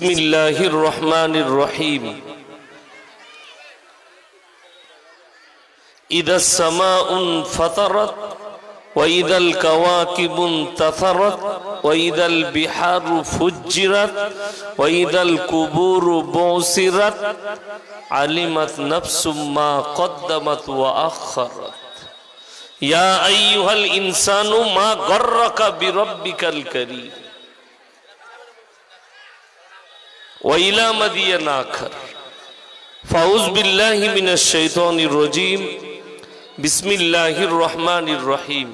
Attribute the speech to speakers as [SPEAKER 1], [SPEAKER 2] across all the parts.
[SPEAKER 1] बिस्मिल्लाहिर रहमानिर रहीम। इदस समाउन फतरत व इदल कवाकिबुन तथरत व इदल बिहारु फुज्जिरत व इदल कुबूरु बुसिरत अलिमत नफ्सुम मा क़द्दमत व अख़रत। या अय्युहल इंसानु मा गर्रका बिरब्बिकल करीम व इला मदियन आखर। फ़ाऊज़ बिल्लाहि मिनश शैतानिर रजीम। बिस्मिल्लाहिर रहमानिर रहीम।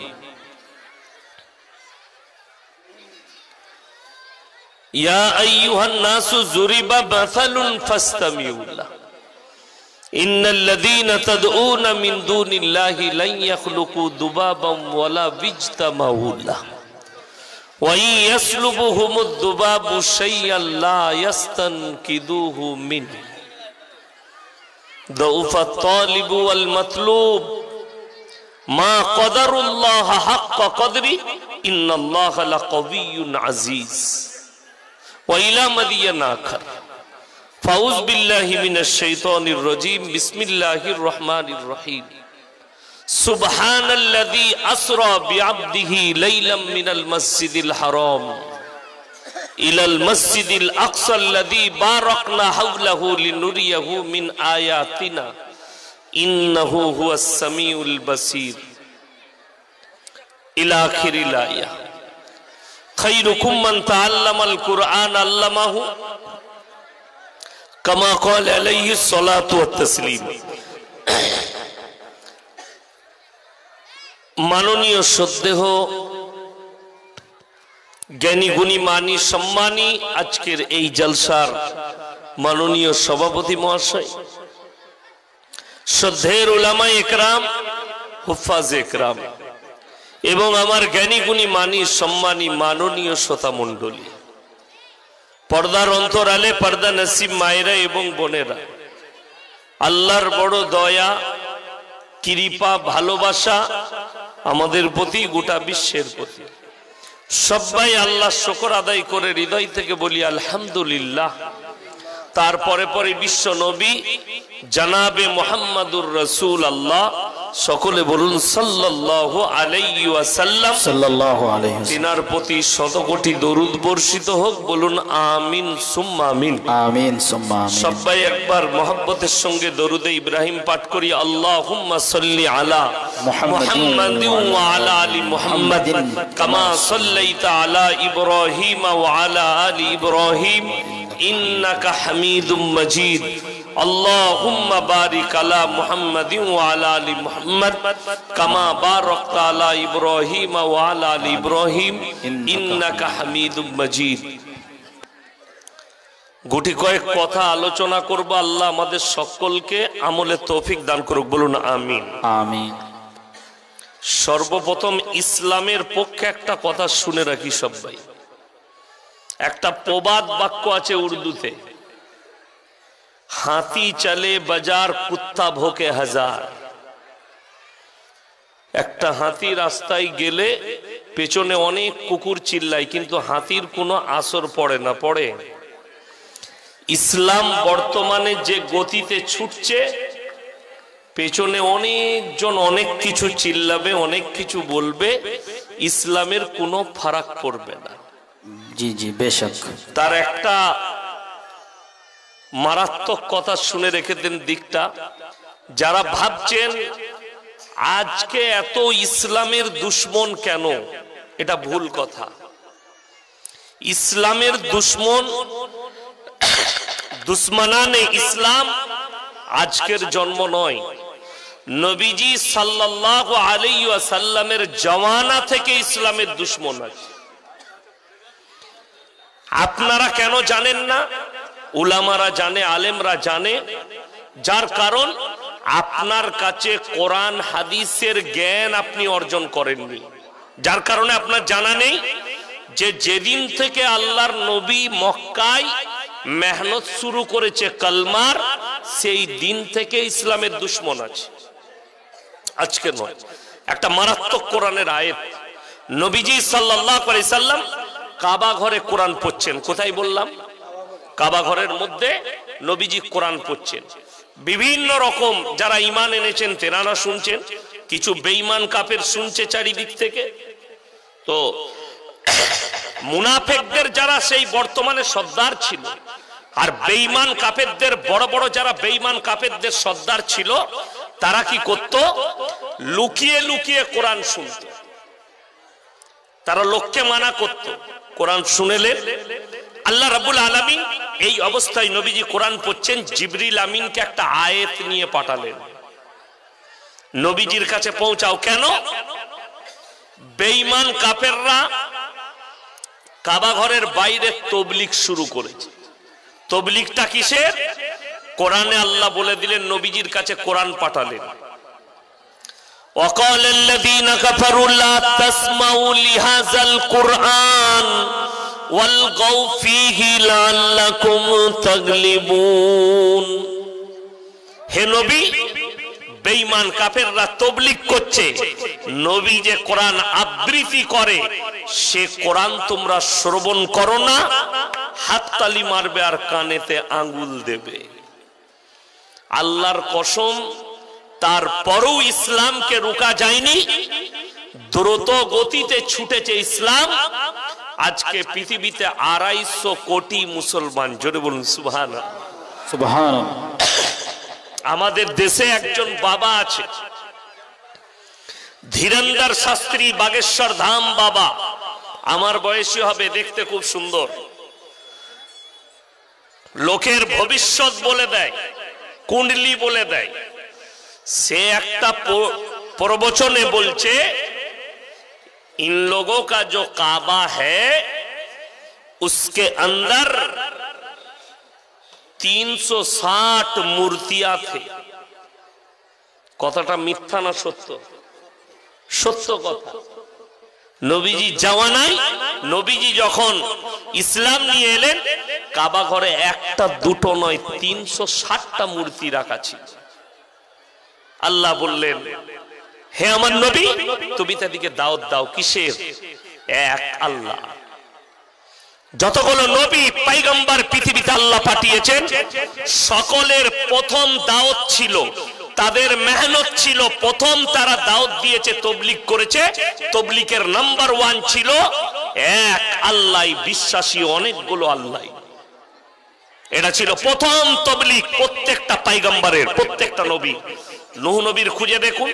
[SPEAKER 1] या अय्युहन नासु ज़ुरिबा मसलुन फस्तमिऊ लह इन्नल लज़ीना तदऊना मिन दूनिल्लाहि लन यख़्लुक़ू दुबाबन वला यज्तमऊ लह व इन यस्लुबहुमुद दुबाबु शय्यन ला यस्तनकिदूहु मिन्हु दऊफ़त तालिबु वल मतलूब मा क़दरुल्लाह हक़्क़ क़द्रि इन्नल्लाह लक़विय्युन अज़ीज़ व इला मदियन आखर। फ़ाऊज़ बिल्लाहि मिनश शैतानिर रजीम। बिस्मिल्लाहिर रहमानिर रहीम। सुब्हानल्लज़ी अस्रा बिअब्दिही लैलन मिनल मस्जिदिल हराम इलल मस्जिदिल अक़्सल्लज़ी बारकना हौलहु लिनुरियहु मिन आयातिना इन्नहु हुवस समीउल बसीर। इला आखिरिल आया। खैरुकुम मन तअल्लमल कुरआन अल्लमहु कमा क़ाल अलैहि सलातु व तस्लीम। माननीय श्रद्धेय ज्ञानी गुणी मानी सम्मानी आजकेर এই জলসার माननीय सभापति महाशय, श्रद्धेय उलामा एकराम, हुफ्फाज एकराम एवं आमार ज्ञानी गुणी मानी सम्मानी माननीय श्रोता मंडली, पर्दार अंतराले पर्दा नसीब मायेरा एवं बोनेरा, आल्लाहर बड़ो दया कृपा भालोबासा आमादेर प्रति गोटा विश्वेर प्रति सबाई आल्लाह शुक्र आदाय करे हृदय थेके बोली आलহামদুলিল্লাহ। तार परे परे विश्व नबी जनाबे मुहम्मदुर रसूल अल्लाह सकले बोलुन सल्लल्लाहु अलैहि वसल्लम। सल्लल्लाहु अलैहि वसल्लम तिनार प्रति शत कोटी दरूद बर्षित होक। बोलुन आमीन सुम्मा आमीन। आमीन सुम्मा आमीन। सबाई एकबार मोहब्बतेर संगे दरूदे इब्राहिम पाठ करी अल्लाहुम्मा सल्लि अला मुहम्मदिन व अला आलि मुहम्मदिन कमा सल्लैता अला इब्राहीम व अला आलि इब्राहीम इन्नका हमीदुम मजीद। अल्लाहुम्मा बारिक अला मुहम्मदिन व अला आलि मुहम्मद कमा बारकता अला इब्राहीम व अला आलि इब्राहीम इन्नका हमीदुम मजीद। गुटी कয়েক কথা আলোচনা করব। আল্লাহ আমাদের সকলকে আমলে তৌফিক দান করুক। বলুন আমিন। আমিন। সর্বপ্রথম ইসলামের পক্ষে একটা কথা শুনে রাখি সবাই। একটা প্রবাদ বাক্য আছে উর্দুতে, হাতি চলে বাজার কুত্তা ভোকে হাজার। একটা হাতি রাস্তায় গেলে পেছনে অনেক কুকুর চিল্লায়, কিন্তু হাতির কোনো আসর পড়ে না। পড়ে ইসলাম বর্তমানে যে গতিতে ছুটছে, পেছনে অনেকজন অনেক কিছু চিল্লাবে, অনেক কিছু বলবে, ইসলামের কোনো ফারাক পড়বে না। জি জি বেশক। তার একটা মারাত্মক কথা শুনে রেখে দেন দিকটা। যারা ভাবছেন আজকে এত ইসলামের দুশ্মন কেন, এটা ভুল কথা। ইসলামের দুশ্মন দুশ্মনানে ইসলাম আজকের জন্ম নয়। নবীজি সাল্লাল্লাহু আলাইহি ওয়াসাল্লামের জমানা থেকে ইসলামের দুশ্মন আছে। আপনারা কেন জানেন না? উলামারা জানে, আলেমরা জানে। যার কারণ আপনার কাছে কোরআন হাদিসের জ্ঞান আপনি অর্জন করেননি, যার কারণে আপনার জানা নেই যে যেদিন থেকে আল্লাহর নবী মক্কায় মেহনত শুরু করেছে কালমার, সেই দিন থেকে ইসলামের দুশ্মন আছে, আজকে নয়। একটা মারাত্মক কোরআনের আয়াত, নবীজি সাল্লাল্লাহু আলাইহি সাল্লাম কাবা ঘরে কোরআন পড়ছেন। কোথায় বললাম? কাবা ঘরের মধ্যে নবীজি কোরআন পড়ছেন। বিভিন্ন রকম যারা ঈমান এনেছেন তেনারা শুনছেন, কিছু বেঈমান কাফের শুনছে চারিদিক থেকে। তো মুনাফিকদের যারা সেই বর্তমানে সর্দার ছিল, আর বেঈমান কাফেরদের বড় বড় যারা বেঈমান কাফেরদের সর্দার ছিল, তারা কি করত? লুকিয়ে লুকিয়ে কোরআন শুনত। তারা লোককে মানা করত। কোরআন শুনেলেন আল্লাহ রাব্বুল আলামিন এই অবস্থায় নবীজি কোরআন পড়ছেন, জিবরিল আমিনকে একটা আয়াত নিয়ে পাঠালেন, নবীজির কাছে পৌঁছাও। কেন? বেঈমান কাফেররা কাবা ঘরের বাইরে তবলিগ শুরু করেছে। তবলিগটা কিসের? কোরআনে আল্লাহ বলে দিলেন, নবীজির কাছে কোরআন পাঠালেন। وقال الذين كفروا لا تسمعوا لهذا القرآن والغوا فيه لعلكم تغلبون। হে নবী, বেঈমান কাফেররা তবলিগ করছে, নবী যে কোরআন আবৃত্তি করে সে কোরআন তোমরা শ্রবণ করো না, হাততালি মারবে আর কানেতে আঙ্গুল দেবে। আল্লাহর কসম, তারপরও ইসলামকে রোকা যায়নি, দ্রুত গতিতে ছুটেছে ইসলাম। আজকে পৃথিবীতে 250 কোটি মুসলমান, জোরে বলুন সুবহানাল্লাহ।
[SPEAKER 2] সুবহানাল্লাহ।
[SPEAKER 1] আমাদের দেশে একজন বাবা আছে, ধীরেন্দ্র শাস্ত্রী বাগেশ্বর ধাম বাবা, আমার বয়সী হবে, দেখতে খুব সুন্দর, লোকের ভবিষ্যৎ বলে দেয়, কুণ্ডলি বলে দেয়। সে একটা প্রবচনে বলছে, इन लोगों का जो काबा है उसके अंदर 360 मूर्तियां थे। কথাটা মিথ্যা না সত্য? সত্য কথা। নবীজি জামানায়, নবীজি যখন ইসলাম নিয়ে এলেন, কাবা ঘরে একটা দুটো নয় 360টা মূর্তি রাখা ছিল। আল্লাহ বললেন, হে আমার নবী, তুমি তাদেরকে দাওয়াত দাও। কিসের? এক আল্লাহ। যতগুলো নবী পয়গম্বর পৃথিবীতে আল্লাহ পাঠিয়েছেন, সকলের প্রথম দাওয়াত ছিল, তাদের মেহনত ছিল, প্রথম তারা দাওয়াত দিয়েছে, তবলিগ করেছে। তবলিগের নাম্বার 1 ছিল এক আল্লাহ বিশ্বাসী, অনেকগুলো আল্লাহ। এটা ছিল প্রথম তবলিগ প্রত্যেকটা পয়গম্বরের, প্রত্যেকটা নবী। নূহ নবীর খুঁজে দেখুন,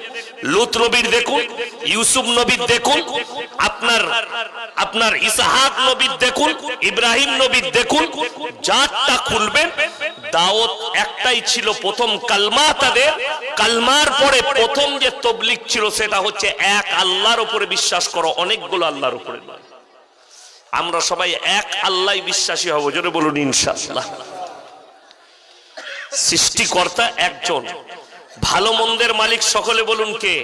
[SPEAKER 1] লূত নবীর দেখুন, ইউসুফ নবীর দেখুন, আপনার ইসহাক নবীর দেখুন, ইব্রাহিম নবীর দেখুন, যারটা খুলবেন দাওয়াত একটাই ছিল, প্রথম কালমা। তাদের কালমার পরে প্রথম যে তবলিগ ছিল সেটা হচ্ছে এক আল্লাহর উপরে বিশ্বাস করো, অনেকগুলো আল্লাহর উপরে নয়। আমরা সবাই এক আল্লাহ বিশ্বাসী হব, জোরে বলুন ইনশাআল্লাহ। সৃষ্টিকর্তা একজন, ভালো মন্দের মালিক সকলে বলুন কে?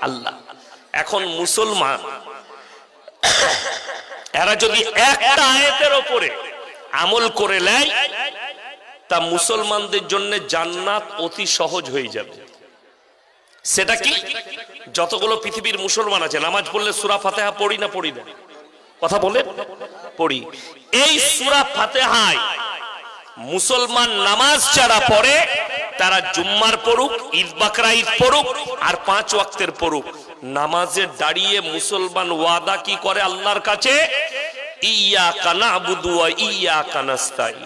[SPEAKER 1] আল্লাহ। এখন মুসলমান এরা যদি একটা আয়াতের উপরে আমল করে নেয়, তা মুসলমানদের জন্য জান্নাত অতি সহজ হয়ে যাবে। সেটা কি? যতগুলো পৃথিবীর মুসলমান আছে, নামাজ পড়লে সূরা ফাতিহা পড়ি না পড়ি না? কথা বলে পড়ি। এই সূরা ফাতিহায় মুসলমান নামাজ যারা পড়ে, তারা জুম্মার পড়ুক, ঈদ বাকরা ঈদ পড়ুক, আর 5 ওয়াক্তের পড়ুক, নামাজে দাঁড়িয়ে মুসলমান ওয়াদা কি করে আল্লাহর কাছে? ইয়্যাকা না'বুদু ওয়া ইয়্যাকা নাস্তাঈন।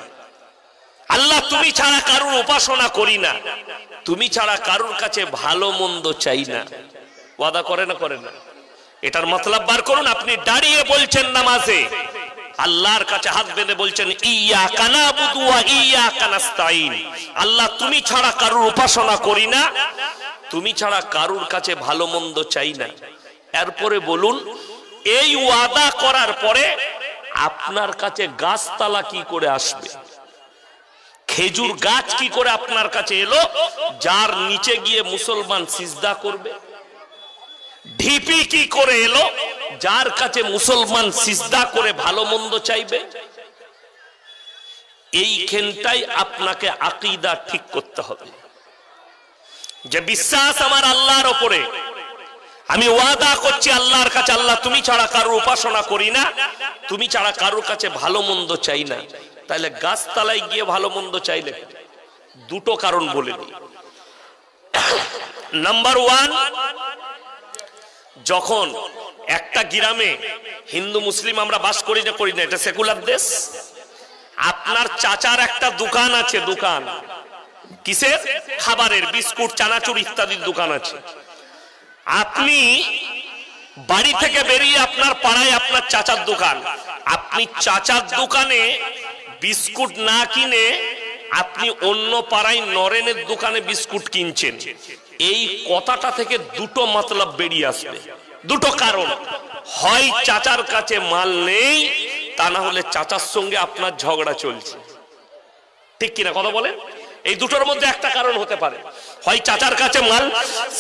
[SPEAKER 1] আল্লাহ, তুমি ছাড়া কারুর উপাসনা করি না, তুমি ছাড়া কারুর কাছে ভালো মন্দ চাই না। ওয়াদা করে না করে না? এটার মতলব বার করুন। আপনি দাঁড়িয়ে বলছেন নামাজে, আল্লাহর কাছে হাত বেঁধে বলছেন ইয়্যাকা না'বুদু ওয়া ইয়্যাকা নাস্তাঈন। আল্লাহ, তুমি ছাড়া কারুর উপাসনা করি না, তুমি ছাড়া কারুর কাছে ভালো মন্দ চাই না। এরপরে বলুন, এই ওয়াদা করার পরে আপনার কাছে গাছতলা কি করে আসবে? খেজুর গাছ কি করে আপনার কাছে এলো, যার নিচে গিয়ে মুসলমান সিজদা করবে? ঢিপি কি করে এলো, যার কাছে মুসলমান সিজদা করে ভালো মন্দ চাইবে? এইখানটাই আপনাকে আকীদা ঠিক করতে হবে, যে বিশ্বাস আমার আল্লাহর উপরে, আমি ওয়াদা করছি আল্লাহর কাছে, আল্লাহ তুমি ছাড়া কারোর উপাসনা করি না, তুমি ছাড়া কারোর কাছে ভালো মন্দ চাই না। তাহলে গাছতলায় গিয়ে ভালো মন্দ চাইলে দুটো কারণ বলে দিই। নাম্বার ওয়ান, যখন একটা গ্রামে হিন্দু মুসলিম আমরা বাস করি না এটা সেকুলার দেশ, আপনার চাচার একটা দোকান আছে, দোকান কিসের? খাবারের, বিস্কুট, চানাচুর ইত্যাদির দোকান আছে। আপনি বাড়ি থেকে বেরিয়ে আপনার পাড়ায় আপনার চাচার দোকান, আপনি চাচার দোকানে বিস্কুট না কিনে আপনি অন্য পাড়ায় নরেনের দোকানে বিস্কুট কিনছেন, এই কথাটা থেকে দুটো মতলব বেরিয়ে আসবে, দুটো কারণ। হয় চাচার কাছে মাল নেই, তা না হলে চাচার সঙ্গে আপনার ঝগড়া চলছে। ঠিক কিনা কথা বলেন? এই দুটোর মধ্যে একটা কারণ হতে পারে, হয় চাচার কাছে মাল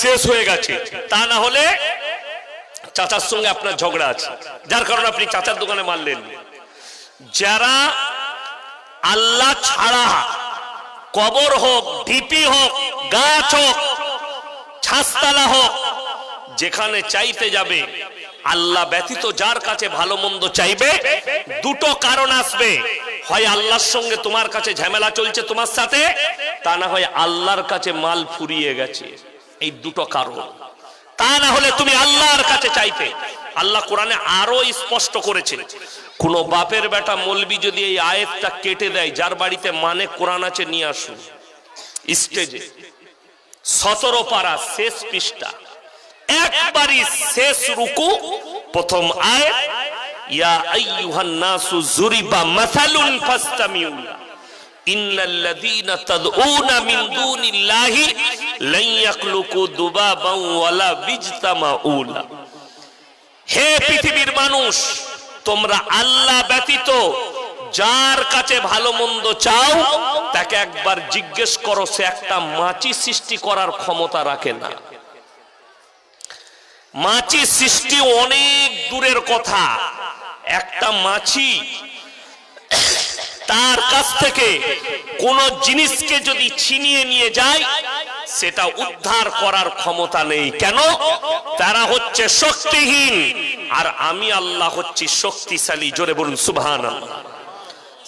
[SPEAKER 1] শেষ হয়ে গেছে, তা না হলে চাচার সঙ্গে আপনার ঝগড়া আছে, যার কারণে আপনি চাচার দোকানে মাল নেন। যারা আল্লাহ ছাড়া, কবর হোক, ঢিপি হোক, গাছ হোক, ছাসতলা হোক, যেখানে চাইতে যাবে আল্লাহ ব্যতীত যার কাছে ভালো মন্দ চাইবে, দুটো কারণ আসবে, হয় আল্লাহর সঙ্গে তোমার কাছে ঝামেলা চলছে তোমার সাথে, তা না হয় আল্লাহর কাছে মাল ফুরিয়ে গেছে। এই দুটো কারণ, তা না হলে তুমি আল্লাহর কাছে চাইতে। আল্লাহ কোরআনে আরো স্পষ্ট করেছে, কোন বাপের বেটা মৌলবি যদি এই আয়াতটা কেটে দেয়, যার বাড়িতে মানে কোরআন আছে নিয়ে আসুন স্টেজে, 17 পারা শেষ পৃষ্ঠা, একবারই শেষ রুকু, প্রথম আয়াত, ইয়া আইয়ুহান নাসু যুরিবা মাসালুন ফাসতামিউ ইন্নাল্লাযীনা তাদউনা মিন দুনিল্লাহি লা ইয়াখলুকু দুবাবান ওয়ালা বিজতামাউ লা। হে পৃথিবীর মানুষ, তোমরা আল্লাহ ব্যতীত যার কাছে ভালো মন্দ চাও, তাকে একবার জিজ্ঞেস করো, সে একটা মাছি সৃষ্টি করার ক্ষমতা রাখে না। মাছি সৃষ্টি অনেক দূরের কথা, একটা মাছি তার কাছ থেকে কোন জিনিসকে যদি ছিনিয়ে নিয়ে যায়, সেটা উদ্ধার করার ক্ষমতা নেই। কেন? তারা হচ্ছে শক্তিহীন, আর আমি আল্লাহ হচ্ছি শক্তিশালী। জোরে বলুন সুবহানাল্লাহ।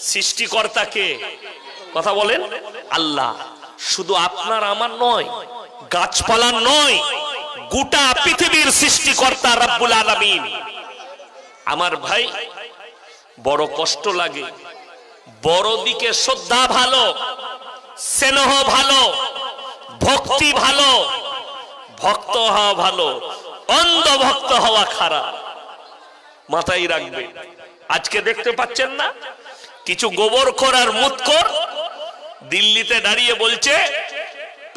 [SPEAKER 1] সৃষ্টিকর্তাকে কথা বলেন আল্লাহ, শুধু আপনার আমার নয়, গাছপালার নয়, গোটা পৃথিবীর সৃষ্টিকর্তা রব্বুল আলামিন। আমার ভাই, বড় কষ্ট লাগে, বড় দিকে শ্রদ্ধা ভালো, স্নেহ ভালো, ভক্তি ভালো, ভক্ত হওয়া ভালো, অন্ধ ভক্ত হওয়া খারাপ। মাথায় রাখবে। আজকে দেখতে পাচ্ছেন না, কিছু গোবরখোর আর মুতখোর দিল্লিতে দাঁড়িয়ে বলছে,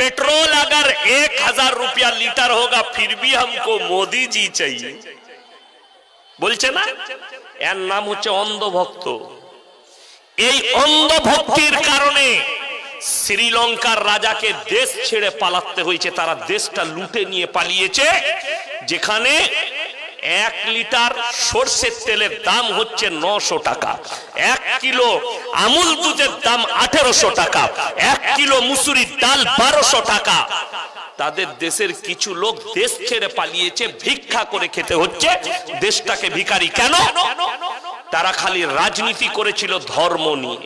[SPEAKER 1] पेट्रोल अगर 1000 रुपया लीटर होगा फिर भी हमको मोदी जी चाहिए। বলছে না? এর নাম হচ্ছে অন্ধভক্ত। এই অন্ধভক্তির কারণে শ্রীলঙ্কার রাজাকে দেশ ছেড়ে পালাতে হয়েছে। তারা দেশটা লুটে নিয়ে পালিয়েছে, যেখানে 1 লিটার সরষের তেলের দাম হচ্ছে 900 টাকা, 1 কিলো আমুল দুধের দাম 1800 টাকা, 1 কিলো মুসুরির ডাল 1200 টাকা। তাদের দেশের কিছু লোক দেশ ছেড়ে পালিয়েছে, ভিক্ষা করে খেতে হচ্ছে, দেশটাকে ভিখারি। কেন? তারা খালি রাজনীতি করেছিল ধর্ম নিয়ে।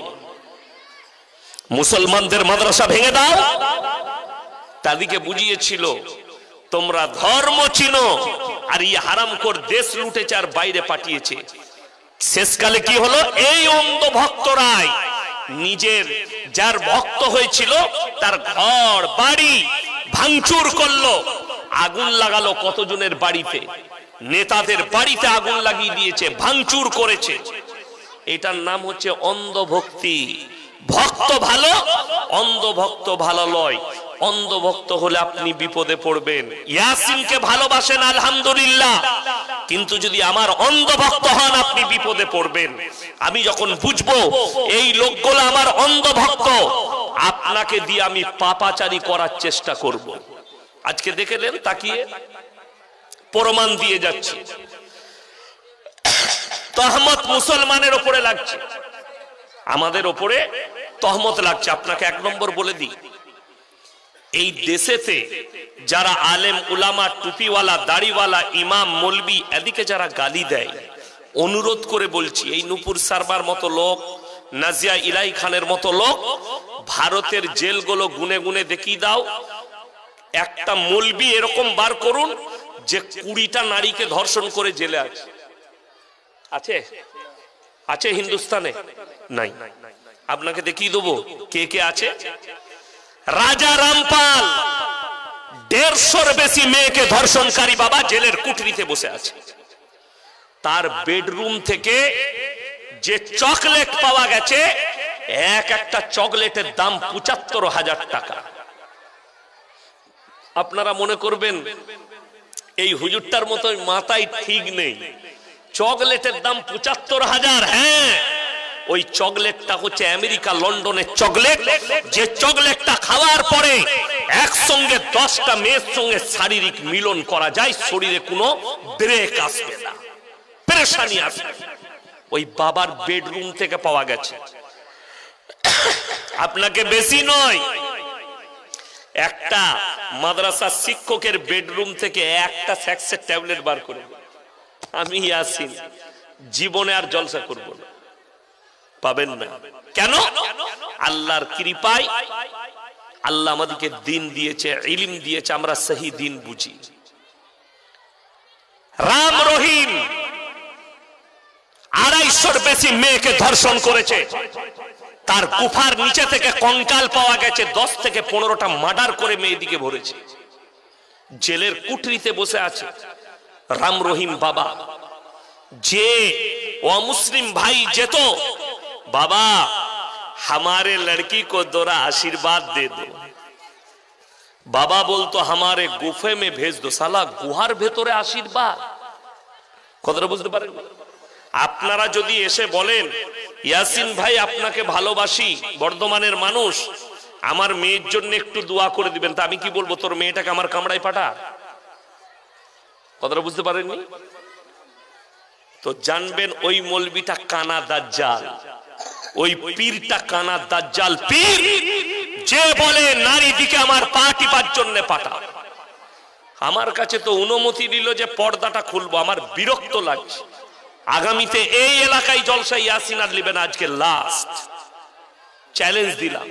[SPEAKER 1] মুসলমানদের মাদ্রাসা ভেঙে দাও, তাদেরকে বুঝিয়েছিল তোমরা ধর্ম চিনো, আর এই হারামখোর দেশ লুটেছে আর বাইরে পাঠিয়েছে। শেষকালে কি হলো? এই অন্ধ ভক্তরাই নিজের যার ভক্ত হয়েছিল তার ঘর বাড়ি ভাঙচুর করলো, আগুন লাগালো কতজনের বাড়িতে, নেতাদের বাড়িতে আগুন লাগিয়ে দিয়েছে, ভাঙচুর করেছে। এটার নাম হচ্ছে অন্ধভক্তি। ভক্ত ভালো, অন্ধভক্ত ভালো নয়। অন্ধভক্ত হলে আপনি বিপদে পড়বেন। ইয়াসিনকে ভালোবাসেন আলহামদুলিল্লাহ, কিন্তু যদি আমার অন্ধভক্ত হন আপনি বিপদে পড়বেন। আমি যখন বুঝবো এই লোকগুলো আমার অন্ধভক্ত, আপনাকে দিয়ে আমি পাপাচারী করার চেষ্টা করব। আজকে দেখলেন, তাকিয়ে প্রমাণ দিয়ে যাচ্ছে। তহমত মুসলমানের উপরে লাগছে, আমাদের উপরে তহমত লাগছে। আপনাকে 1 নম্বর বলে দিই, এই দেশেতে যারা আলেম উলামা, টুপিওয়ালা, দাড়িওয়ালা, ইমাম, মৌলবি, এদিকে যারা গালি দেয়, অনুরোধ করে বলছি, এই নূপুর সারবার মতো লোক নাজিয়া ইলাই খানের মতো লোক ভারতের জেলগুলো গুনে গুনে দেখিয়ে দাও, একটা মৌলবি এরকম বার করুন যে 20টা নারীকে ধর্ষণ করে জেলে আছে। আছে আছে হিন্দুস্তানে? নাই। আপনাকে দেখিয়ে দেবো কে কে আছে। রাজা রামপাল 150-র বেশি মেয়েকে ধর্ষণকারী বাবা জেলের কুঠরিতে বসে আছে। তার বেডরুম থেকে যে চকলেট পাওয়া গেছে, একটা চকলেটের দাম 75,000 টাকা। আপনারা মনে করবেন এই হুজুরটার মতো মাথায় ঠিক নেই, চকলেটের দাম 75,000। হ্যাঁ, ওই চকলেটটা হচ্ছে আমেরিকা লন্ডনের চকলেট, যে চকলেটটা খাওয়ার পরে একসঙ্গে 10টা মেয়ের সঙ্গে শারীরিক মিলন করা যায়, শরীরে কোনো ব্রেক আসবে না, পেরেশানি আসবে। ওই বাবার বেডরুম থেকে পাওয়া গেছে। আপনাকে বেশি নয়, একটা মাদ্রাসা শিক্ষকের বেডরুম থেকে একটা সেক্সের ট্যাবলেট বার করে আমি ইয়াসিন জীবনে আর জলসা করব না, পাবেন না। কেন? আল্লাহর কৃপায় আল্লাহ আমাদেরকে দিন দিয়েছে, ইলম দিয়েছে, আমরা সহি দিন বুঝি। রাম রহিম 250-র বেশি মেয়েকে ধর্ষণ করেছে। তার গুফার নিচে থেকে কঙ্কাল পাওয়া গেছে, 10 থেকে 15টা মার্ডার করে মেয়েদিকে ভরেছে। জেলের কুঠরিতে বসে আছে রাম রহিম বাবা। যে অমুসলিম ভাই যেত, বাবা हमारे लड़की को दोरा आशीर्वाद दे दो, बाबा बोलतो हमारे गुफे में भेज दो। साला गुहार ভেতরে আশীর্বাদ, কথাটা বুঝতে পারেন? আপনারা যদি এসে বলেন ইয়াসিন ভাই আপনাকে ভালোবাসি, বর্ধমানের মানুষ, আমার মেয়ের জন্য একটু দোয়া করে দিবেন, তা আমি কি বলবো? তোর মেয়েটাকে আমার কামড়ায় পাঠা। কথাটা বুঝতে পারেননি? তো জানবেন ওই মৌলবিটা কানা দাজ্জাল, ওই পীরটা কানা দাজ্জাল পীর, যে বলে নারী দিকে আমার পা টিপার জন্য পাঠা। আমার কাছে তো অনুমতি দিল যে পর্দাটা খুলবো, আমার বিরক্ত লাগছে। আগামীতে এই এলাকায় জলসা ইয়াসিন আর লিবেন, আজকে লাস্ট চ্যালেঞ্জ দিলাম।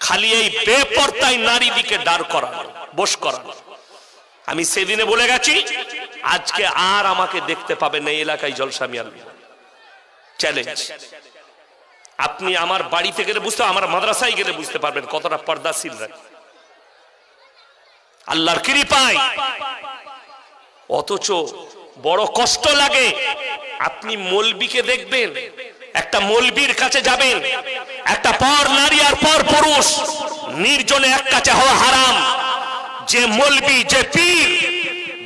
[SPEAKER 1] খালি এই বেপরদায় নারী দিকে দাঁড় করানো, বস করানো। আমি সেদিনে বলে গেছি, আজকে আর আমাকে দেখতে পাবেন না এই এলাকায় জলসা। আমি আর চ্যালেঞ্জ। আপনি আমার বাড়িতে গেলে বুঝতে, আমার মাদ্রাসায় গেলে বুঝতে পারবেন কতটা পর্দাশীল রাখি আল্লাহর কৃপায়। অথচ বড় কষ্ট লাগে। আপনি মৌলবীকে দেখবেন, একটা মৌলবীর কাছে যাবেন, একটা পর নারী আর পর পুরুষ নির্জনে এক কাছে হওয়া হারাম। যে মৌলবী, যে পীর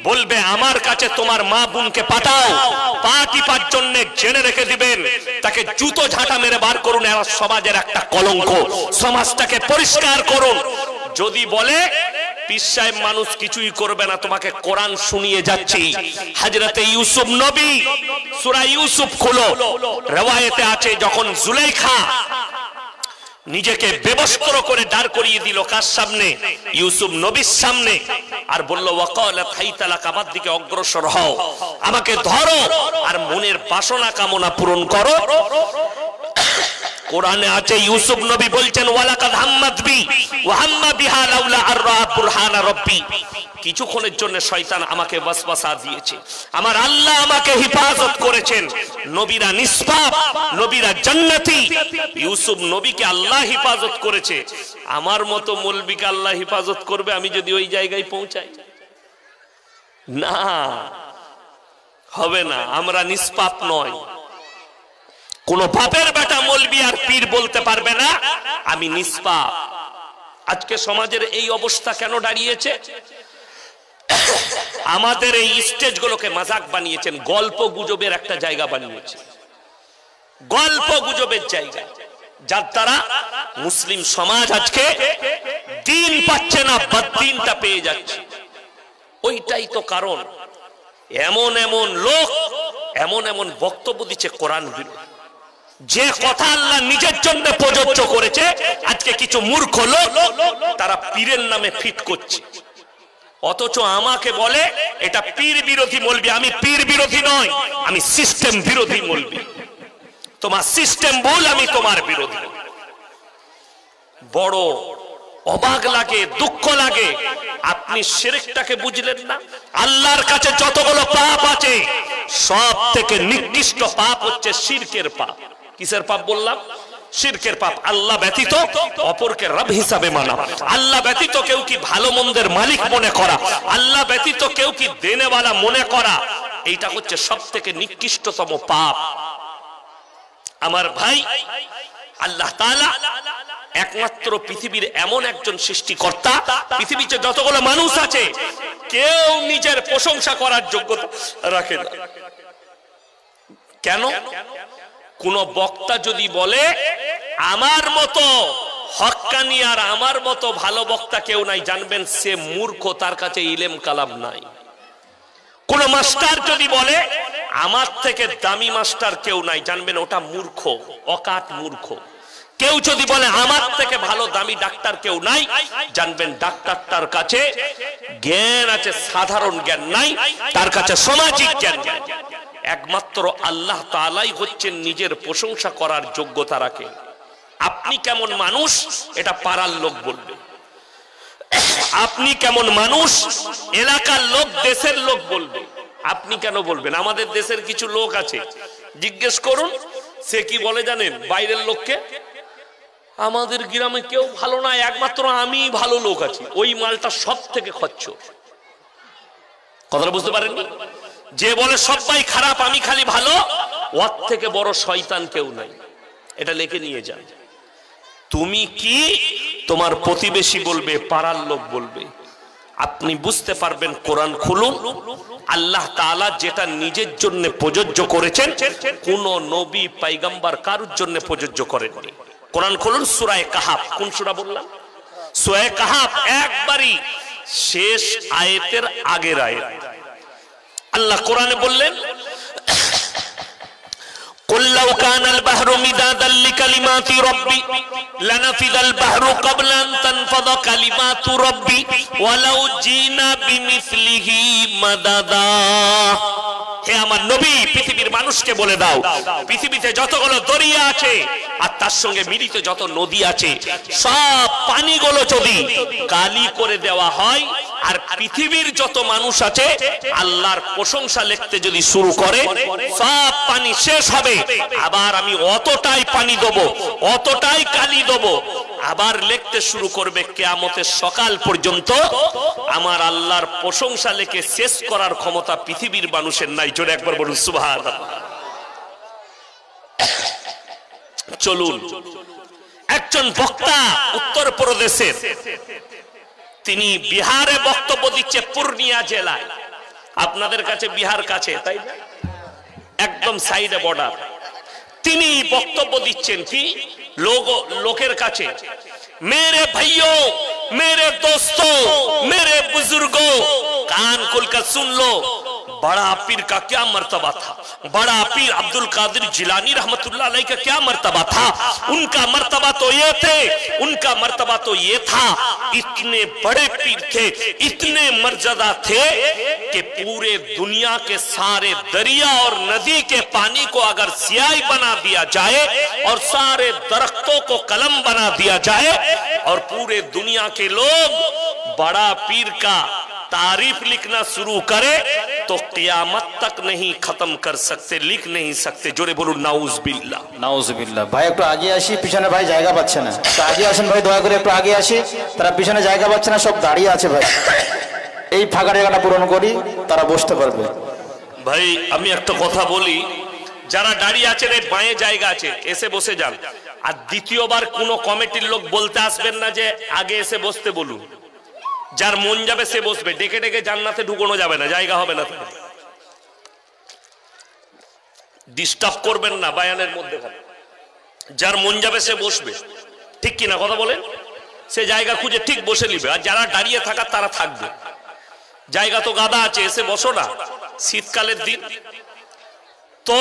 [SPEAKER 1] বলবে আমার কাছে তোমার মা বোনকে পাঠাও, পা টিপার জন্য জেনে রেখে দিবেন, তাকে জুতো ঝাঁটা মেরে বার করুন। এরা সমাজের একটা কলঙ্ক, সমাজটাকে পরিষ্কার করুন। যদি বলে পীর সাহেব মানুষ কিছুই করবে না, তোমাকে কোরআন শুনিয়ে যাচ্ছি। হযরতে ইউসুফ নবী, সূরা ইউসুফ খোলো, রওয়ায়েতে আছে যখন জুলাইখা নিজেকে বেবস্ত্র করে দাঁড় করিয়ে দিল কার সামনে? ইউসুফ নবীর সামনে। আর বলল ওয়াকালাত হাইতালাক, আমার দিকে অগ্রসর হও, আমাকে ধরো আর মনের বাসনা কামনা পূরণ করো। কোরআনে আছে ইউসুফ নবী বলছেন ওয়ালাকাদ হাম্মাত বি ওয়া হাম্মা বিহা লাউলা আররা বুরহানা রাব্বি। কিছুক্ষণের জন্য শয়তান আমাকে ওয়াসওয়াসা দিয়েছে, আমার আল্লাহ আমাকে হেফাজত করেছেন। নবীরা নিষ্পাপ, নবীরা জান্নাতি। ইউসুফ নবীকে আল্লাহ হেফাজত করেছে, আমার মতো মৌলবীকে আল্লাহ হেফাজত করবে আমি যদি ওই জায়গায় পৌঁছাই? না, হবে না। আমরা নিষ্পাপ নয়। কোন বাপের বেটা মৌলবি আর পীর বলতে পারবে না আমি নিষ্পাপ। আজকে সমাজের এই অবস্থা কেন দাঁড়িয়েছে? আমাদের এই স্টেজগুলোকে মাজাক বানিয়েছেন, গল্প গুজবের একটা জায়গা বানিয়েছে, গল্প গুজবের জায়গা, যার দ্বারা মুসলিম সমাজ আজকে দিন পাচ্ছে না, বদ্দিনটা পেয়ে যাচ্ছে। ওইটাই তো কারণ। এমন এমন লোক এমন এমন বক্তব্য দিচ্ছে কোরআন বিরোধী, যে কথা আল্লাহ নিজের জন্য প্রযোজ্য করেছে, আজকে কিছু মূর্খ লোক তারা পীরের নামে ফিট করছে। অথচ আমাকে বলে এটা পীর বিরোধী মৌলবি। আমি পীর বিরোধী নয়, আমি সিস্টেম বিরোধী মৌলবি। তোমার সিস্টেম ভুল, আমি তোমার বিরোধী। বড় অবাক লাগে, দুঃখ লাগে, আপনি শিরকটাকে বুঝলেন না। আল্লাহর কাছে যতগুলো পাপ আছে সব থেকে নিকৃষ্ট পাপ হচ্ছে শিরকের পাপ। কিসের পাপ বললাম? শিরকের পাপ। আল্লাহ ব্যতীত অপরকে রব হিসাবে মানা, আল্লাহ ব্যতীত কেউ কি ভালো মন্দের মালিক মনে করা, আল্লাহ ব্যতীত কেউ কি দেনেওয়ালা মনে করা, এইটা হচ্ছে সব থেকে নিকৃষ্টতম পাপ। আমার ভাই, আল্লাহ তাআলা একমাত্র পৃথিবীর এমন একজন সৃষ্টিকর্তা, পৃথিবীতে যতগুলো মানুষ আছে কেউ নিজের প্রশংসা করার যোগ্যতা রাখে না। কেন? কোন বক্তা যদি বলে আমার মতো হক্কানি আর আমার মতো ভালো বক্তা কেউ নাই, জানবেন সে মূর্খ, তার কাছে ইলম কালাম নাই। কোন মাস্টার যদি বলে আমার থেকে দামি মাস্টার কেউ নাই, জানবেন ওটা মূর্খ, অকাট মূর্খ। কেউ যদি বলে আমার থেকে ভালো দামি ডাক্তার কেউ নাই, জানবেন ডাক্তারটার কাছে জ্ঞান আছে, সাধারণ জ্ঞান নাই, তার কাছে সামাজিক জ্ঞান। একমাত্র আল্লাহ তাআলাই হচ্ছেন নিজের প্রশংসা করার যোগ্যতা রাখে। আপনি কেমন মানুষ এটা পাড়ার লোক বলবে, আপনি কেমন মানুষ এলাকার লোক, দেশের লোক বলবে। আপনি কেন বলবেন? আমাদের দেশের কিছু লোক আছে, জিজ্ঞেস করুন সে কি বলে জানেন? বাইরের লোককে, আমাদের গ্রামে কেউ ভালো না, একমাত্র আমি ভালো লোক আছি। ওই মালটা সব থেকে খচ্চর। কথাটা বুঝতে পারেননি? যে বলে সবাই খারাপ আমি খালি ভালো, ওর থেকে বড় শয়তান কেউ নাই। এটা লিখে নিয়ে যান। তুমি কি তোমার প্রতিবেশী বলবে, পাড়ার লোক বলবে। আপনি বুঝতে পারবেন, কোরআন খুলুন। আল্লাহ তাআলা যেটা নিজের জন্য প্রযোজ্য করেছেন, কোন নবী পয়গম্বর কারোর জন্য প্রযোজ্য করেননি। কোরআন খুলুন, সূরা কাহাফ। কোন সূরা বললাম? সূরা কাহাফ, একবারই শেষ আয়াতের আগের আয়াত। আল্লাহ কোরআনে বললেন, قل لو كان البحر مدادا لكلمات ربي لنفذ البحر قبل أن تنفذ كلمات ربي ولو جئنا بمثله مددا। হে আমার নবী, পৃথিবীর মানুষকে বলে দাও, পৃথিবীতে যতগুলো দরিয়া আছে আর তার সঙ্গে মিলিত যত নদী আছে, সব পানিগুলো যদি কালি করে দেওয়া হয় আর পৃথিবীর যত মানুষ আছে আল্লাহর প্রশংসা লিখতে যদি শুরু করে, সব পানি শেষ হবে। আবার আমি অতটাই পানি দেবো, অতটাই কালি দেবো, আবার লিখতে শুরু করবে। কিয়ামতের সকাল পর্যন্ত আমার আল্লাহর প্রশংসা লিখে শেষ করার ক্ষমতা পৃথিবীর মানুষের নাই। জোরে একবার বলুন সুবহানাল্লাহ। চলুন, একজন বক্তা উত্তর প্রদেশের, তিনি বিহারে বক্তব্য দিচ্ছে, পূর্ণিয়া জেলায়। আপনাদের কাছে বিহার কাছে, তাই না? একদম সাইডে বর্ডার। তিনি বক্তব্য দিচ্ছেন কি লোকের কাছে, मेरे भाइयों, मेरे दोस्तों, मेरे बुजुर्गों, कान खुलकर सुन लो, बड़ा पीर का क्या मर्तबा था, बड़ा पीर अब्दुल कादिर जिलानी रहमतुल्लाह अलैह का क्या मर्तबा था। उनका मर्तबा तो ये थे, उनका मर्तबा तो ये था, इतने बड़े पीर थे, इतने मर्यादा थे कि पूरे दुनिया के सारे दरिया और नदी के पानी को अगर स्याही बना दिया जाए और सारे दरख्तों को कलम बना दिया जाए और पूरे दुनिया के लोग बड़ा पीर का तारीफ लिखना शुरू करे तो क़यामत तक नहीं खत्म कर सकते, लिख नहीं सकते। जोरे बोलूं नाउज बिल्लाह,
[SPEAKER 2] नाउज बिल्लाह। भाई একটু আগে আসি, পিছনে ভাই জায়গা পাচ্ছে না, তো আগে আসেন ভাই, দয়া করে একটু আগে আসি। তারা পিছনে জায়গা পাচ্ছে না, সব দাঁড়িয়ে আছে ভাই। এই ফাঁকা জায়গাটা পূরণ করি, তারা বসতে পারবে।
[SPEAKER 1] ভাই আমি একটা কথা বলি, যারা দাঁড়িয়ে আছেন এই বাঁয়ে জায়গা আছে, এসে বসে যান। আর দ্বিতীয়বার কোনো কমিটির লোক বলতে আসবেন না যে আগে এসে বসতে বলুন। যার মন যাবে সে বসবে, ডেকে ডেকে জান্নাতে ঢুকানো যাবে না, জায়গা হবে না। ডিস্টার্ব করবেন না বায়ানের মধ্যে। যার মন যাবে সে বসবে, ঠিক কিনা কথা বলেন? সে জায়গা খুঁজে ঠিক বসে নিবে। আর যারা দাঁড়িয়ে থাকার তারা থাকবে। জায়গা তো গাদা আছে, এসে বসো না, শীতকালের দিন। তো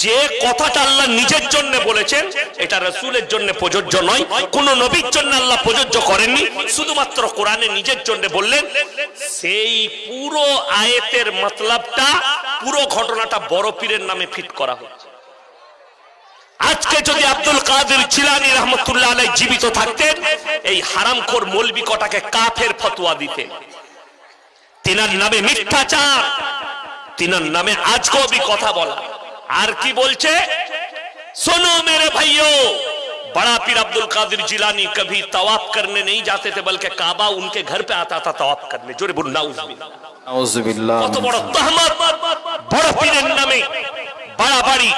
[SPEAKER 1] যে কথাটা আল্লাহ নিজের জন্য বলেছেন এটা রাসূলের জন্য প্রযোজ্য নয়, কোন নবীর জন্য আল্লাহ প্রযোজ্য করেননি, শুধুমাত্র কোরআনে নিজের জন্য বললেন। সেই পুরো আয়াতের মতলবটা, পুরো ঘটনাটা বড় পীরের নামে ফিট করা হচ্ছে। আজকে যদি আব্দুল কাদের জিলানী রহমতুল্লাহ আলাইহি জীবিত থাকতেন, এই হারামখোর মৌলবি কটাকে কাফের ফতোয়া দিতেন। তিনার নামে মিথ্যাচার, তিনার নামে আজগবি কথা বলা। আর কি বলছে, सुनो मेरे भाइयों, बड़ा पीर अब्दुल कादिर जिलानी कभी तवाफ करने नहीं जाते थे, बल्कि काबा उनके घर पे आता था तवाफ करने। जोरे बोल नाउजुबिल्लाह। কত বড় তহমত বড় পীরের নামে বাড়াবাড়ি।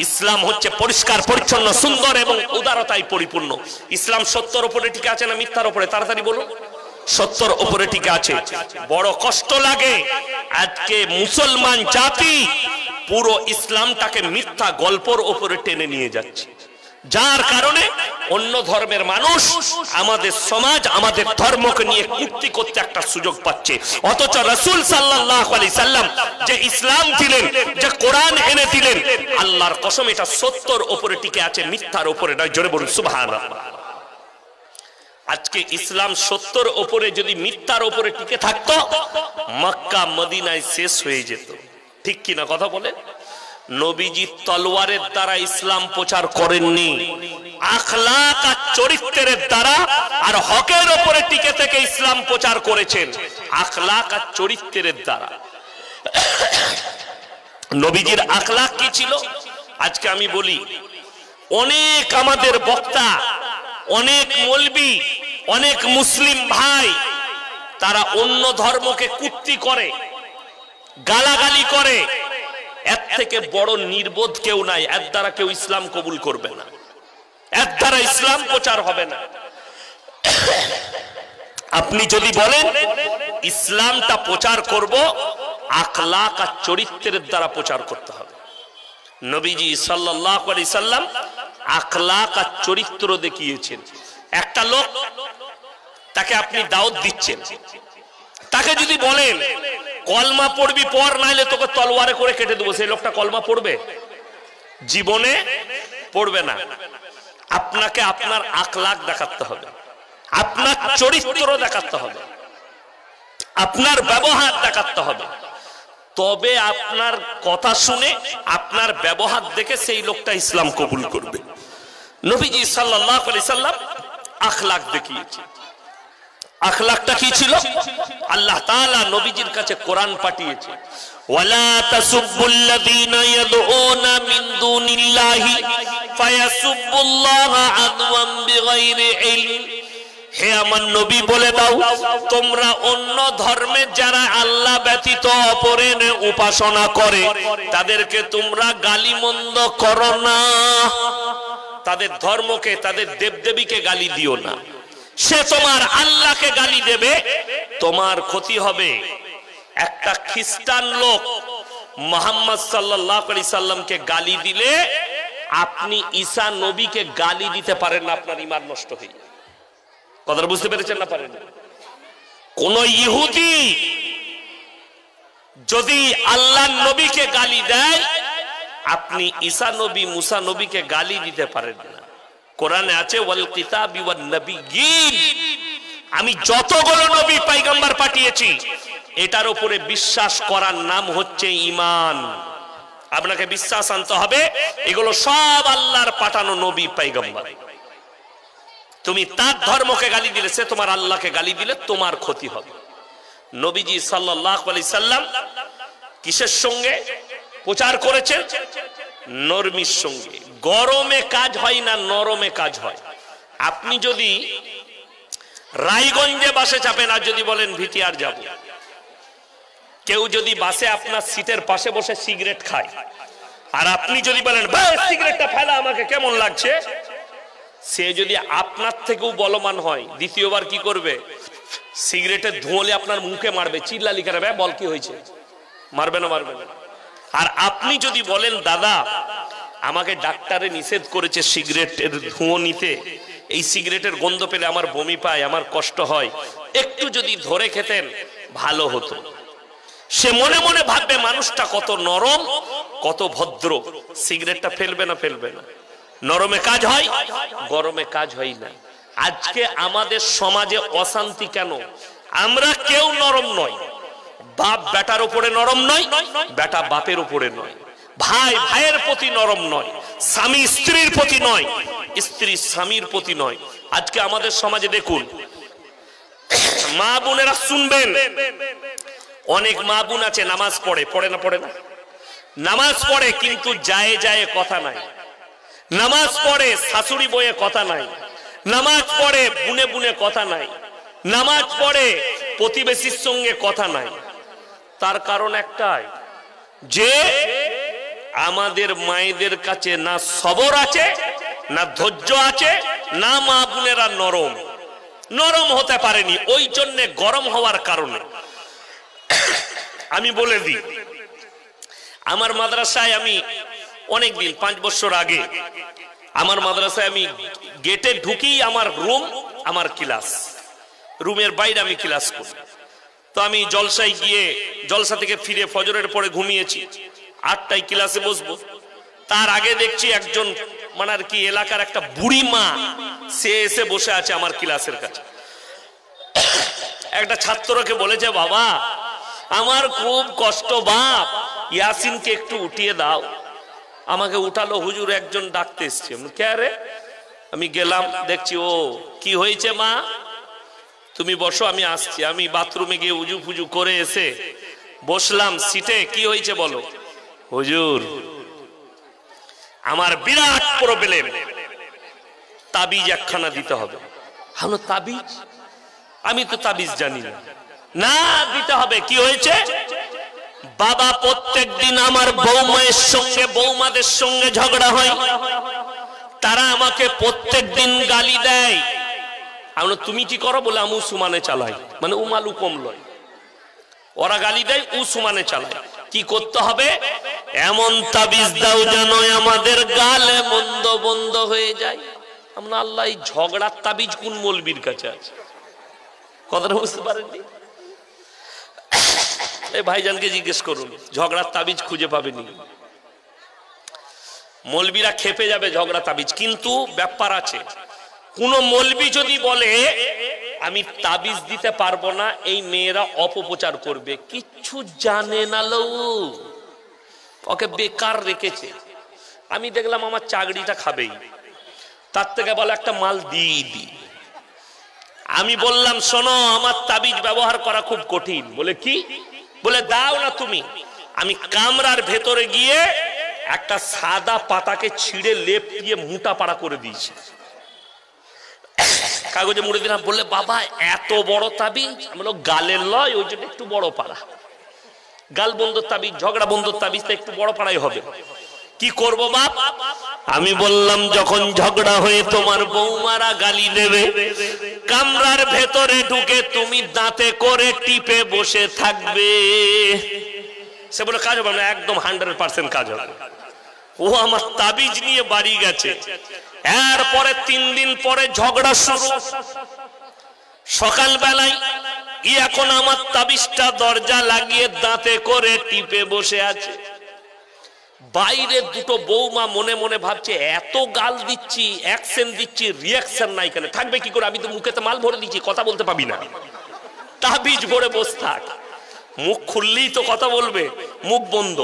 [SPEAKER 1] ইসলাম হচ্ছে পরিষ্কার পরিচ্ছন্ন, সুন্দর এবং উদারতায় পরিপূর্ণ। ইসলাম সত্যের উপরে টিকে আছে না মিথ্যার উপরে? তাড়াতাড়ি বলুন। সত্যের উপরে টিকে আছে। বড় কষ্ট লাগে আজকে মুসলমান জাতি পুরো ইসলামটাকে মিথ্যা গল্পের উপরে টেনে নিয়ে যাচ্ছে, যার কারণে অন্য ধর্মের মানুষ আমাদের সমাজ আমাদের ধর্মকে নিয়ে কূর্তি করতে একটা সুযোগ পাচ্ছে। অথচ রাসূল সাল্লাল্লাহু আলাইহি সাল্লাম যে ইসলাম দিলেন, যে কোরআন এনে দিলেন, আল্লাহর কসম এটা সত্যের উপরে টিকে আছে, মিথ্যার উপরে নয়। জোরে বলুন সুবহানাল্লাহ। আজকে ইসলাম সত্যের উপরে যদি মিথ্যার উপরে টিকে থাকতো, মক্কা মদিনায় শেষ হয়ে যেত। ঠিক কিনা কথা বলেন? নবীজি তলোয়ারের দ্বারা ইসলাম প্রচার করেননি, আখলাক আর চরিত্রের দ্বারা আর হকের উপরে টিকে থেকে ইসলাম প্রচার করেছেন, আখলাক আর চরিত্রের দ্বারা। নবীজির আখলাক কি ছিল? আজকে আমি বলি, অনেক আমাদের বক্তা, অনেক মৌলবি, অনেক মুসলিম ভাই তারা অন্য ধর্মকে কূর্তি করে, গালাগালি করে। এর থেকে বড় নির্বোধ কেউ নাই। এর দ্বারা কেউ ইসলাম কবুল করবে না, এর দ্বারা ইসলাম প্রচার হবে না। আপনি যদি বলেন ইসলামটা প্রচার করব, আখলাক আর চরিত্রের দ্বারা প্রচার করতে হবে। নবীজি সাল্লাল্লাহু আলাইহি সাল্লাম আখলাক আর চরিত্র দেখিয়েছেন। একটা লোক, তাকে আপনি দাওয়াত দিচ্ছেন, তাকে যদি বলেন কলমা পড়বি পড়, নাইলে তোকে তলোয়ারে করে কেটে দেবো, সেই লোকটা কলমা পড়বে? জীবনে পড়বে না। আপনাকে আপনার আখলাক দেখাতে হবে, আপনার চরিত্র দেখাতে হবে, আপনার ব্যবহার দেখাতে হবে, তবে আপনার কথা শুনে আপনার ব্যবহার দেখে সেই লোকটা ইসলাম কবুল করবে। নবীজি সাল্লাল্লাহু আলাইহি সাল্লাম আখলাক দেখিয়েছেন। আখলাকটা কি ছিল? আল্লাহ তাআলা নবীজির কাছে কোরআন পাঠিয়েছে, ওয়ালা তাসুবুল্লাযীনা ইয়াদউনা মিন দুনিল্লাহি ফায়াসুবুল্লাহা আদওয়ান বিগাইরি ইলম। হে আমার নবী বলে দাও, তোমরা অন্য ধর্মের যারা আল্লাহ ব্যতীত অপরের উপাসনা করে তাদেরকে তোমরা গালিমন্দ করো না, তাদের ধর্মকে, তাদের দেবদেবীকে গালি দিও না। সে তোমার আল্লাহকে গালি দেবে, তোমার ক্ষতি হবে। একটা খ্রিস্টান লোক মুহাম্মদ সাল্লাল্লাহু আলাইহি সাল্লামকে গালি দিলে আপনি ঈসা নবীকে গালি দিতে পারেন না, আপনার ঈমান নষ্ট হয়ে যাবে। কথাটা বুঝতে পেরেছেন না? পারেন? কোন ইহুদি যদি আল্লাহর নবীকে গালি দেয়, আপনি ঈসা নবী, মুসা নবীকে গালি দিতে পারেন না। কোরআনে আছে ওয়াল কিতাবি ওয়ান নবিয়্যিন, আমি যতগুলো নবী পয়গম্বর পাঠিয়েছি এটার উপরে বিশ্বাস করার নাম হচ্ছে ঈমান। আপনাকে বিশ্বাস আনতে হবে এগুলো সব আল্লাহর পাঠানো নবী পয়গম্বর। তুমি তার ধর্মকে গালি দিলে, সে তোমার আল্লাহকে গালি দিলে তোমার ক্ষতি হবে। নবীজি সাল্লাল্লাহু আলাইহি সাল্লাম কিসের সঙ্গে প্রচার করেছেন? নরমির সঙ্গে। গরমে কাজ হয় না, নরমে কাজ হয়। আপনি যদি রায়গঞ্জে বাসে চাপেন আর যদি বলেন ভিটিআর যাব, কেউ যদি বাসে আপনার সিটের পাশে বসে সিগারেট খায় আর আপনি যদি বলেন ভাই সিগারেটটা ফেলা, আমাকে কেমন লাগছে, সে যদি আপনার থেকেও বলবান হয়, দ্বিতীয়বার কি করবে? সিগারেটের ধোঁয়ালে আপনার মুখে মারবে, চিল্লালি করবে, বল কি হয়েছে, মারবে না? মারবে না। আর আপনি যদি বলেন দাদা আমাকে ডাক্তারে নিষেধ করেছে সিগারেটের ধোঁয়া নিতে, এই সিগারেটের গন্ধ পেলে আমার বমি পায়, আমার কষ্ট হয়, একটু যদি ধরে খেতেন ভালো হতো। সে মনে মনে ভাববে মানুষটা কত নরম, কত ভদ্র, সিগারেটটা ফেলবে না? ফেলবে না। নরমে কাজ হয়, গরমে কাজ হয় না। আজকে আমাদের সমাজে অশান্তি কেন? আমরা কেউ নরম নয়। বাপ বেটার উপরে নরম নয়, বেটা বাপের উপরে নয়, ভাই ভাইয়ের প্রতি নরম নয়, স্বামী স্ত্রীর প্রতি নয়, স্ত্রী স্বামীর প্রতি নয়। আজকে আমাদের সমাজে দেখুন, মা বোনেরা শুনবেন, অনেক মা বোন আছে নামাজ পড়ে, পড়ে না নামাজ পড়ে কিন্তু যায় যায় কথা নাই, নামাজ পড়ে শাশুড়ি বয়ে কথা নাই, নামাজ পড়ে বুনে বুনে কথা নাই, নামাজ পড়ে প্রতিবেশীর সঙ্গে কথা নাই। তার কারণ একটাই, যে আমাদের মায়েদের কাছে না সবর আছে, না ধৈর্য আছে, না মা বোনেরা নরম হতে পারেনি, ওই জন্য গরম হওয়ার কারণে। আমি বলে দিই, আমার মাদ্রাসায় আমি অনেকদিন 5 বছর আগে আমার মাদ্রাসায় আমি গেটে ঢুকি, আমার রুম, আমার ক্লাস, রুমের বাইরে আমি ক্লাস করি। তো আমি জলসায় গিয়ে, জলসা থেকে ফিরে ফজরের পরে ঘুমিয়েছি, 8টায় ক্লাসে বসবো। তার আগে দেখছি একজন মানে আর কি এলাকার একটা বুড়ি মা, সে এসে বসে আছে আমার ক্লাসের কাছে। একটা ছাত্রকে বলেছে, বাবা আমার খুব কষ্ট বাপ, ইয়াসিনকে একটু উঠিয়ে দাও। আমাকে উঠালো, হুজুর একজন ডাকতে এসছে। কে রে? আমি গেলাম, দেখছি ও, কি হয়েছে মা? তুমি বসো, আমি আসছি। আমি বাথরুমে গিয়ে উজু ফুজু করে এসে বসলাম সিটে। কি হয়েছে বলো? হুজুর আমার বিরাট প্রবলেম, তাবিজ একখানা দিতে হবে। হলো তাবিজ? আমি তো তাবিজ জানি না। না, দিতে হবে। কি হয়েছে? বাবা প্রত্যেক দিন আমার বৌমায়ের সঙ্গে, বৌমাদের সঙ্গে ঝগড়া হয়, তারা আমাকে প্রত্যেক দিন গালি দেয়। আমরা তুমি কি করো? বলে আমি সুমানে চালাই, মানে উমালু কম লয়, ওরা গালি দেয়, উ সুমানে চালায়। কি করতে হবে? এমন তাবিজ দাও যেন আমাদের গালে মন্দ বন্ধ হয়ে যায়। আমরা আল্লাহ, এই ঝগড়ার তাবিজ কোন মৌলবীর কাছে আছে? কথাটা বুঝতে পারেননি? এই ভাইজানকে জিজ্ঞেস করুন, ঝগড়ার তাবিজ খুঁজে পাবেনি। মৌলবীরা খেপে যাবে ঝগড়া তাবিজ। কিন্তু ব্যাপার আছে, কোন মৌলবী যদি বলে আমি তাবিজ দিতে পারবো না, এই মেয়েরা অপপ্রচার করবে, কিচ্ছু জানে না লো, ওকে বেকার রেখেছে। আমি দেখলাম আমার চাকরিটা খাবেই, তার থেকে বলে একটা মাল দিয়ে দি। আমি বললাম, শোনো আমার তাবিজ ব্যবহার করা খুব কঠিন। বলে কি? বলে দাও না তুমি। আমি কামরার ভেতরে গিয়ে একটা সাদা পাতাকে ছিঁড়ে লেপ দিয়ে মোটা পাড়া করে দিয়েছি, কাগজে মুড়ে দিলাম। বললে বাবা এত বড় তাবিজ? আমি বললাম গালের লয়, ওই জন্য একটু বড় পাড়া। গাল বন্ধুর তাবিজ, ঝগড়া বন্ধুর তাবিজ, একটু বড় পাড়াই হবে। কি করব বাপ? আমি বললাম, যখন ঝগড়া হয়ে তোমার বৌমারা গালি দেবে, কামরার ভেতরে ঢুকে তুমি দাঁতে করে টিপে বসে থাকবে। সে বলে কাজ হবে না। একদম 100% কাজ হবে। ও আমার তাবিজ নিয়ে বাড়ি গেছে। এরপরে 3 দিন পরে ঝগড়া শুরু। সকালবেলায় এখন আমার তাবিজটা দরজা লাগিয়ে দাঁতে করে টিপে বসে আছে। বাইরে দুটো বৌমা মনে মনে ভাবছে, এত গাল দিচ্ছি, অ্যাকশন দিচ্ছি, রিয়াকশন নাই কেন? থাকবে কি করে? আমি তো মুখেতে মাল ভরে দিচ্ছি, কথা বলতে পাবি না। তাবিজ ভরে বসে থাক, মুখ খুললেই তো কথা বলবে, মুখ বন্ধ।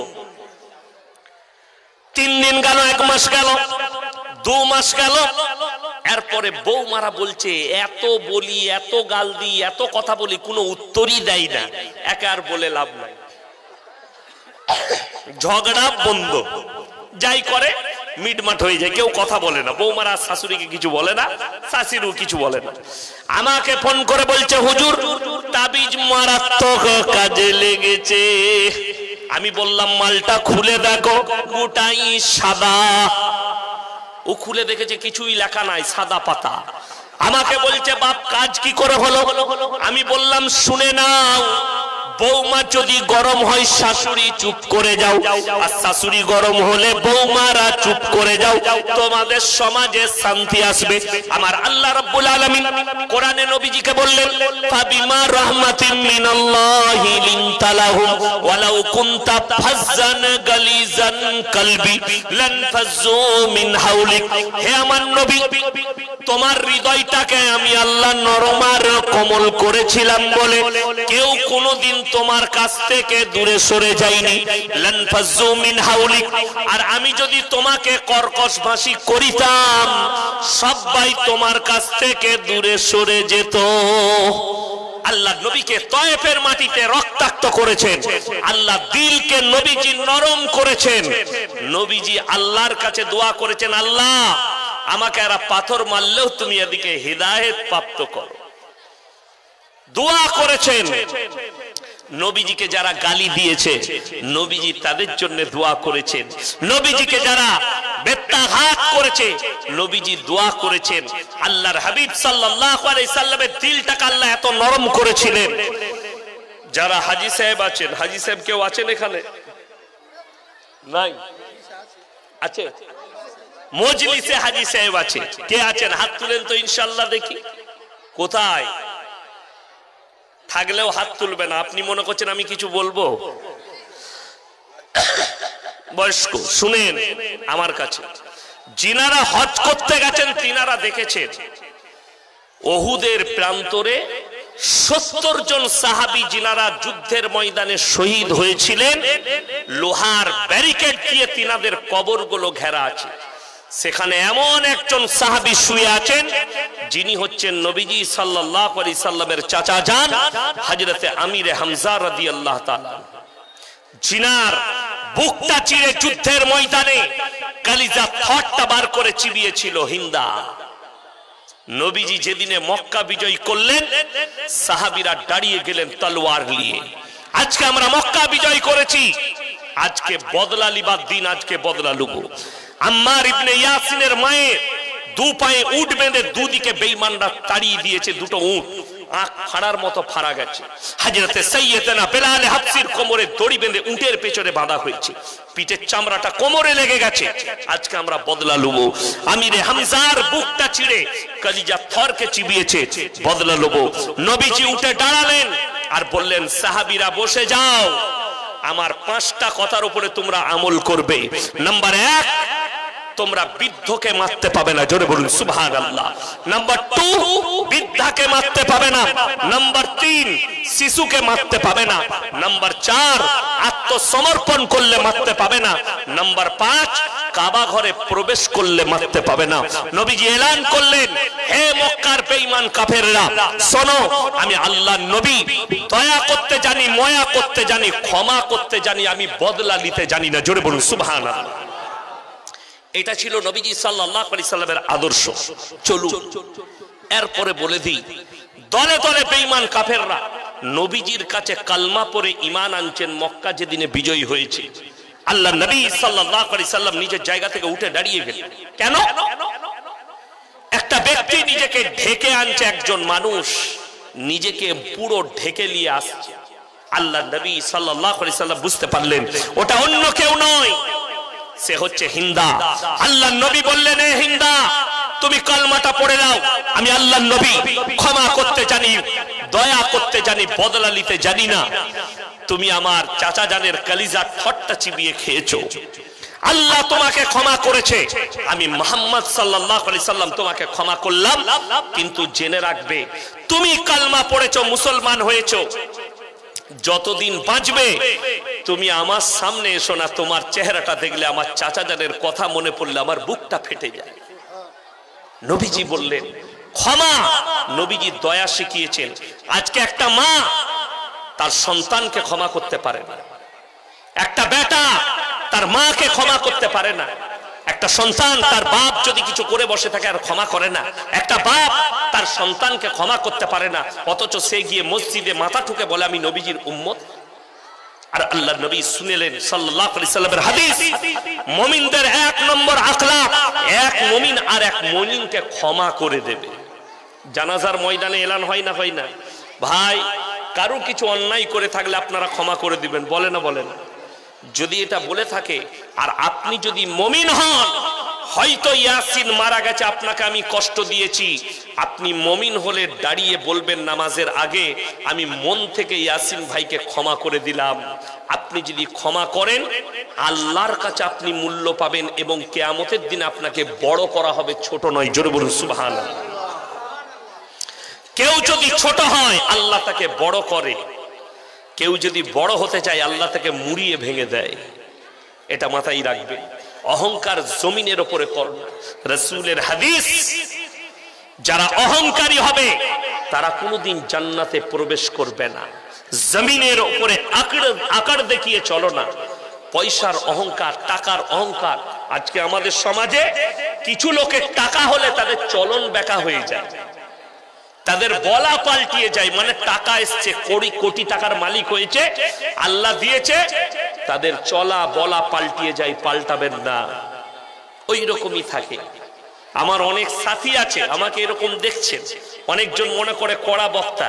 [SPEAKER 1] 3 দিন গেল, 1 মাস গেল, 2 মাস গেল। এরপরে বৌমারা বলছে, এত বলি, এত গাল দিই, এত কথা বলি, কোনো উত্তরই দেয় না। একে আর বলে লাভ নাই, ঝগড়া বন্ধ। যাই করে মিটমাট হয়ে যায়, কেউ কথা বলে না। বৌমারা শাশুড়িকে কিছু বলে না, শাশুড়িও কিছু বলে না। আমাকে ফোন করে বলছে, হুজুর তাবিজ মারাত্মক কাজে লেগেছে। আমি বললাম, মালটা খুলে দেখো, গোটাই সাদা। ও খুলে দেখেছে কিছুই লেখা নাই, সাদা পাতা। আমাকে বলছে, বাপ কাজ কি করে হলো? আমি বললাম, শুনে নাও, বৌমা যদি গরম হয় শাশুড়ি চুপ করে যাও, আর শাশুড়ি গরম হলে বৌমারা চুপ করে যাও, তোমাদের সমাজে শান্তি আসবে। আমার আল্লাহ রাব্বুল আলামিন কোরআনে নবীজিকে বললেন, ফাবিমা রাহমাতিন মিনাল্লাহি লিনতা লাহুম ওয়ালাউ কুনতা ফাজ্জান গালিজান কলবি লান ফাজ্জু মিন হাওলিক। হে আমার নবী, তোমার হৃদয়টাকে আমি আল্লাহ নরম আর কোমল করেছিলাম বলে কেউ কোনোদিন তোমার কাছ থেকে দূরে সরে যায়নি। লান ফাজ্জু মিন হাউলিক, আর আমি যদি তোমাকে কর্কশ ভাষী করিতাম সবাই তোমার কাছ থেকে দূরে সরে যেত। আল্লাহ নবীকে তয়েফের মাটিতে রক্তাক্ত করেছেন, আল্লাহ দিলকে নবীজি নরম করেছেন। নবীজি আল্লাহর কাছে দোয়া করেছেন, আল্লাহ আমাকে এরা পাথর মারলেও তুমি এদিকে হিদায়েত প্রাপ্ত করো। দোয়া করেছেন। নবীজিকে যারা গালি দিয়েছে নবীজি তাদের জন্য দোয়া করেছেন। নবীজিকে যারা বেত্তাঘাত করেছে নবীজি দোয়া করেছেন। আল্লাহর হাবিব সাল্লাল্লাহু আলাইহি সাল্লামের দিলটাকে আল্লাহ এত নরম করেছিলেন। যারা হাজী সাহেব আছেন, হাজী সাহেব কেউ আছেন এখানে? নাই? আছে? মজলিসে হাজী সাহেব আছে, কে আছেন হাত তুলেন তো ইনশাআল্লাহ দেখি। কোথায়? থাকলেও হাত তুলবে না, আপনি মনে করছেন আমি কিছু বলবো। বয়স্ক শুনেন আমার কাছে, যিনারা হজ করতে গেছেন তিনারা দেখেছেন উহুদের প্রান্তরে 70 জন সাহাবী যিনারা যুদ্ধের ময়দানে শহীদ হয়েছিলেন, লোহার ব্যারিকেড দিয়ে তিনাদের কবরগুলো ঘেরা আছে। সেখানে এমন একজন সাহাবী শুয়ে আছেন যিনি হচ্ছেন নবীজি সাল্লাল্লাহু আলাইহি সাল্লামের চাচা যান হযরতে আমিরে হামজা রাদিয়াল্লাহু তাআলা, জিনার বুকটা চিরে যুদ্ধের ময়দানে কালিজা থরটা বার করে চিবিয়েছিল হিন্দা। নবীজি যেদিনে মক্কা বিজয় করলেন সাহাবীরা দাঁড়িয়ে গেলেন তলোয়ার নিয়ে। আজকে আমরা মক্কা বিজয় করেছি, আজকে বদলা লিবার দিন, আজকে বদলা লুব। আম্মার ইবনে ইয়াসিনের মায়ের দু পায়ে উট বেঁধে দুদিকে বেঈমানরা তাড়িয়ে দিয়েছে, দুটো উট আঁখ ফাড়ার মতো ফাড়া গেছে। হযরতে সাইয়্যিদানা বেলাল হাবসির কোমরে দড়ি বেঁধে উটের পেছনে বাঁধা হয়েছে, পিঠের চামড়াটা কোমরে লেগে গেছে। আজকে আমরা বদলা লুব। আমিরে হামজার বুকটা ছিঁড়ে কলিজা থরকে চিবিয়েছে, বদলা লুব। নবীজি উঠে দাঁড়ালেন আর বললেন, সাহাবীরা বসে যাও, আমার 5টা কথার উপরে তোমরা আমল করবে। নাম্বার 1, তোমরা বৃদ্ধকে মারতে পাবে না, জোরে বলুন সুবহানাল্লাহ। নাম্বার 2, বৃদ্ধাকে মারতে পাবে না। নাম্বার 3, শিশুকে মারতে পাবে না। নাম্বার 4, আত্মসমর্পণ করলে মারতে পাবে না। নাম্বার 5, কাবা ঘরে প্রবেশ করলে মারতে পাবে না। নবীজি এলান করলেন, হে মক্কার বেঈমান কাফেররা শোনো, আমি আল্লাহর নবী, দয়া করতে জানি, ময়া করতে জানি, ক্ষমা করতে জানি, আমি বদলা নিতে জানি না। জোরে বলুন সুবহানাল্লাহ। এটা ছিল নবীজি সাল্লাল্লাহু আলাইহি সাল্লামের আদর্শ। চলুন এরপরে বলে দিই, দলে দলে বেঈমান কাফেররা নবীজির কাছে কালমা পড়ে ঈমান আনছেন মক্কা যেদিনে বিজয় হয়েছে। আল্লাহ নবী সাল্লাল্লাহু আলাইহি সাল্লাম নিজের জায়গা থেকে উঠে দাঁড়িয়ে গেলেন। কেন? একটা ব্যক্তি নিজেকে ঢেকে আনছে, একজন মানুষ নিজেকে পুরো ঢেকে নিয়ে আসছে। আল্লাহ নবী সাল্লাল্লাহু আলাইহি সাল্লাম বুঝতে পারলেন ওটা অন্য কেউ নয়, সে হচ্ছে হিন্দা। আল্লাহ নবী বললেন, এ হিন্দা, তুমি কালমাটা পড়ে নাও, আমি আল্লাহর নবী, ক্ষমা করতে জানি, দয়া করতে জানি, বদলা নিতে জানি না। তুমি আমার চাচা জানের কলিজা ঠট্টা চিবিয়ে খেয়েছো, আল্লাহ তোমাকে ক্ষমা করেছে, আমি মুহাম্মদ সাল্লাল্লাহু আলাইহি সাল্লাম তোমাকে ক্ষমা করলাম। কিন্তু জেনে রাখবে, তুমি কালমা পড়েছো, মুসলমান হয়েছো, যতদিন বাঁচবে তুমি আমার সামনে এসো না, তোমার চেহারাটা দেখলে, আমার চাচা জানের কথা মনে পড়লে আমার বুকটা ফেটে যায়। নবীজি বললেন ক্ষমা। নবীজি দয়া শিখিয়েছেন। আজকে একটা মা তার সন্তানকে ক্ষমা করতে পারে না, একটা বেটা তার মাকে ক্ষমা করতে পারে না, একটা সন্তান তার বাপ যদি কিছু করে বসে থাকে আর ক্ষমা করে না, একটা বাপ তার সন্তানকে ক্ষমা করতে পারে না, অথচ সে গিয়ে মসজিদে মাথা ঠুকে বলে আমি নবীজির উম্মত। আর আল্লাহ নবী শুনেলেন সাল্লাল্লাহু আলাইহি সাল্লামের হাদিস, মুমিনদের 1 নম্বর আখলাক, এক মুমিন আর এক মুমিনকে ক্ষমা করে দেবে। জানাজার ময়দানে এলান হয় না, হয় না? ভাই, কারো কিছু অন্যায় করে থাকলে আপনারা ক্ষমা করে দিবেন, বলে না? বলে না? যদি এটা বলে থাকে আর আপনি যদি মুমিন হন, হয়তো ইয়াসিন মারা গেছে, আপনাকে আমি কষ্ট দিয়েছি, আপনি মুমিন হলে দাঁড়িয়ে বলবেন নামাজের আগে, আমি মন থেকে ইয়াসিন ভাইকে ক্ষমা করে দিলাম। আপনি যদি ক্ষমা করেন আল্লাহর কাছে আপনি মূল্য পাবেন এবং কিয়ামতের দিন আপনাকে বড় করা হবে, ছোট নয়। জোরে বলুন সুবহানাল্লাহ। কেউ যদি ছোট হয় আল্লাহ তাকে বড় করে, কেউ যদি বড় হতে চায় আল্লাহ তাকে মুড়িয়ে ভেঙে দেয়। এটা মাথায় রাখবেন। অহংকার জমিনের উপরে করোনা। রাসূলের হাদিস, যারা অহংকারী হবে তারা কোনোদিন জান্নাতে প্রবেশ করবে না। জমিনের উপরে আকার দেখিয়ে চলো না। পয়সার অহংকার, টাকার অহংকার। আজকে আমাদের সমাজে কিছু লোকের টাকা হলে তাদের চলন বেঁকা হয়ে যায়, তাদের বলা পাল্টিয়ে যায়। মানে টাকা এসছে, কোটি কোটি টাকার মালিক হয়েছে, আল্লাহ দিয়েছে, তাদের চলা বলা পাল্টিয়ে যায়। পাল্টাবেন না, ওই রকমই থাকে। আমার অনেক সাথী আছে, আমাকে এরকম দেখছেন, অনেকজন মনে করে কড়া বক্তা।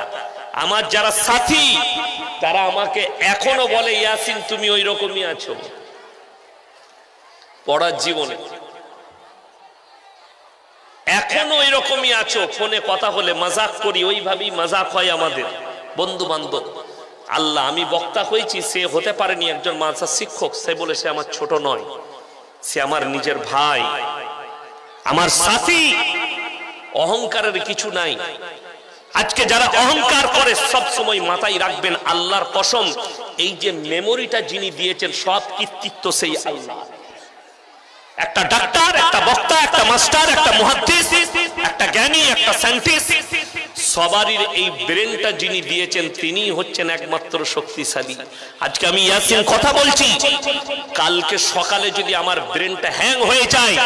[SPEAKER 1] আমার যারা সাথী তারা আমাকে এখনো বলে, ইয়াসিন তুমি ওই রকমই আছো। পড়ার জীবনে এখনো এরকমই আছো। ফোনে কথা হলে মজাক করি, ওইভাবেই মজাক হয় আমাদের বন্ধু বান্ধব। আল্লাহ, আমি বক্তা হয়েছি, সে হতে পারেনি একজন মাদ্রাসা শিক্ষক, সে বলে সে আমার ছোট নয়, সে আমার নিজের ভাই, আমার সাথী। অহংকারের কিছু নাই। আজকে যারা অহংকার করে সব সময় মাথায় রাখবেন, আল্লাহর কসম, এই যে মেমোরিটা যিনি দিয়েছেন সব কৃতিত্ব সেই আল্লাহ। একটা ডাক্তার, একটা বক্তা, একটা মাস্টার, একটা মুহাদ্দিস, একটা জ্ঞানী, একটা সায়েন্টিস্ট, সবারই এই ব্রেনটা যিনি দিয়েছেন তিনি হচ্ছেন একমাত্র শক্তিশালী। আজকে আমি ইয়াসিন কথা বলছি, কালকে সকালে যদি আমার ব্রেনটা হ্যাং হয়ে যায়,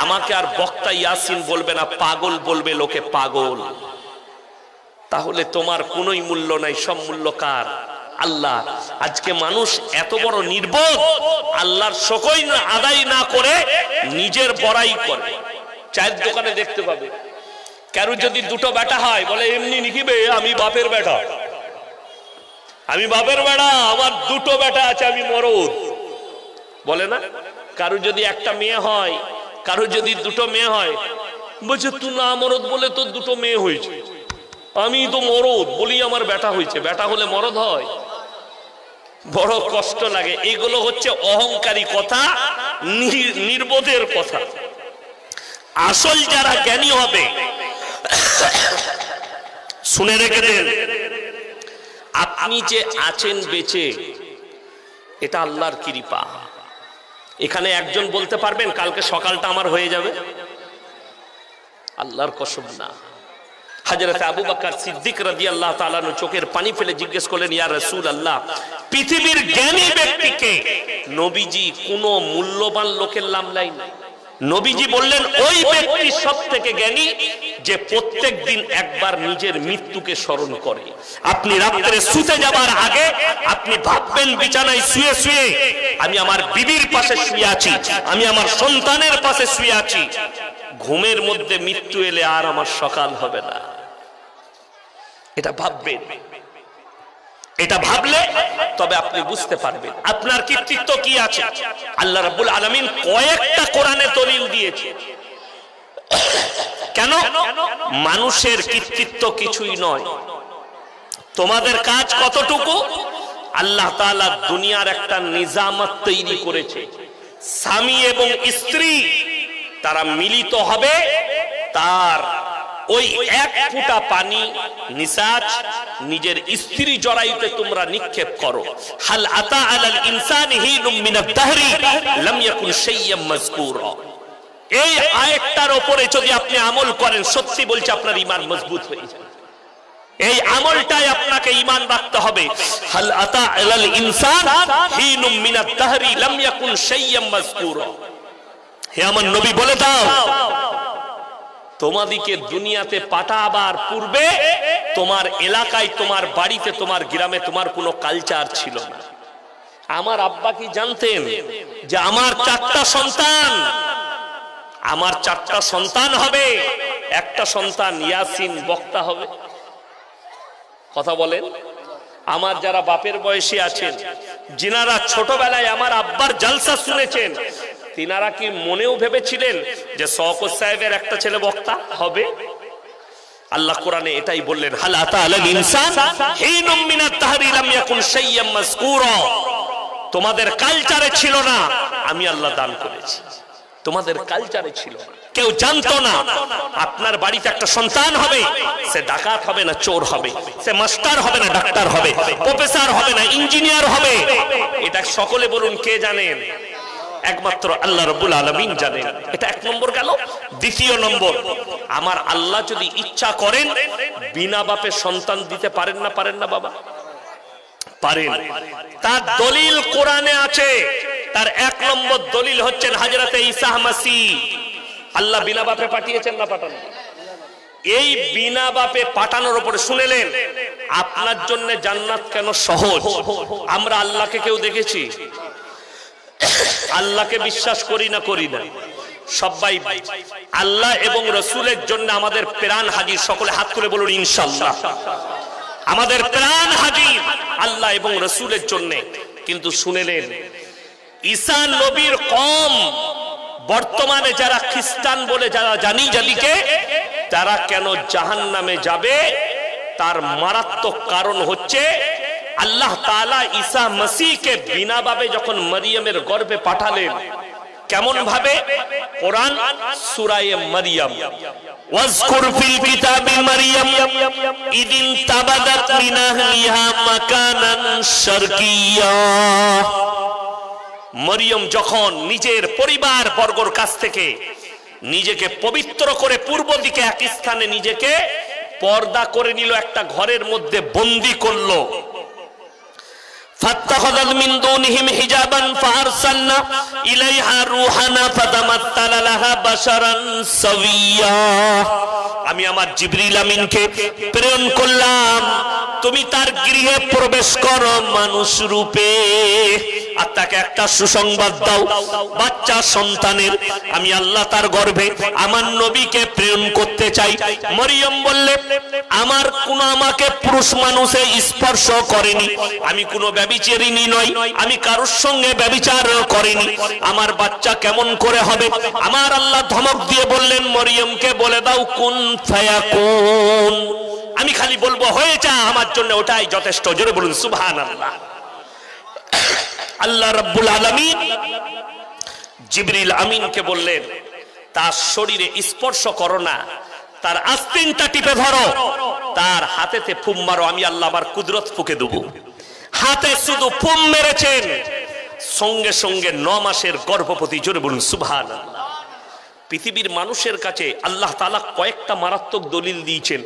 [SPEAKER 1] আমাকে আর বক্তা ইয়াসিন বলবে না, পাগল বলবে লোকে, পাগল। তাহলে তোমার কোনোই মূল্য নাই, সব মূল্য কার? আল্লাহ। আজকে মানুষ এত বড় নির্বোধ, আল্লাহর শকর আদায় না করে নিজের বড়াই করে। চায়ের দোকানে দেখতে পাবে, কারো যদি দুটো বেটা হয় বলে এমনি নিকিবে, আমি বাপের বেটা, আমি বাপের বেটা, আমার দুটো বেটা আছে, আমি মরদ, বলে না? কারো যদি একটা মেয়ে হয়, কারো যদি দুটো মেয়ে হয়, বলছে তুই না মরদ বলে তোর দুটো মেয়ে হয়েছে, আমি তো মরদ বলি আমার বেটা হয়েছে। বেটা হলে মরদ হয়? বড় কষ্ট লাগে। এগুলো হচ্ছে অহংকারী কথা, নির্বোধের কথা। আসল যারা জ্ঞানী হবে, শুনে রেখে দেন, আপনি যে আছেন বেঁচে, এটা আল্লাহর কৃপা। এখানে একজন বলতে পারবেন কালকে সকালটা আমার হয়ে যাবে? আল্লাহর কসম না। হযরত আবু বকর সিদ্দিক রাদিয়াল্লাহু তাআলা চোখের পানি ফেলে জিজ্ঞেস করলেন, ইয়া রাসূলুল্লাহ, পৃথিবীর জ্ঞানী ব্যক্তিকে নবীজি কোন মূল্যবান লোকের নাম লাইন? নবীজি বললেন, ওই ব্যক্তি সবথেকে জ্ঞানী যে প্রত্যেক দিন একবার নিজের মৃত্যুকে স্মরণ করে। আপনি রাত্রে শুতে যাবার আগে আপনি ভাববেন বিছানায় শুয়ে শুয়ে, আমি আমার বিবির পাশে শুয়ে আছি, আমি আমার সন্তানের পাশে শুয়ে আছি, ঘুমের মধ্যে মৃত্যু এলে আর আমার সকাল হবে না। এটা ভাববেন। এটা ভাবলে তবে আপনি বুঝতে পারবেন আপনার কৃতিত্ব কি আছে। আল্লাহ রাব্বুল আলামিন কয়েকটা কোরআনে দলিল দিয়েছে। কেন? মানুষের কৃতিত্ব কিছুই নয়। তোমাদের কাজ কতটুকু? আল্লাহ তাআলা দুনিয়ার একটা নিজামত তৈরি করেছে। স্বামী এবং স্ত্রী তারা মিলিত হবে, তার ওই এক ফোঁটা পানি নিসাজ নিজের স্ত্রী জরায়ুতে তোমরা নিক্ষেপ করো। হাল আতা আলাল ইনসানি হিনুম মিনাদ দাহরি লাম ইয়াকুন শাইয়্যাম মাযকুরা। এই আয়াতটার উপরে যদি আপনি আমল করেন, সত্যি বলছি আপনার ঈমান মজবুত হয়ে যাবে। এই আমলটাই আপনাকে ঈমান রাখতে হবে। হাল আতা আলাল ইনসান হিনুম মিনাদ দাহরি লাম ইয়াকুন শাইয়্যাম মাযকুরা। হে আমার নবী বলে দাও, তোমাদিকে দুনিয়াতে পাঠাবার পূর্বে তোমার এলাকায়, তোমার বাড়িতে, তোমার গ্রামে তোমার কোনো কালচার ছিল না। আমার আব্বা কি জানতেন যে আমার চারটা সন্তান, আমার চারটা সন্তান হবে, একটা সন্তান ইয়াসিন বক্তা হবে? কথা বলেন। আমার যারা বাপের বয়সী আছেন, যিনারা ছোটবেলায় আমার আব্বার জালসা শুনেছেন, তিনারা কি মনেও ভেবেছিলেন যে শওকত সাহেবের একটা ছেলে বক্তা হবে? আল্লাহ কোরআনে এটাই বললেন, হাল আতা আলাল ইনসান হিনুম মিনাত তাহরি লাম ইয়াকুন শাইয়্যাম মাযকুরা। তোমাদের কালচারে ছিল না, আমি আল্লাহ দান করেছি। তোমাদের কালচারে ছিল না, কেউ জানতো না আপনার বাড়িতে একটা সন্তান হবে, সে ডাকাত হবে না চোর হবে, সে মাস্টার হবে না ডাক্তার হবে, প্রফেসর হবে না ইঞ্জিনিয়ার হবে। এটা সকলে বলুন কে জানেন? একমাত্র আল্লাহ রাব্বুল আলামিন জানেন। এটা এক নম্বর গেল। দ্বিতীয় নম্বর, আমার আল্লাহ যদি ইচ্ছা করেন বিনা বাপে সন্তান দিতে পারেন না? পারেন না বাবা? পারেন। তার দলিল কোরআনে আছে। তার এক নম্বর দলিল হচ্ছেন হযরতে ঈসা মাসিহ। আল্লাহ বিনা বাপে পাঠিয়েছেন না পাঠান? এই বিনা বাপে পাঠানোর উপরে শুনেলেন আপনার জন্য জান্নাত কেন সহজ। আমরা আল্লাহকে কেউ দেখেছি? আল্লাহকে বিশ্বাস করি না? করি না। সবাই আল্লাহ এবং রসুলের জন্য আমাদের প্রাণ হাজির। সকলে হাত তুলে বলুন ইনশাআল্লাহ। আমাদের প্রাণ হাজির আল্লাহ এবং রসুলের জন্য। কিন্তু শুনেলেন ঈসা নবীর কম, বর্তমানে যারা খ্রিস্টান বলে যারা জানি যাদিকে, তারা কেন জাহান্নামে যাবে? তার মারাত্মক কারণ হচ্ছে আল্লাহ তাআলা ঈসা মসিহকে বিনা ভাবে যখন মরিয়মের গর্ভে পাঠালেন, কেমন ভাবে? কোরআন সূরা মারিয়াম, ওয়াজকুর ফিল কিতাবি মারিয়াম ইদিন তাবাদাত মিন আহলিহা মাকানান শারকিয়্যা। মরিয়ম যখন নিজের পরিবার বর্গর কাছ থেকে নিজেকে পবিত্র করে পূর্ব দিকে এক স্থানে নিজেকে পর্দা করে নিল, একটা ঘরের মধ্যে বন্দী করলো। ফাত্তাখাযাত মিন দুনিহিম হিজাবান ফাআরসালনা ইলাইহা রূহানা ফাতামাত্তালা লাহা বাশারান সাওয়্যা। আমি আমার জিবরিল আমিনকে প্রেরণ করলাম, তুমি তার গৃহে প্রবেশ করো মানুষ রূপে, আর তাকে একটা সুসংবাদ দাও বাচ্চা সন্তানের। আমি আল্লাহ তার গর্ভে আমার নবীকে প্রেরণ করতে চাই। মরিয়ম বললে, আমাকে পুরুষ মানুষে স্পর্শ করেনি, আমি কোনো ব্যভিচারিণী নই, আমি কারোর সঙ্গে ব্যভিচার করিনি, আমার বাচ্চা কেমন করে হবে? আমার আল্লাহ ধমক দিয়ে বললেন, মরিয়মকে বলে দাও কুন ফায়াকুন। আমি খালি বলবো হয়ে যা, আমার জন্য ওটাই যথেষ্ট। জোরে বলুন সুবহানাল্লাহ। আল্লাহ রাব্বুল আলামিন জিবরিল আমিনকে বললেন, তার শরীরে স্পর্শ করো না, তার আস্তিনটা টিপে ধরো, তার হাতেতে ফুম মারো, আমি আল্লাহ আমার কুদরত ফুঁকে দেব। হাতে শুধু ফুম মেরেছেন, সঙ্গে সঙ্গে 9 মাসের গর্ভবতী। জোরে বলুন সুবহানাল্লাহ। পৃথিবীর মানুষের কাছে আল্লাহ তাআলা কয়েকটা মারাত্মক দলিল দিয়েছেন।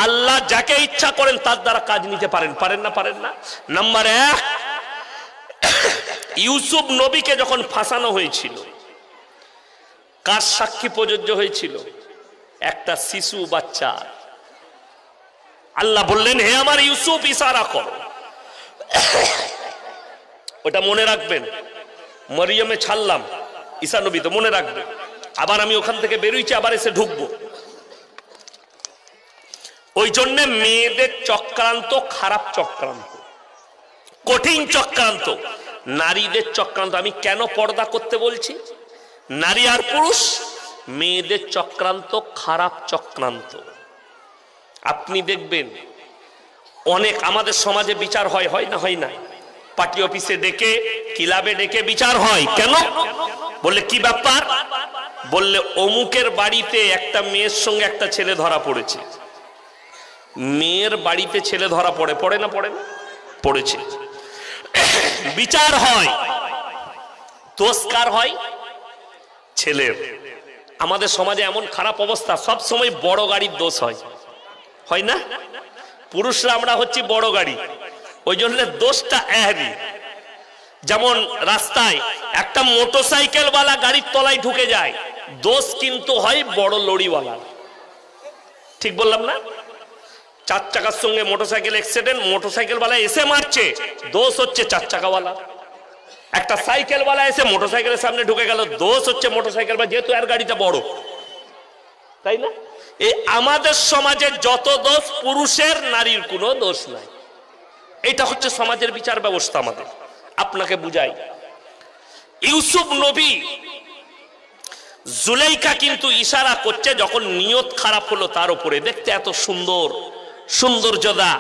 [SPEAKER 1] আল্লাহ যাকে ইচ্ছা করেন তার দ্বারা কাজ নিতে পারেন। পারেন না? পারেন না? নাম্বার 1, ইউসুফ নবীকে যখন ফাঁসানো হয়েছিল, কার সাক্ষী প্রযোজ্য হয়েছিল? একটা শিশু বাচ্চা। আল্লাহ বললেন, হে আমার ইউসুফ ইশারা করো। ওটা মনে রাখবেন। মরিয়মে ছাড়লাম, ঈসা নবী তো মনে রাখবে। আবার আমি ওখান থেকে বেরোইছি, আবার এসে ঢুকবো। ওই জন্য মেয়েদের চক্রান্ত খারাপ চক্রান্ত, কঠিন চক্রান্ত, নারীদের চক্রান্ত। আমি কেন পর্দা করতে বলছি? নারী আর পুরুষ, মেয়েদের চক্রান্ত খারাপ চক্রান্ত। আপনি দেখবেন অনেক আমাদের সমাজে বিচার হয়, হয় না? হয় না? পার্টি অফিসে ডেকে, ক্লাবে ডেকে বিচার হয়। কেন? বললে কি ব্যাপার? বললে অমুকের বাড়িতে একটা মেয়ের সঙ্গে একটা ছেলে ধরা পড়েছে। মেয়ের বাড়িতে ছেলে ধরা পড়ে, পড়ে না? পড়ে না? পড়েছে। বিচার হয়, দোষ কার হয়? ছেলের। আমাদের সমাজে এমন খারাপ অবস্থা, সব সময় বড় গাড়ির দোষ হয়, হয় না? পুরুষরা আমরা হচ্ছি বড় গাড়ি, ওই জন্য দোষটা এরই। যেমন রাস্তায় একটা মোটরসাইকেল ওয়ালা গাড়ির তলায় ঢুকে যায়, দোষ কিন্তু হয় বড় লরিওয়ালা। ঠিক বললাম না? 4 চাকার সঙ্গে মোটরসাইকেল অ্যাক্সিডেন্ট, মোটরসাইকেল ওয়ালা এসে মারছে, দোষ হচ্ছে 4 চাকাওয়ালা। একটা সাইকেল ওয়ালা এসে মোটরসাইকেলের সামনে ঢুকে গেল, দোষ হচ্ছে মোটরসাইকেল বা, যেহেতু এর গাড়িটা বড়। তাই না? এই আমাদের সমাজে যত দোষ পুরুষের, নারীর কোনো দোষ নাই। এটা হচ্ছে সমাজের বিচার ব্যবস্থা আমাদের। আপনাকে বুঝাই, ইউসুফ নবী জুলাইখা কিন্তু ইশারা করছে যখন নিয়ত খারাপ হলো তার উপরে, দেখতে এত সুন্দর সৌন্দর্যদা,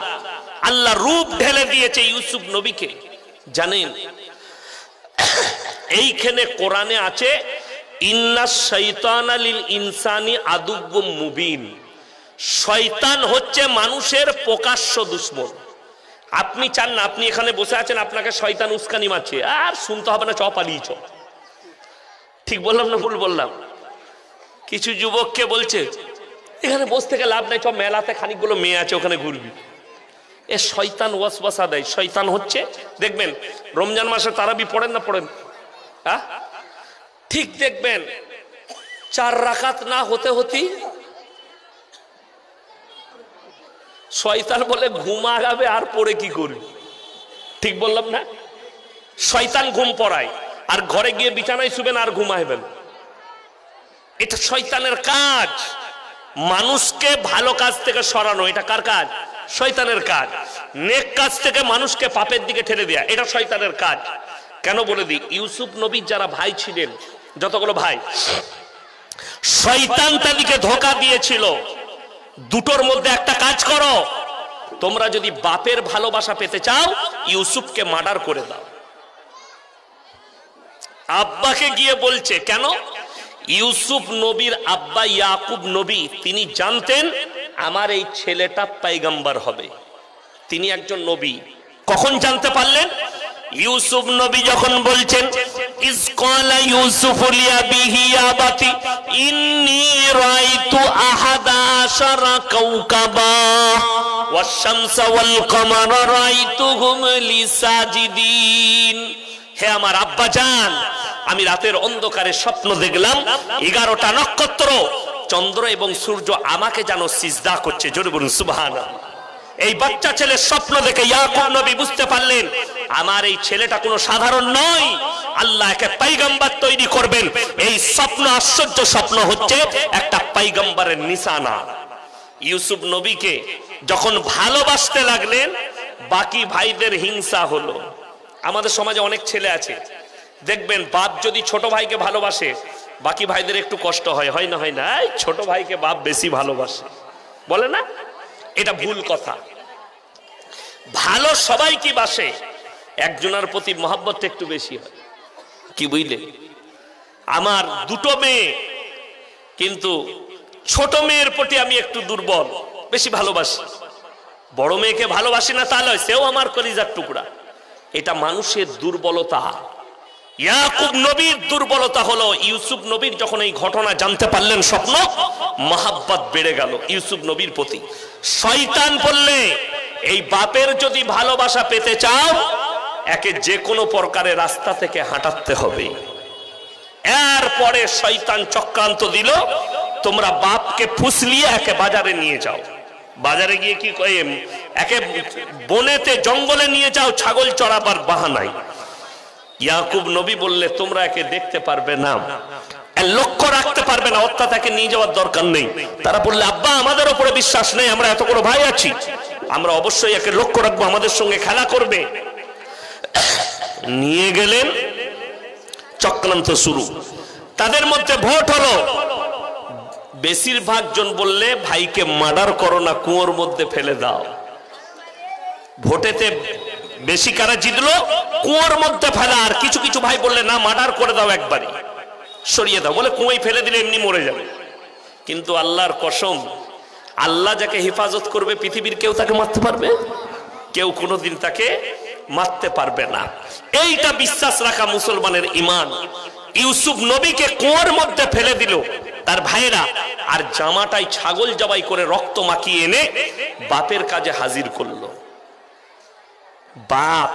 [SPEAKER 1] আল্লাহ রূপ ঢেলে দিয়েছে ইউসুফ নবীকে। জানেন এইখানে কোরআনে আছে ইন্না শাইতানা লিল ইনসানি আদুব্বুম মুবিন, শয়তান হচ্ছে মানুষের প্রকাশ্য দুশমন। আপনি চান না, আপনি এখানে বসে আছেন, আপনাকে শয়তান উস্কানি মারছে, আর শুনতে হবে না, চ পালিয়ে চ। ঠিক বললাম না ভুল বললাম? কিছু যুবককে বলছে এখানে বসে থেকে লাভ নাই, চ মেলাতে খানিকগুলো মেয়ে আছে ওখানে ঘুরবি। এ শয়তান ওয়াসওয়াসা দেয়। শয়তান হচ্ছে, দেখবেন রমজান মাসে তারাবি পড়েন না পড়েন? হ্যাঁ, ঠিক দেখবেন 4 রাকাত না হতে হতেই শয়তান বলে ঘুমা যাবে, আর পড়ে কি করবি? ঠিক বললাম না? শয়তান ঘুম পড়ায়, আর ঘরে গিয়ে বিছানায় শুবেন আর ঘুমাইবেন। এটা শয়তানের কাজ। মানুষকে ভালো কাজ থেকে সরানো, এটা কার কাজ? শয়তানের কাজ। নেক কাজ থেকে মানুষকে পাপের দিকে ঠেলে দেয়া, এটা শয়তানের কাজ। কেন বলে দিই, ইউসুফ নবীর যারা ভাই ছিলেন, যতগুলো ভাই, শয়তান তাদেরকে ধোঁকা দিয়েছিল। দুটোর মধ্যে একটা কাজ করো, তোমরা যদি বাপের ভালোবাসা পেতে চাও ইউসুফকে মার্ডার করে দাও। আব্বাকে গিয়ে বলছে কেন? ইউসুফ নবীর আব্বা ইয়াকুব নবী, তিনি জানতেন আমার এই ছেলেটা পয়গম্বর হবে, তিনি একজন নবী। কখন জানতে পারলেন? ইউসুফ নবী যখন বলছেন ইজ ক্বালা ইউসুফ লিআবিহি ইয়া আবাতি ইন্নী রাআইতু আহাদা আশারা কাওকাবা ওয়াশ শামসা ওয়াল কমারা রাআইতুহুম লিসাজিদিন। হে আমার আব্বা জান, আমি রাতের অন্ধকারে স্বপ্ন দেখলাম 11টা নক্ষত্র, চন্দ্র এবং সূর্য আমাকে যেন সিজদা করছে। জোরে বলুন সুবহানাল্লাহ। এই বাচ্চা ছেলের স্বপ্ন দেখে ইয়াকুব নবী বুঝতে পারলেন আমার এই ছেলেটা কোনো সাধারণ নয়, আল্লাহ একে পয়গম্বর তৈরি করবেন। এই স্বপ্ন আশ্চর্য স্বপ্ন হচ্ছে একটা পয়গম্বরের নিশানা। ইউসুফ নবীকে যখন ভালোবাসতে লাগলেন, বাকি ভাইদের হিংসা হলো। আমাদের সমাজে অনেক ছেলে আছে, দেখবেন বাপ যদি ছোট ভাইকে ভালোবাসে, বাকি ভাইদের একটু কষ্ট হয়, হয় না? হয় না? ছোট ভাইকে বাপ বেশি ভালোবাসে, বলে না? এটা ভুল কথা। ভালো সবাই কি বাসে, একজনের প্রতি মহব্বত একটু বেশি হয়। কি বুঝলে? আমার 2টো মেয়ে, কিন্তু ছোট মেয়ের প্রতি আমি একটু দুর্বল, বেশি ভালোবাসি। বড় মেয়েকে ভালোবাসি না তা নয়, সেও আমার কলিজার টুকরা। এটা মানুষের দুর্বলতা। ইয়াকুব নবীর দুর্বলতা হলো ইউসুফ নবীর যখন এই ঘটনা জানতে পারলেন, স্বপ্ন, মহাব্বত বেড়ে গেল ইউসুফ নবীর প্রতি। শয়তান বললে এই বাপের যদি ভালোবাসা পেতে চাও, একে যে কোনো প্রকারে রাস্তা থেকে হাঁটাতে হবে। এরপরে শয়তান চক্রান্ত দিল, তোমরা বাপকে ফুসলিয়ে একে বাজারে নিয়ে যাও। বাজারে গিয়ে কি কয়, একে বনেতে জঙ্গলে নিয়ে যাও ছাগল চড়াবার বাহানায়। ইয়াকুব নবী বললে তোমরা একে দেখতে পারবে না, লক্ষ্য রাখতে পারবে না, অর্থাৎ তাকে নিয়ে যাওয়ার দরকার নেই। তারা বললে আব্বা আমাদের উপরে বিশ্বাস নেই, আমরা এত বড় ভাই আছি, আমরা অবশ্যই একে লক্ষ্য রাখবো, আমাদের সঙ্গে খেলা করবে। নিয়ে গেলেন, চক্রান্ত শুরু। তাদের মধ্যে ভোট হলো। বেশিরভাগ জন বললে ভাইকে মার্ডার করো না, কুয়োর মধ্যে ফেলে দাও। ভোটেতে বেশি কারা জিতলো? কুয়োর মধ্যে ফেলা। আর কিছু কিছু ভাই বললে না, মার্ডার করে দাও, একবারই সরিয়ে দাও, বলে কুয়োয় ফেলে দিলে এমনি মরে যাবে। কিন্তু আল্লাহর কসম, আল্লাহ যাকে হেফাজত করবে পৃথিবীর কেউ তাকে মারতে পারবে? কেউ কোনোদিন তাকে মারতে পারবে না। এইটা বিশ্বাস রাখা মুসলমানের ঈমান। ইউসুফ নবীকে কুয়োর মধ্যে ফেলে দিল তার ভাইয়েরা, আর জামাটাই ছাগল জবাই করে রক্ত মাখিয়ে এনে বাপের কাজে হাজির করলো। বাপ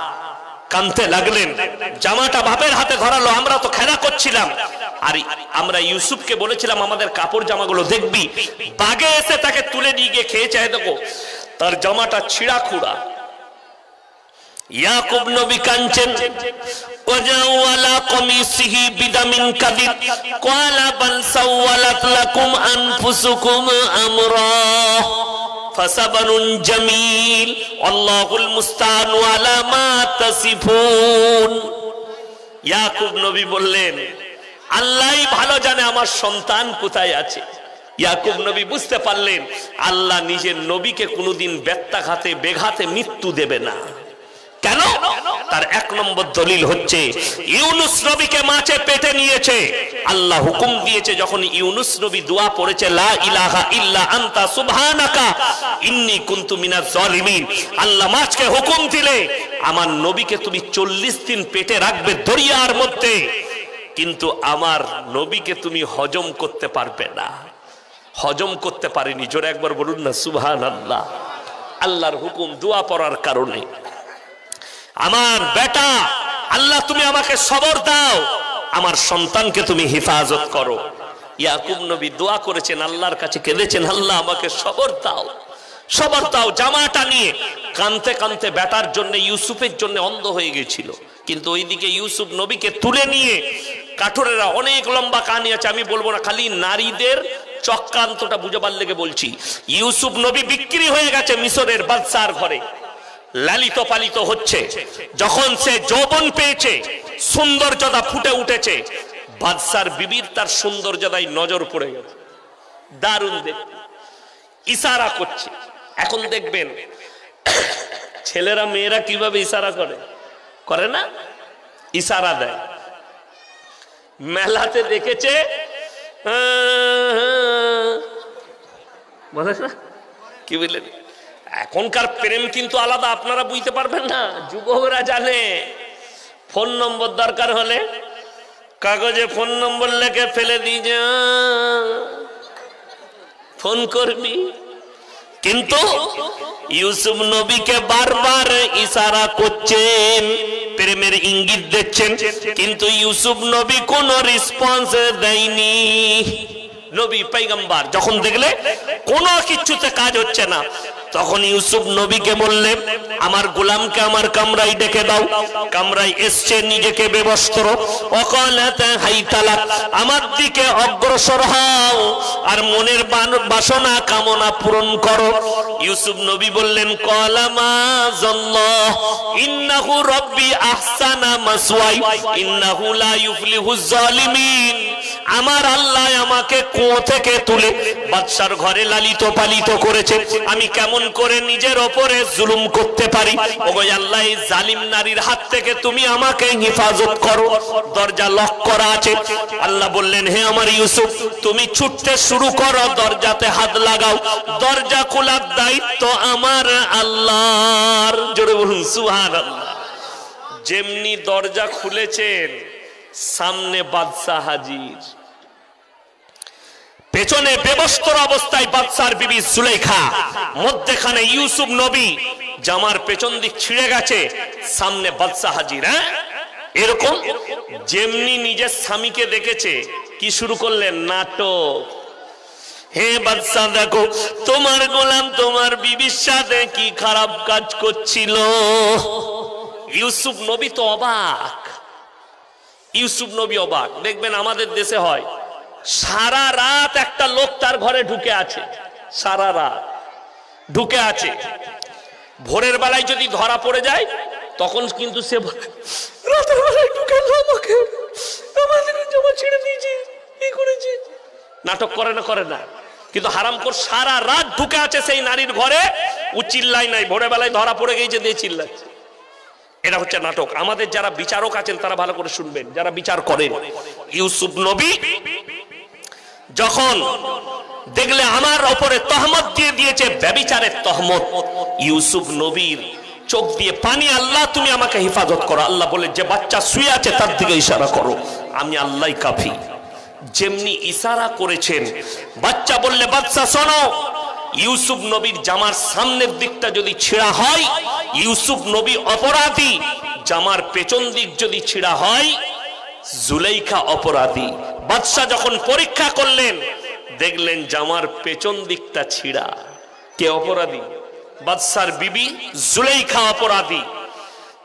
[SPEAKER 1] কাঁদতে লাগলেন, জামাটা বাপের হাতে ধরালো। আমরা তো খেলা করছিলাম, আর আমরা ইউসুফকে বলেছিলাম আমাদের কাপড় জামাগুলো দেখবি। বাগে এসে তাকে তুলে নিয়ে গিয়ে খেয়েছে, দেখো তার জামাটা ছিঁড়া খুঁড়া। ইয়াকুব নবী কাঁদছেন, ওয়াজাওয়ালা কমিসিহি বিদামিন কাদিব ক্বালা বাল সাওয়ালাত লাকুম আনফুসুকুম আমরা ফাসাবারুন জামিল আল্লাহুল মুস্তাআনু আলা মা তাসিফুন। ইয়াকুব নবী বললেন, আল্লাহই ভালো জানে আমার সন্তান কোথায় আছে। ইয়াকুব নবী বুঝতে পারলেন আল্লাহ নিজের নবীকে কোনোদিন ব্যত্যাঘাতে বেঘাতে মৃত্যু দেবে না। কেন? তার এক নম্বর দলিল হচ্ছে ইউনুস নবীকে মাছে পেটে নিয়েছে, আল্লাহ হুকুম দিয়েছে যখন ইউনুস নবী দোয়া পড়েছে লা ইলাহা ইল্লা আনতা সুবহানাকা ইন্নী কুনতু মিনাজ জালিমিন, আল্লাহ মাছকে হুকুম দিলে আমার নবীকে তুমি 40 দিন পেটে রাখবে দরিয়ার মধ্যে, কিন্তু আমার নবীকে তুমি হজম করতে পারবে না। হজম করতে পারেনি। জোরে একবার বলুন না সুবহানাল্লাহ। আল্লাহর হুকুম দোয়া পড়ার কারণে। আমার বেটা আল্লাহ তুমি আমাকে সবর দাও, আমার সন্তানকে তুমি হেফাজত করো। ইয়াকুব নবী দোয়া করেছেন, আল্লাহর কাছে কেঁদেছেন, আল্লাহ আমাকে সবর দাও, সবর দাও। জামাটা নিয়ে কাঁদতে কাঁদতে বেটার জন্য ইউসুফের জন্য অন্ধ হয়ে গেছিল, কিন্তু ওইদিকে ইউসুফ নবীকে তুলে নিয়ে কাঠুরেরা, অনেক লম্বা কাহিনী আছে আমি বলবো না, খালি নারীদের চক্রান্তটা বুঝাবার লেগে বলছি। ইউসুফ নবী বিক্রি হয়ে গেছে মিশরের বাদশার ঘরে, লালিত পালিত হচ্ছে। যখন সে যৌবন পেয়েছে, সৌন্দর্যতা ফুটে উঠেছে, বাদশার বিবির তার সৌন্দর্যতায় নজর পড়ে গেছে, দারুণ দেখতে, ইশারা করছে। এখন দেখবেন ছেলেরা মেয়েরা কিভাবে ইশারা করে, করে না? ইশারা দেয়। মেলাতে দেখেছে কি বললেন, এখনকার প্রেম কিন্তু আলাদা, আপনারা বুঝতে পারবেন না, যুবকরা জানে। ফোন নম্বর দরকার হলে কাগজে ফোন নম্বর লেখে ফেলে দিয়ে যা, ফোন করবি। কিন্তু ইউসুফ নবীকে বারবার ইশারা করছেন, প্রেমের ইঙ্গিত দিচ্ছেন, কিন্তু ইউসুফ নবী কোনো রেসপন্স দেয়নি। নবী পয়গম্বর যখন দেখলে কোনো কিছুতে কাজ হচ্ছে না, তখন ইউসুফ নবীকে বললেন আমার গোলামকে আমার কামরায় ডেকে দাও। কামরায় এসছে, নিজেকে বেবস্ত্র, অকালাতে হাইতালা, আমার দিকে অগ্রসর হও আর মনের বাসনা কামনা পূরণ করো। ইউসুফ নবী বললেন কলামা জাল্লাহ ইন্নাহু রাব্বি আহসানা মাসওয়াই ইন্নাহু লা ইউফলিহুজ জালিমিন। আমার আল্লাহ আমাকে কুয়ো থেকে তুলে বাদশার ঘরে লালিত পালিত করেছে, আমি কেমন করে নিজের ওপরে জুলুম করতে পারি। ওগো আল্লাহ, এই জালিম নারীর হাত থেকে তুমি আমাকে হেফাজত করো। দরজা লক করা আছে। আল্লাহ বললেন হে আমার ইউসুফ, তুমি ছুটতে শুরু করো, দরজাতে হাত লাগাও, দরজা খোলার দায়িত্ব আমার আল্লাহর। জোরে বলুন সুবহানাল্লাহ। যেমনি দরজা খুলেছেন, সামনে বাদশা হাজির, পেছনে বেবস্ত্র অবস্থায় বাদশার বিবি সুলেখা, মধ্যখানে ইউসুফ নবী, জামার পেছন দিক ছিঁড়ে গেছে, সামনে বাদশা হাজির। হ্যাঁ, এরকম যেমনি নিজের স্বামীকে দেখেছে, কি শুরু করলেন? নাটক। হে বাদশা, দেখো তোমার গোলাম তোমার বিবির সাথে কি খারাপ কাজ করছিল। ইউসুফ নবী তো অবাক, ইউসুফ নবী অবাক। দেখবেন আমাদের দেশে হয়, সারা রাত একটা লোক তার ঘরে ঢুকে আছে, সারা রাত ঢুকে আছে, ভোরের বেলায় যদি ধরা পড়ে যায় তখন কিন্তু সে রাতের বেলায় ঢুকে আমাকে জমা ছেড়ে দিয়েছে, কি করেছে, নাটক করে না? করে না? কিন্তু হারামখোর সারা রাত ঢুকে আছে সেই নারীর ঘরে, ও চিল্লাই নাই, ভোরের বেলায় ধরা পড়ে গিয়েছে দিয়ে চিল্লাচ্ছে। এটা হচ্ছে নাটক। আমাদের যারা বিচারক আছেন তারা ভালো করে শুনবেন, যারা বিচার করেন। ইউসুফ নবী যখন দেখলে আমার উপরে তহমত দিয়ে দিয়েছে, ব্যভিচারের তহমত, ইউসুফ নবীর চোখ দিয়ে পানি, আল্লাহ তুমি আমাকে হেফাজত করো। আল্লাহ বলে যে বাচ্চা শুয়ে আছে তার দিকে ইশারা করো, আমি আল্লাহ কাফি। যেমনি ইশারা করেছেন, বাচ্চা বললে বাচ্চা শোনো, ইউসুফ নবীর জামার সামনের দিকটা যদি ছিঁড়া হয় ইউসুফ নবী অপরাধী, জামার পেছন দিক যদি ছিঁড়া হয় জুলেখা অপরাধী। বাদশা যখন পরীক্ষা করলেন দেখলেন জামার পেছন দিকটা ছিঁড়া, কে অপরাধী? বাদশার বিবি জুলেখা অপরাধী।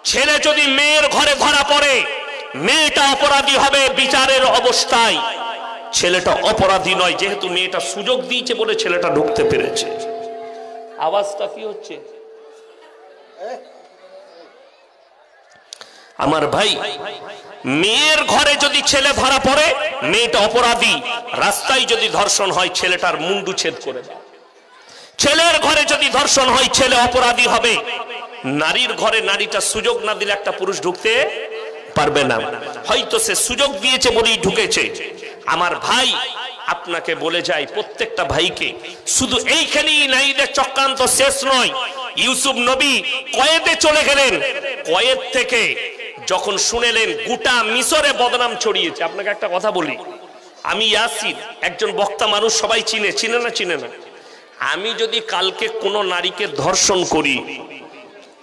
[SPEAKER 1] ছেলে যদি মেয়ের ঘরে ধরা পড়ে মেয়েটা অপরাধী হবে বিচারের অবস্থায়, ছেলেটা অপরাধী নয়, যেহেতু মেয়েটা সুযোগ দিয়েছে বলে ছেলেটা ঢুকতে পেরেছে। আওয়াজটা কি হচ্ছে? আমার ভাই, মেয়ের ঘরে যদি ছেলে ধরা পড়ে, মেয়েটা অপরাধী, রাস্তায় যদি ধর্ষণ হয় ছেলেটার মুন্ডু ছেদ করে দেয়। ছেলের ঘরে যদি ধর্ষণ হয় ছেলে অপরাধী হবে। নারীর ঘরে নারীটা সুযোগ না দিলে একটা পুরুষ ঢুকতে পারবে না। হয়তো সে সুযোগ দিয়েছে বলেই ঢুকেছে। আমার ভাই, আপনাকে বলে যাই, প্রত্যেকটা ভাইকে, শুধু এইখানেই নারীদের চক্রান্ত শেষ নয়। ইউসুফ নবী কয়েদে চলে গেলেন, কয়েদ থেকে যখন শুনেলেন গোটা মিশরে বদনাম ছড়িয়েছে। আপনাকে একটা কথা বলি, আমি ইয়াসিন, একজন বক্তা মানুষ, সবাই চিনে না? আমি যদি কালকে কোনো নারীকে ধর্ষণ করি,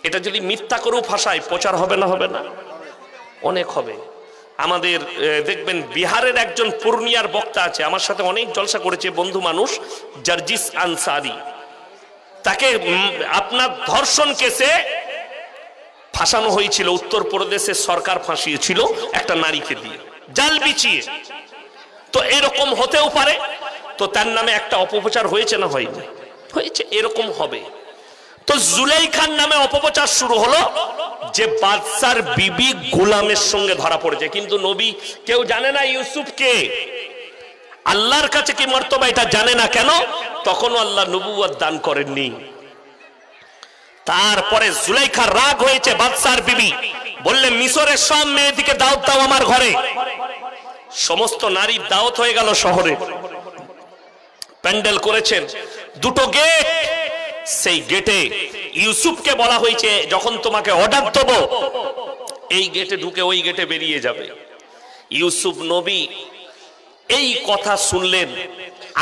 [SPEAKER 1] এটা যদি মিথ্যা করেও ফাঁসায়, প্রচার হবে না? হবে না? অনেক হবে। আমাদের দেখবেন বিহারের একজন পূর্ণিয়ার বক্তা আছে, আমার সাথে অনেক জলসা করেছে, বন্ধু মানুষ, জার্জিস আনসারি। তাকে আপনার ধর্ষণ কেসে ফাঁসানো হয়েছিল। উত্তরপ্রদেশের সরকার ফাঁসিয়েছিল একটা নারীকে দিয়ে, জাল বিছিয়ে। তো এরকম হতেও পারে। তো তার নামে একটা অপপ্রচার হয়েছে না হয়নি? হয়েছে, এরকম হবে। তো জুলাইখার নামে অপপ্রচার শুরু হলো যে বাদশার বিবি গোলামের সঙ্গে ধরা পড়েছে। কিন্তু নবী কেউ জানে না ইউসুফকে, আল্লাহর কাছে কি মর্তবা এটা জানে না। কেন? তখনও আল্লাহ নবুয়ত দান করেননি। তারপরে জুলাইখার রাগ হয়েছে, বাদশার বিবি বললে মিশরের সব মেয়েদিকে দাওয়াত দাও আমার ঘরে। সমস্ত নারীর দাওয়াত হয়ে গেল শহরে, প্যান্ডেল করেছেন, দুটো গেট। সেই গেটে ইউসুফকে বলা হয়েছে, যখন তোমাকে অর্ডার দেবো এই গেটে ঢুকে ওই গেটে বেরিয়ে যাবে। ইউসুফ নবী এই কথা শুনলেন।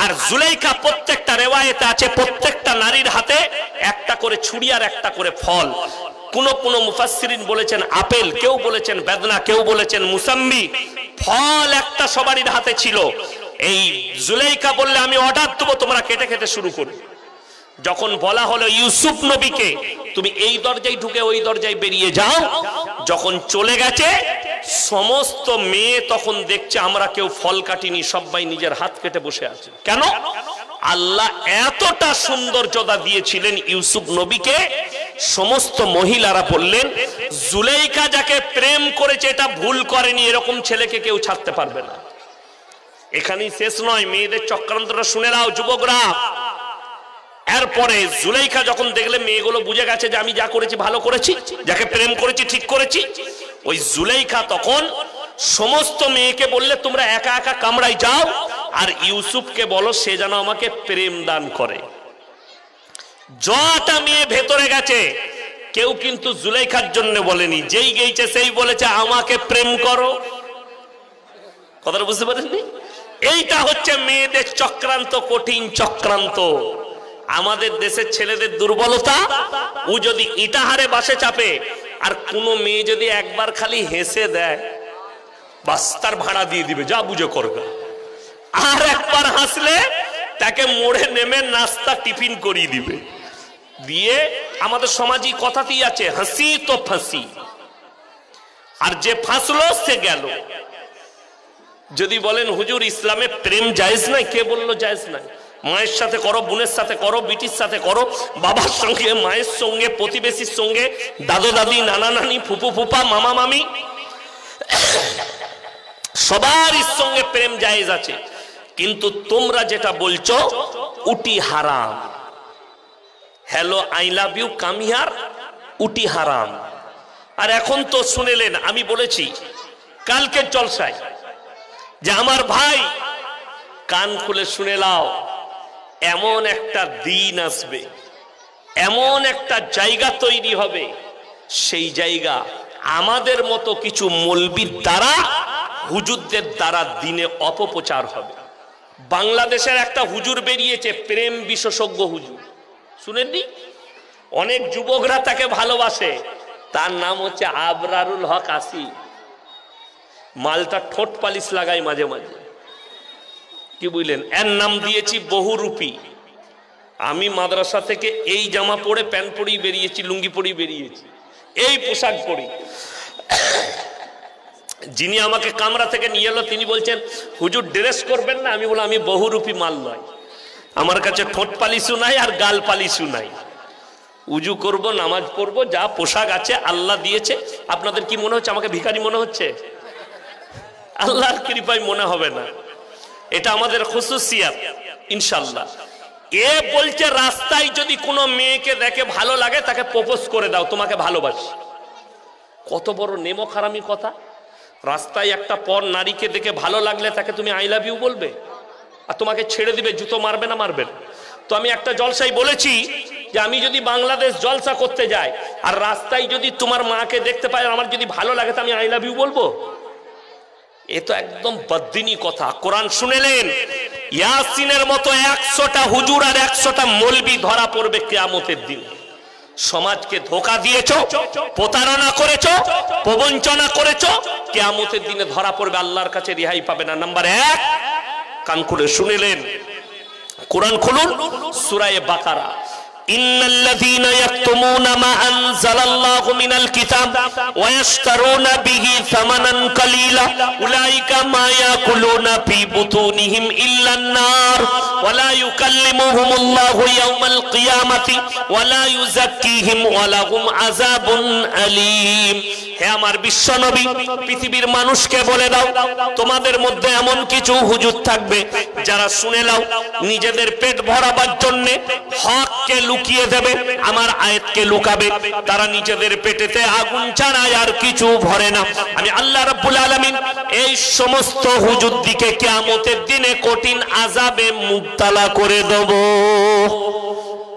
[SPEAKER 1] আর জুলাইখা, প্রত্যেকটা রেওয়ায়েতে আছে, প্রত্যেকটা নারীর হাতে একটা করে ছুরি আর একটা করে ফল। কোন মুফাসসিরিন বলেছেন আপেল, কেউ বলেছেন বেদনা, কেউ বলেছেন মুসাম্মি। ফল একটা সবারই হাতে ছিল। এই জুলাইখা বললে আমি অর্ডার দেবো, তোমরা কেটে খেতে শুরু করো। যখন বলা হলো ইউসুফ নবীকে তুমি এই দরজায় ঢুকে ওই দরজায় বেরিয়ে যাও, যখন চলে গেছে সমস্ত মেয়ে তখন দেখছে আমরা কেউ ফল কাটিনি, সবাই নিজের হাত কেটে বসে আছে। কেন? আল্লাহ এতটা সৌন্দর্যতা দিয়েছিলেন ইউসুফ নবীকে। সমস্ত মহিলারা বললেন জুলাইখা যাকে প্রেম করেছে এটা ভুল করেনি, এরকম ছেলেকে কেউ ছাড়তে পারবে না। এখানেই শেষ নয়, মেয়েদের চক্রান্তটা শুনে নাও যুবকরা। এরপরে জুলাইখা যখন দেখলে মেয়েগুলো বুঝে গেছে যে আমি যা করেছি ভালো করেছি, যাকে প্রেম করেছি ঠিক করেছি, ওই জুলাইখা তখন সমস্ত মেয়েকে বললে তোমরা একা একা কামরায় যাও, আর ইউসুফকে বলো সে যেন আমাকে প্রেম দান করে। যটা মেয়ে ভেতরে গেছে কেউ কিন্তু জুলাইখার জন্য বলেনি, যেই গেছে সেই বলেছে আমাকে প্রেম করো। কথাটা বুঝতে পারেননি? এইটা হচ্ছে মেয়েদের চক্রান্ত, কঠিন চক্রান্ত। আমাদের দেশের ছেলেদের দুর্বলতা, ও যদি ইটাহারে বাসে চাপে আর কোনো মেয়ে যদি একবার খালি হেসে দেয়, বাস তার ভাড়া দিয়ে দিবে, যা বুঝে করবে। আর একবার হাসলে তাকে মোড়ে নেমে নাস্তা টিফিন করিয়ে দিবে। দিয়ে আমাদের সমাজই কথাতেই আছে, হাসি তো ফাঁসি। আর যে ফাঁসলো সে গেল। যদি বলেন হুজুর ইসলামে প্রেম জায়েজ নাই, কে বললো জায়েজ নাই? মায়ের সাথে করো, বোনের সাথে করো, বিটির সাথে করো, বাবার সঙ্গে, মায়ের সঙ্গে, প্রতিবেশীর সঙ্গে, দাদু দাদি, নানা নানি, ফুপু ফুপা, মামা মামি, সবার সঙ্গে প্রেম জায়েজ আছে। কিন্তু তোমরা যেটা বলছো উটি হারাম। Hello I love you come here, উটি হারাম। আর এখন তো শুনেলেন, আমি বলেছি কালকের জলসায় যে আমার ভাই কান খুলে শুনে নাও, এমন একটা দিন আসবে, এমন একটা জায়গা তৈরি হবে, সেই জায়গা আমাদের মতো কিছু মৌলবীর দ্বারা, হুজুরদের দ্বারা দিনে অপপ্রচার হবে। বাংলাদেশের একটা হুজুর বেরিয়েছে, প্রেম বিশেষজ্ঞ হুজুর, শুনেননি? অনেক যুবকরা তাকে ভালোবাসে। তার নাম হচ্ছে আবরারুল হক আসি। মালটা ঠোঁট পালিশ লাগায় মাঝে মাঝে, কি বুঝলেন? এর নাম দিয়েছি বহুরূপী। আমি মাদ্রাসা থেকে এই জামা পরে, প্যান্ট পরেই বেরিয়েছি, লুঙ্গি পরেই বেরিয়েছি, এই পোশাক পরি। যিনি আমাকে কামরা থেকে নিয়ে এলো তিনি বলছেন হুজুর ড্রেস করবেন না? আমি বললাম আমি বহুরূপী মাল নয়, আমার কাছে ঠোঁট পালিশও নাই আর গাল পালিশও নাই। উজু করব, নামাজ পড়বো, যা পোশাক আছে আল্লাহ দিয়েছে। আপনাদের কি মনে হচ্ছে আমাকে ভিখারি মনে হচ্ছে? আল্লাহর কৃপায় মনে হবে না, এটা আমাদের খুসুসিয়াত ইনশাআল্লাহ। এ বলছে রাস্তায় যদি কোনো মেয়েকে দেখে ভালো লাগে তাকে প্রপোজ করে দাও, তোমাকে ভালোবাসি। কত বড় নেমখারামি কথা! রাস্তায় একটা পর নারীকে দেখে ভালো লাগলে তাকে তুমি আই লাভ ইউ বলবে, আর তোমাকে ছেড়ে দিবে, জুতো মারবে না মারবে? তো আমি একটা জলসায় বলেছি যে আমি যদি বাংলাদেশ জলসা করতে যাই আর রাস্তায় যদি তোমার মাকে দেখতে পাই, আমার যদি ভালো লাগে তো আমি আই লাভ ইউ বলবো? এ তো একদম বদ্দিনী কথা। কোরআন শুনেলেন, ইয়াসিনের মতো 100টা হুজুর আর 100টা মৌলবি ধরা পড়বে কিয়ামতের দিন। সমাজকে ধোঁকা দিয়েছো, প্রতারণা করেছো, প্রবঞ্চনা করেছো, কিয়ামতের দিনে ধরা পড়বে, আল্লাহর কাছে রেহাই পাবে না। নাম্বার 1, কান খুলে শুনেলেন, কোরআন খুলুন, সূরা বাকারা। ইন্নাল্লাযীনা ইয়াকতুমুনা মা আনজালাল্লাহু মিনাল কিতাব ওয়া ইয়াশতারুনা বিহি সামানান কালীলা উলাইকা মা ইয়াকুলুনা ফি বুতুনিহিম ইল্লান নার ওয়া লা ইউকাল্লিমুহুমুল্লাহু ইয়াওমাল কিয়ামাতি ওয়া লা ইউযাক্কিহিম ওয়া লাহুম আযাবুন আলীম। হে আমার বিশ্বনবী, পৃথিবীর মানুষকে বলে দাও, তোমাদের মধ্যে এমন কিছু হুজুর থাকবে যারা শুনে নাও নিজেদের পেট ভরাবার জন্য হককে লুকিয়ে দেবে, আমার আয়াতকে লুকাবে। তারা নিজেদের পেটেতে আগুন ছাড়ায় আর কিছু ভরে না। আমি আল্লাহ রাব্বুল আলামিন এই সমস্ত হুজুর দিকে কিয়ামতের দিনে কঠিন আযাবে মুবতালা করে দেব।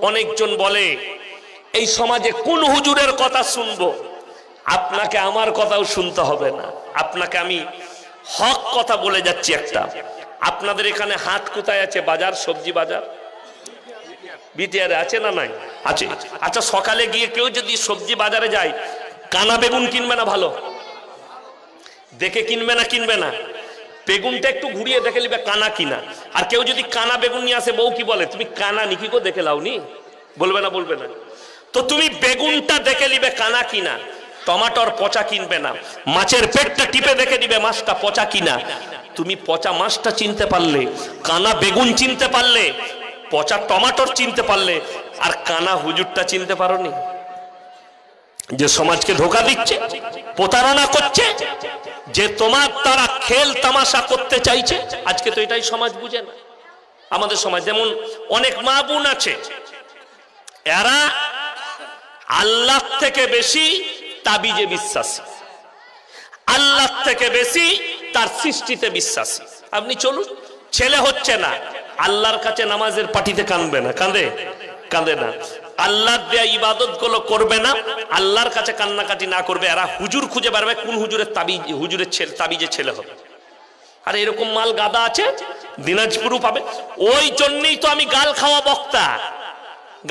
[SPEAKER 1] অনেকজন বলে এই সমাজে কোন হুজুরের কথা শুনবো? আপনাকে আমার কথাও শুনতে হবে না, আপনাকে আমি হক কথা বলে যাচ্ছি একটা। আপনাদের এখানে হাট কোথায় আছে? বাজার, সবজি বাজার বিটিআরে আছে না নাই? আছে। আচ্ছা, সকালে গিয়ে কেউ যদি সবজি বাজারে যায়, কানা বেগুন কিনবে না? ভালো দেখে কিনবে না? কিনবে না? বেগুনটা একটু ঘুরিয়ে দেখে নিবে কানা কিনা। আর কেউ যদি কানা বেগুন নিয়ে আসে, বউ কি বলে, তুমি কানা নিকি গো, দেখে লাওনি? বলবে না? বলবে না? তো তুমি বেগুনটা দেখে নিবে কানা কিনা। টমাটোর পচা কিনবে না। মাছের পেটটা টিপে দেখে দিবে মাছটা পচা কিনা। তুমি পচা মাছটা চিনতে পারলে, কানা বেগুন চিনতে পারলে, পচা টমাটোর চিনতে পারলে, আর কানা হুজুরটা চিনতে পারোনি? যে সমাজকে ধোঁকা দিচ্ছে, প্রতারণা করছে, যে তোমার তারা খেল তামাশা করতে চাইছে। আজকে তো এটাই সমাজ বুঝে না। আমাদের সমাজ যেমন অনেক মা বোন আছে, এরা আল্লাহ থেকে বেশি তাবিজে বিশ্বাসী, আল্লাহ থেকে বেশি তার সৃষ্টিতে বিশ্বাসী। আপনি চলুন, ছেলে হচ্ছে না, আল্লাহর কাছে নামাজের পাটিতে কাঁদবে না? কাঁদে? কাঁদে না। আল্লাহর দেয়া ইবাদত গুলো করবে না, আল্লাহর কাছে কান্নাকাটি না করবে। এরা হুজুর খুঁজে পারবে কোন হুজুরের তাবিজ, হুজুরের ছেলে তাবিজে ছেলে হবে। আর এরকম মাল গাদা আছে, দিনাজপুরও পাবে। ওই জন্যই তো আমি গাল খাওয়া বক্তা,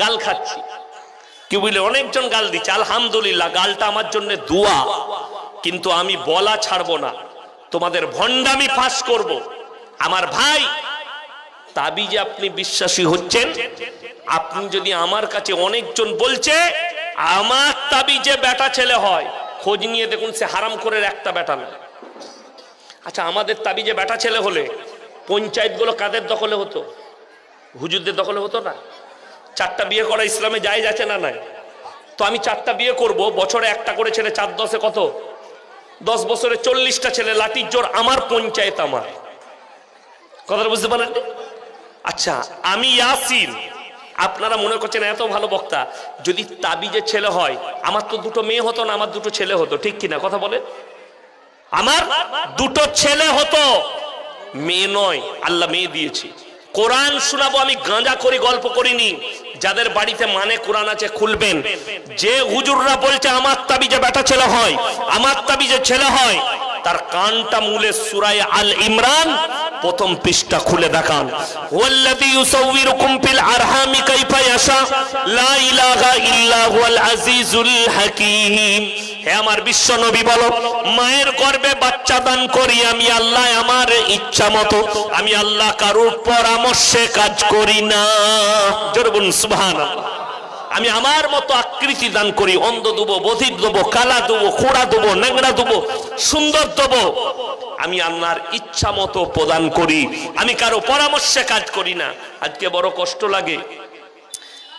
[SPEAKER 1] গাল খাচ্ছি। কি বুঝলে? অনেকজন গাল দিচ্ছে, আলহামদুলিল্লাহ, গালটা আমার জন্য দোয়া, কিন্তু আমি বলা ছাড়বো না, তোমাদের ভণ্ডামি ফাঁস করব। আমার ভাই, তাবিজে আপনি বিশ্বাসী হচ্ছেন, আপনি যদি আমার কাছে, অনেকজন বলছে আমার তাবিজে বেটা ছেলে হয়, খোঁজ নিয়ে দেখুন সে হারামখোরের একটা বেটা না। আচ্ছা, আমাদের তাবিজে বেটা ছেলে হলে পঞ্চায়েতগুলো কাদের দখলে হতো? হুজুরদের দখলে হতো না? 4টা বিয়ে করা ইসলামে জায়েজ আছে না নাই? তো আমি 4টা বিয়ে করব, বছরে একটা করে ছেলে, 4 10 কত? 10 বছরে 40টা ছেলে, লাঠির জোর আমার পঞ্চায়েত আমার। কথাটা বুঝতে পারেন? আচ্ছা, আমি ইয়াসিন, আপনারা মনে করছেন এত ভালো বক্তা, যদি তাবিজের ছেলে হয়, আমার তো 2টো মেয়ে হতো না, আমার 2টো ছেলে হতো, ঠিক কিনা কথা বলে? আমার 2টো ছেলে হতো, মেয়ে নয়, আল্লাহ মেয়ে দিয়েছি। কোরআন শোনাবো, আমি গাঁজা করি, গল্প করিনি। যাদের বাড়িতে মানে কোরআন আছে খুলবেন। যে হুজুররা বলছে আমার তাবিজে বেটা ছেলে হয়, আমার তাবিজে ছেলে হয়, তার কানটা মূলে সূরা আল ইমরান প্রথম পৃষ্ঠা খুলে দেখান। ওয়াল্লাযী ইউসাউবিরুকুম ফিল আরহামি কাইফা ইয়াশা লা ইলাহা ইল্লা হুয়াল আজিজুল হাকীম। হে আমার বিশ্ব নবী বলো, মায়ের গর্ভে বাচ্চা দান করি আমি আল্লাহ, আমার ইচ্ছা মতো। আমি আল্লাহ কারোর পরামর্শে কাজ করি না। জোরে বলুন সুবহানাল্লাহ। আমি আমার মতো আকৃতি দান করি, অন্ধ দেবো, বধির দেবো, কালা দেবো, খোড়া দেবো, ন্যাংরা দেবো, সুন্দর দেবো। আমি আল্লাহর ইচ্ছা মতো প্রদান করি, আমি কারো পরামর্শে কাজ করি না। আজকে বড় কষ্ট লাগে,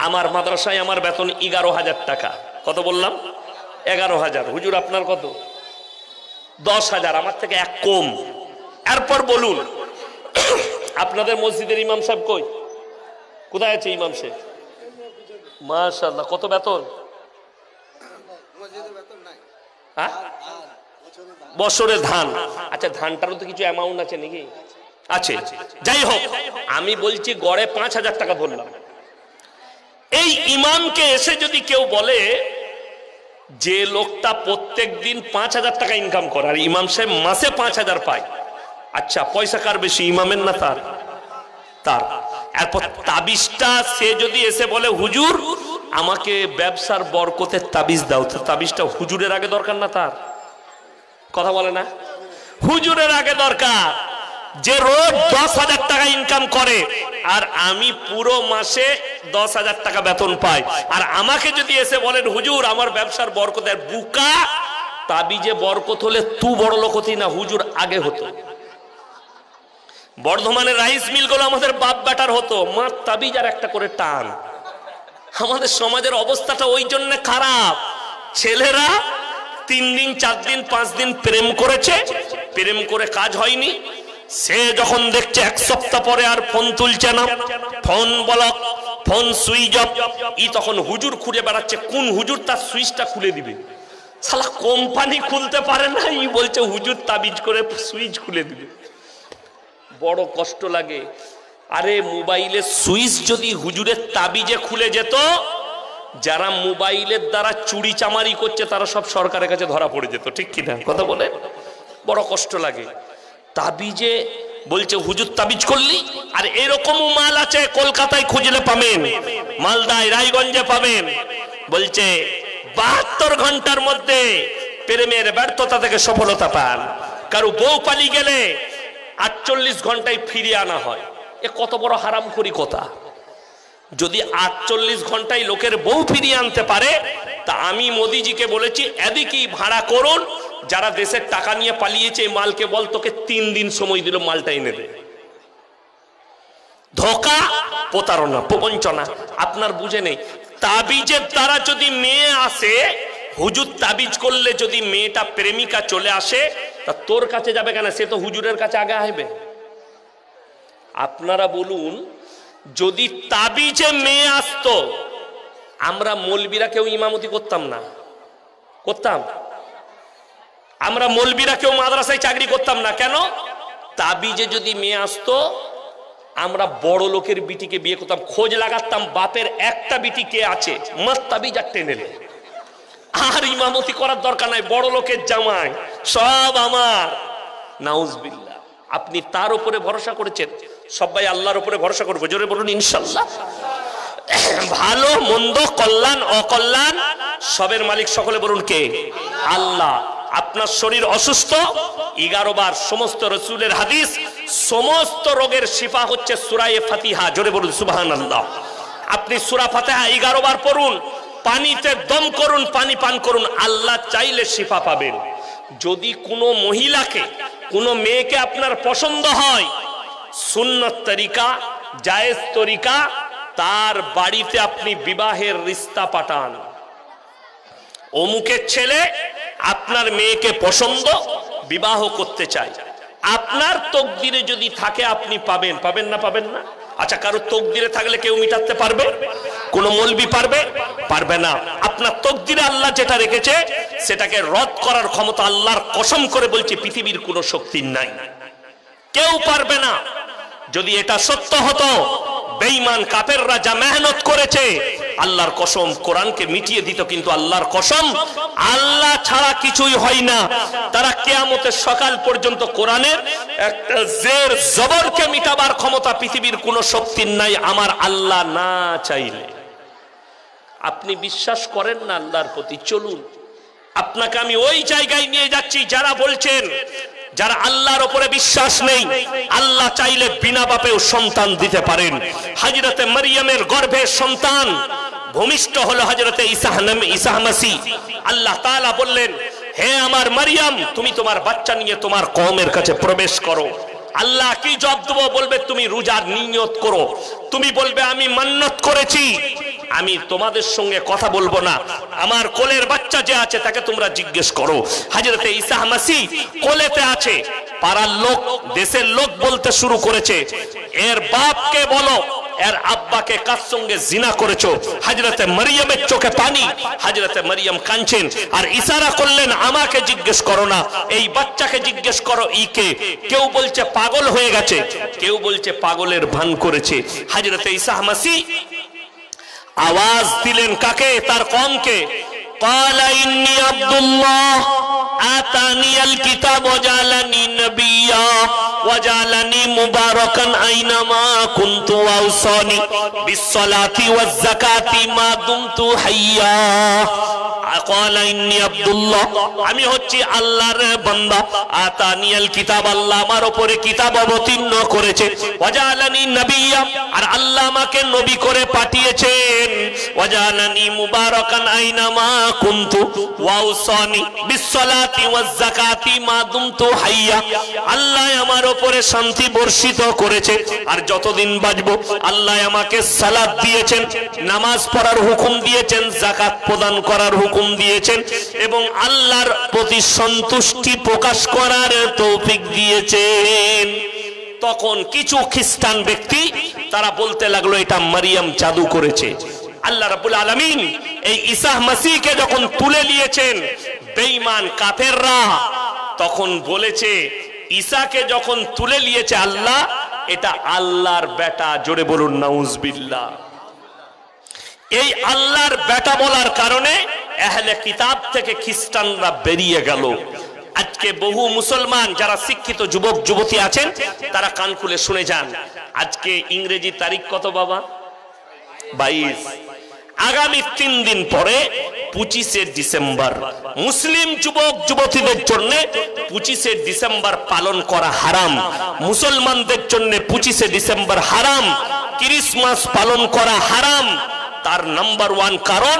[SPEAKER 1] আমার মাদ্রাসায় আমার বেতন 11,000 টাকা। কত বললাম? 11,000। হুজুর আপনার কত? 10,000, আমার থেকে এক কম। এরপর বলুন আপনাদের মসজিদের ইমাম সাহেব কই? কোথায় আছে ইমাম সাহেব? মাশাআল্লাহ, কত বেতন? হ্যাঁ, বছরে ধান। আচ্ছা, ধানটারও তো কিছু অ্যামাউন্ট আছে নাকি? আছে। যাই হোক, আমি বলছি গড়ে 5,000 টাকা ধরলাম। এই ইমামকে এসে যদি কেউ বলে যে লোকটা প্রত্যেক দিন 5,000 টাকা ইনকাম করে আর ইমাম সাহেব মাসে 5,000 পায়, আচ্ছা পয়সা কার বেশি, ইমামের না তার? তার। এরপর তাবিজটা সে যদি এসে বলে হুজুর আমাকে ব্যবসার বরকতের তাবিজ দাও, তো তাবিজটা হুজুরের আগে দরকার না তার? কথা বলে না? হুজুরের আগে দরকার। যে রোজ 10,000 টাকা ইনকাম করে আর আমি পুরো মাসে 10,000 টাকা বেতন পাই, আর আমাকে যদি এসে বলেন হুজুর আমার ব্যবসার বরকতের, বুকা তাবিজে বরকত হলে তু বড় লোক হতি না, হুজুর আগে হতো। বর্ধমানের রাইস মিলগুলো আমাদের বাপ বেটার হতো, মা তাবিজ আর একটা করে টান। আমাদের সমাজের অবস্থাটা ওই জন্য খারাপ। ছেলেরা 3 দিন 4 দিন 5 দিন প্রেম করেছে, প্রেম করে কাজ হয়নি, সে যখন দেখছে 1 সপ্তাহ পরে আর ফোন তুলছে না, phone block, phone switch off, ই তখন হুজুর খুঁজে বেড়াচ্ছে কোন হুজুর তার সুইচটা খুলে দিবে। শালা কোম্পানি খুলতে পারে না, ই বলছে হুজুর তাবিজ করে সুইচ খুলে দিবে। বড় কষ্ট লাগে। আরে মোবাইলের সুইচ যদি হুজুরের তাবিজে খুলে যেত, যারা মোবাইলের দ্বারা চুরি চামারি করছে তারা সব সরকারের কাছে ধরা পড়ে যেত, ঠিক কিনা কথা বলে? বড় কষ্ট লাগে। তাবিজে বলছে হুজুর তাবিজ করলি। আর এরকমও মাল আছে কলকাতায় খুঁজলে পাবেন, মালদায় রায়গঞ্জে পাবেন, বলছে 72 ঘন্টার মধ্যে প্রেমের ব্যর্থতা থেকে সফলতা পান। কারো বউ পালিয়ে গেলে 48 ঘন্টায় ফিরিয়ে আনা হয়। এ কত বড় হারামখোরি কথা। যদি 48 ঘন্টায় লোকের বউ ফিরিয়ে আনতে পারে, তা আমি মোদিজিকে বলেছি এদিকেই ভাড়া করুন, যারা দেশের টাকা নিয়ে পালিয়েছে মালকে বল তোকে 3 দিন সময় দিল মালটা এনে দে। ধোঁকা, প্রতারণা, প্রবঞ্চনা আপনার বুঝে নেই। তাবিজের দ্বারা যদি মেয়ে আসে, হুজুর তাবিজ করলে যদি মেয়েটা প্রেমিকা চলে আসে, তা তোর কাছে যাবে কেন? সে তো হুজুরের কাছে আগে আসবে। আপনারা বলুন, যদি তাবিজে মেয়ে আসতো, আমরা মৌলবীরা কেউ ইমামতি করতাম না? করতাম? আমরা মৌলবীরা কেউ মাদ্রাসায় চাকরি করতাম না কেন? তাবিজে যদি মেয়ে আসতো, আমরা বড় লোকের বিটিকে বিয়ে করতাম, খোঁজ লাগাতাম বাপের একটা বিটি কে আছে, মাস তাবিজ আর টেনে নে। আর ইমামতি করার দরকার নাই, বড় লোকের জামাই সব আমার। নাউজুবিল্লাহ। আপনি তার উপরে ভরসা করেছেন, সবাই আল্লাহর উপরে ভরসা করবো, জোরে বলুন ইনশাআল্লাহ। ভালো মন্দ, কল্যাণ অকল্যাণ সবের মালিক সকলে বলুন কে? আল্লাহ। আপনার শরীর অসুস্থ, 11 বার সমস্ত রসুলের হাদিস, সমস্ত রোগের শিফা হচ্ছে সূরা ফাতিহা, জোরে বলুন সুবহানাল্লাহ। আপনি সূরা ফাতিহা 11 বার পড়ুন, পানিতে দম করুন, পানি পান করুন, আল্লাহ চাইলে শিফা পাবেন। যদি কোনো মহিলাকে, কোনো মেয়েকে আপনার পছন্দ হয়, সুন্নত তরিকা, জায়েজ তরিকা, তার বাড়িতে আপনি বিবাহের রিশতা পাঠান। অমুকের ছেলে আপনার মেয়েকে পছন্দ, বিবাহ করতে চাই, আপনার তকদিরে যদি থাকে আপনি পাবেন। পাবেন না? পাবেন না? আচ্ছা, কারো তকদিরে থাকলে কেউ মিটাতে পারবে? কোন মৌলবি পারবে? পারবে না। আপনার তকদিরে আল্লাহ যেটা রেখেছে সেটাকে রদ করার ক্ষমতা আল্লাহর কসম করে বলছে পৃথিবীর কোনো শক্তি নাই, কেউ পারবে না। যদি এটা সত্য হতো, বেঈমান কাফেররা যা মেহনত করেছে, আল্লাহর কসম কোরআনকে মিটিয়ে দিত। কিন্তু আল্লাহর কসম, আল্লাহ ছাড়া কিছুই হয় না। তারা কিয়ামতের সকাল পর্যন্ত কোরআনের একটা জের জবরকে মিটাবার ক্ষমতা পৃথিবীর কোনো শক্তির নাই, আমার আল্লাহ না চাইলে। আপনি বিশ্বাস করেন না আল্লাহর প্রতি, চলুন আপনাকে আমি ওই জায়গায় নিয়ে যাচ্ছি যারা বলছেন, যারা আল্লাহর উপরে বিশ্বাস নেই, আল্লাহ চাইলে বিনা বাপেও সন্তান দিতে পারেন। হযরতে মারইয়ামের গর্ভে সন্তান ভূমিষ্ঠ হলো হযরতে ঈসা মাসি। আল্লাহ তাআলা বললেন, হে আমার মারইয়াম, তুমি তোমার বাচ্চা নিয়ে তোমার কওমের কাছে প্রবেশ করো। আল্লাহ কি জবাব দেব? বলবে তুমি রোজার নিয়ত করো, তুমি বলবে আমি মান্নত করেছি আমি তোমাদের সঙ্গে কথা বলবো না, আমার কোলের বাচ্চা যে আছে তাকে তোমরা জিজ্ঞেস করো। হযরতে ঈসা মাসিহ কোলেতে আছে, পাড়ার লোক দেশের লোক বলতে শুরু করেছে, এর বাপকে বলো এর আব্বাকে কার সঙ্গে জিনা করেছো। হযরতে মরিয়মের চোখে পানি, হযরতে মরিয়ম কাঁদছেন আর ইশারা করলেন আমাকে জিজ্ঞেস করো না, এই বাচ্চাকে জিজ্ঞেস করো ইকে। কেউ বলছে পাগল হয়ে গেছে, কেউ বলছে পাগলের ভান করেছে। হযরতে ঈসা মাসিহ আওয়াজ দিলেন কাকে? তার কওমকে। ক্বালা ইন্নী আব্দুল্লাহ আতানিয়াল কিতাব ওয়া জাআলানি নাবিয়্যা ওয়া জাআলানি মুবারাকান আইনামা কুনতু ওয়া আওসানি বিস-সালাতি ওয়াজ-যাকাতি মা দুমতু হাইয়্যা। ক্বালা ইন্নী আব্দুল্লাহ, আমি হচ্ছি আল্লাহর বান্দা। আতানিয়াল কিতাব, আল্লাহ আমার উপরে কিতাব অবতীর্ণ করেছে। ওয়া জাআলানি নাবিয়্যা, আর আল্লাহ আমাকে নবী করে পাঠিয়েছেন। ওয়া জাআলানি মুবারাকান আইনামা কুনতু ওয়া আওসানি বিস-সালাতি ওয়াজ-যাকাতি মা দুমতু হাইয়্যা। আল্লাহ আমার উপরে শান্তি বর্ষিত করেছে, আর যতদিন বাঁচবো আল্লাহ আমাকে সালাত দিয়েছেন, নামাজ পড়ার হুকুম দিয়েছেন, যাকাত প্রদান করার হুকুম দিয়েছেন, এবং আল্লাহর প্রতি সন্তুষ্টি প্রকাশ করার তৌফিক দিয়েছেন। তখন কিছু খ্রিস্টান ব্যক্তি তারা বলতে লাগলো এটা মারিয়াম জাদু করেছে। আল্লাহ রাব্বুল আলামিন এই ঈসা মাসিহকে যখন তুলে নিয়েছেন, বেঈমান কাফেররা তখন বলেছে ঈসাকে যখন তুলে নিয়েছে আল্লাহ, এটা আল্লাহর বেটা। জোরে বলুন নাউজুবিল্লাহ। এই আল্লাহর বেটা বলার কারণে আহলে কিতাব থেকে খ্রিস্টানরা বেরিয়ে গেল। আজকে বহু মুসলমান যারা শিক্ষিত যুবক যুবতী আছেন তারা কান খুলে শুনে যান। আজকে ইংরেজি তারিখ কত বাবা? 22। আগামী 3 দিন পরে 25শে ডিসেম্বর মুসলিম যুবক যুবতীদের জন্য 25শে ডিসেম্বর পালন করা হারাম। মুসলমানদের জন্য 25শে ডিসেম্বর হারাম। ক্রিসমাস পালন করা হারাম। তার নাম্বার 1 কারণ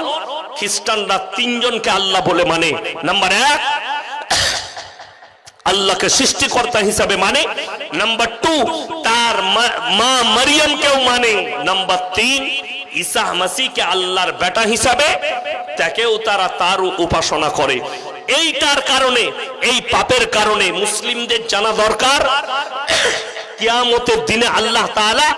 [SPEAKER 1] খ্রিস্টানরা 3 জনকে আল্লাহ বলে মানে। নাম্বার 1, আল্লাহকে সৃষ্টিকর্তা হিসাবে মানে। নাম্বার 2, তার মা মারিয়ামকেও মানে। নাম্বার 3, ঈসা মাসিহকে আল্লাহর বেটা হিসাবে তাকেও তারা তার উপাসনা করে। এইটার কারণে, এই পাপের কারণে মুসলিমদের জানা দরকার কিয়ামতের দিনে আল্লাহ তাআলা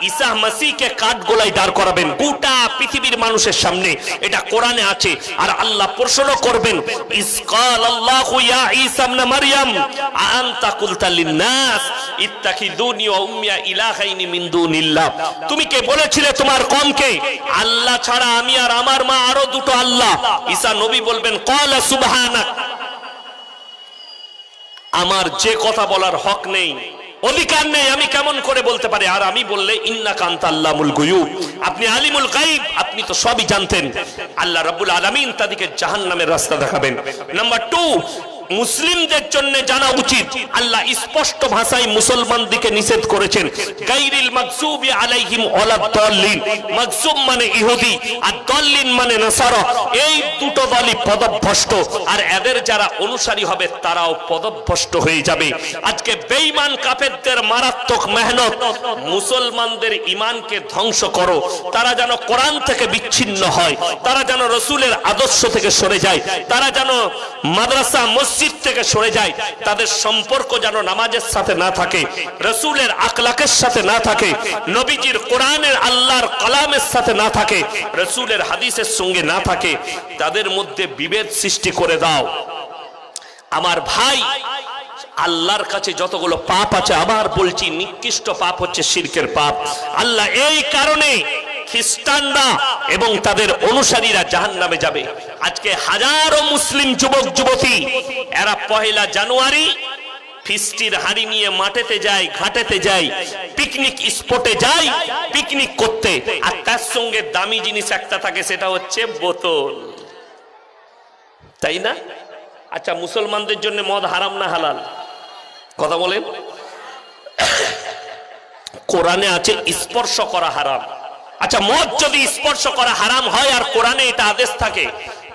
[SPEAKER 1] ঈসা মাসিহকে কাঠগোলায় দাঁড় করাবেন গোটা পৃথিবীর মানুষের সামনে। এটা কোরআনে আছে। আর আল্লাহ প্রশ্ন করবেন, ইসকাল আল্লাহু ইয়া ঈসা ইবনে মারইয়াম আনতা কুলতা লিন-নাস ইত্তাখিযুনি ওয়া উম্মিয়া ইলাহাইনি মিন দুনিল্লাহ। তুমি কে বলেছিলে তোমার কওমকে আল্লাহ ছাড়া আমি আর আমার মা আরো দুটো আল্লাহ? ঈসা নবী বলবেন, ক্বালা সুবহানাক, আমার যে কথা বলার হক নেই, অধিকার নেই, আমি কেমন করে বলতে পারি? আর আমি বললে ইন্নাকা আনতা আল্লামুল গুয়ুব, আপনি আলিমুল গায়ব, আপনি তো সবই জানতেন। আল্লাহ রাব্বুল আলামিন তাদেরকে জাহান্নামের রাস্তা দেখাবেন। নাম্বার 2, মুসলিমদের জন্য জানা উচিত আল্লাহ স্পষ্ট ভাষায় মুসলমানদেরকে নিষেধ করেছেন, গায়রিল মাগসুবি আলাইহিম ওয়ালাদ-দাল্লিন। মাগসুব মানে ইহুদি আর দাল্লিন মানে নাসারা। এই দুটো দলই পদভ্রষ্ট, আর এদের যারা অনুসারী হবে তারাও পদভ্রষ্ট হয়ে যাবে। আজকে বেঈমান কাফেরদের মারাত্মক মেহনত মুসলমানদের ঈমানকে ধ্বংস করো। তারা যেন কোরআন থেকে বিচ্ছিন্ন হয়, তারা যেন রাসূলের আদর্শ থেকে সরে যায়, তারা যেন মাদ্রাসা মসজিদ থেকে সরে যায়, তাদের সম্পর্ক যেন নামাজের সাথে না থাকে, রাসূলের আখলাকের সাথে না থাকে, নবীজির কোরআনের আল্লাহর কালামের সাথে না থাকে, রাসূলের হাদিসের সঙ্গে না থাকে। তাদের মধ্যে বিভেদ সৃষ্টি করে দাও। আমার ভাই, আল্লাহর কাছে যতগুলো পাপ আছে, আবার বলছি নিকৃষ্ট পাপ হচ্ছে শিরকের পাপ। আল্লাহ এই কারণে খ্রিস্টানরা এবং তাদের অনুসারীরা জাহান্নামে যাবে। আজকে হাজারো মুসলিম যুবক যুবতী এরা 1 জানুয়ারি ফিস্টির হাড়ি নিয়ে মাঠেতে যায়, ঘাটেতে যায়, পিকনিক স্পটে যায় পিকনিক করতে, আর তার সঙ্গে দামি জিনিস একটা থাকে, সেটা হচ্ছে বোতল, তাই না? আচ্ছা, মুসলমানদের জন্য মদ হারাম না হালাল? কথা বলেন। কোরআনে আছে স্পর্শ করা হারাম। আচ্ছা, মদ যদি স্পর্শ করা হারাম হয় আর কোরআনে এটা আদেশ থাকে,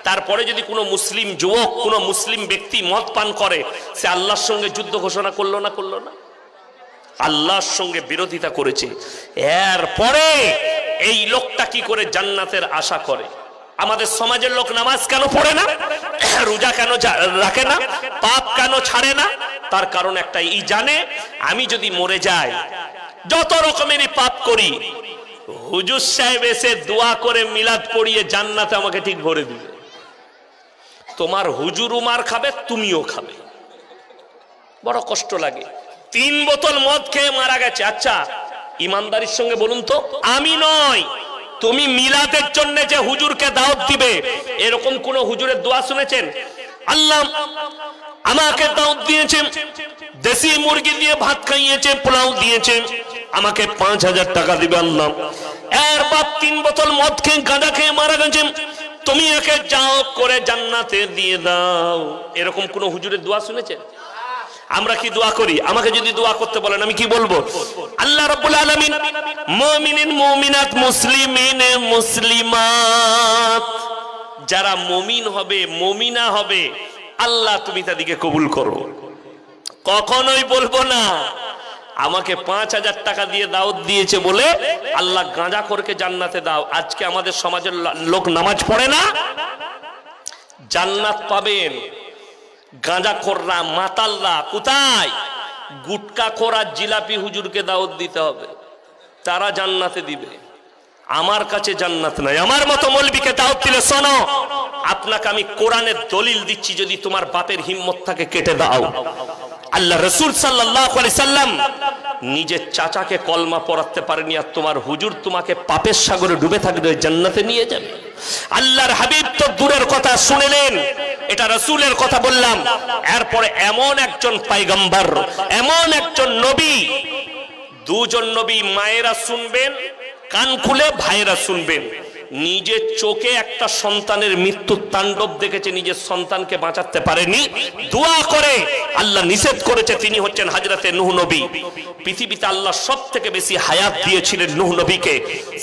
[SPEAKER 1] তারপরে যদি কোনো মুসলিম যুবক, কোনো মুসলিম ব্যক্তি মদ পান করে, সে আল্লাহর সঙ্গে যুদ্ধ ঘোষণা করলো না? করলো না? আল্লাহর সঙ্গে বিরোধিতা করেছে। এরপরে এই লোকটা কি করে জান্নাতের আশা করে? আমাদের সমাজের লোক নামাজ কেন পড়ে না, রোজা কেন রাখে না, পাপ কেন ছাড়ে না? তার কারণ একটাই, এই জানে আমি যদি মরে যাই যত রকমেরই পাপ করি, হুজুর সাহেব এসে দোয়া করে মিলাদ পড়িয়ে জান্নাতে আমাকে ঠিক ভরে দিবে। তোমার হুজুর উমার খাবে, তুমিও খাবে। বড় কষ্ট লাগে। 3 বোতল মদ খেয়ে মারা গেছে। আচ্ছা ইমানদারির সঙ্গে বলুন তো, আমি নয়, তুমি মিলাদের জন্য যে হুজুরকে দাওয়াত দিবে, এরকম কোন হুজুরের দোয়া শুনেছেন? আল্লাহ আমাকে দাওয়াত দিয়েছেন, দেশি মুরগি দিয়ে ভাত খাইয়েছে, পোলাও দিয়েছে, আমাকে 5000 টাকা দিবে আল্লাহ। এর বাপ 3 বোতল মদ খেয়ে গাঁজা খেয়ে মারা গেছে, তুমি একে যাও করে জান্নাতে দিয়ে দাও। এরকম কোন হুজুরের দোয়া শুনেছেন? আমরা কি দোয়া করি? আমাকে যদি দোয়া করতে বলেন আমি কি বলবো? আল্লাহ রাব্বুল আলামিন মুমিনিন মুমিনাত মুসলিমিন মুসলিমাত, যারা মুমিন হবে মুমিনা হবে, আল্লাহ তুমি তাদেরকে কবুল করো। কখনোই বলবো না আমাকে 5000 টাকা দিয়ে দাওয়াত দিয়েছে বলে আল্লাহ গাঁজাখোরকে জান্নাতে দাও। আজকে আমাদের সমাজের লোক নামাজ পড়ে না, জান্নাত পাবেন গাঁজাখোররা, মাতালরা। কোথায়? গুটকাখোর আর জিলাপি হুজুরকে দাওয়াত দিতে হবে, তারা জান্নাতে দিবে। আমার কাছে জান্নাত নাই। আমার মতো মৌলবীকে দাওয়াত দিলে, শোনো আপনাকে আমি কোরআনের দলিল দিচ্ছি, যদি তোমার বাপের হিম্মত থাকে কেটে দাও। আল্লাহ রাসূল সাল্লাল্লাহু আলাইহি সাল্লাম নিজের চাচাকে কলমা পড়াতে পারেনি, আর তোমার হুজুর তোমাকে পাপের সাগরে ডুবে থাকবে জান্নাতে নিয়ে যাবে। আল্লাহর হাবিব তো দূরের কথা শুনলেন, এটা রাসূলের কথা বললাম। এরপরে এমন একজন পয়গম্বর, এমন একজন নবী, দুজন নবী, মায়েরা শুনবেন কান খুলে, ভাইয়েরা শুনবেন। নিজের চোখে একটা সন্তানের মৃত্যুর তাণ্ডব দেখেছে, নিজের সন্তানকে বাঁচাতে পারেনি, দোয়া করে আল্লাহ নিষেধ করেছে। তিনি হচ্ছেন হযরতে নূহ নবী। পৃথিবীতে আল্লাহ সব থেকে বেশি হায়াত দিয়েছিলেন নূহ নবীকে।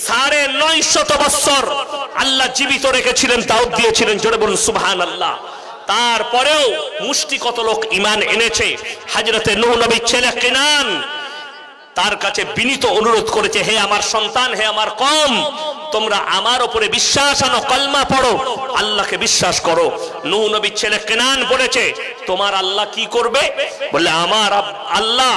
[SPEAKER 1] 950 বছর আল্লাহ জীবিত রেখেছিলেন, দাওয়াত দিয়েছিলেন। জোরে বলুন সুবহানাল্লাহ। তারপরেও মুষ্টি কত লোক ঈমান এনেছে। হযরতে নূহ নবীর ছেলে কেনান তার কাছে বিনীত অনুরোধ করেছে, হে আমার সন্তান, হে আমার কওম, তোমরা আমার উপরে বিশ্বাস আনো, কলমা পড়ো, আল্লাহকে বিশ্বাস করো। নূহ নবীর ছেলে কেনান বলেছে, তোমার আল্লাহ কি করবে? বলে আমার আল্লাহ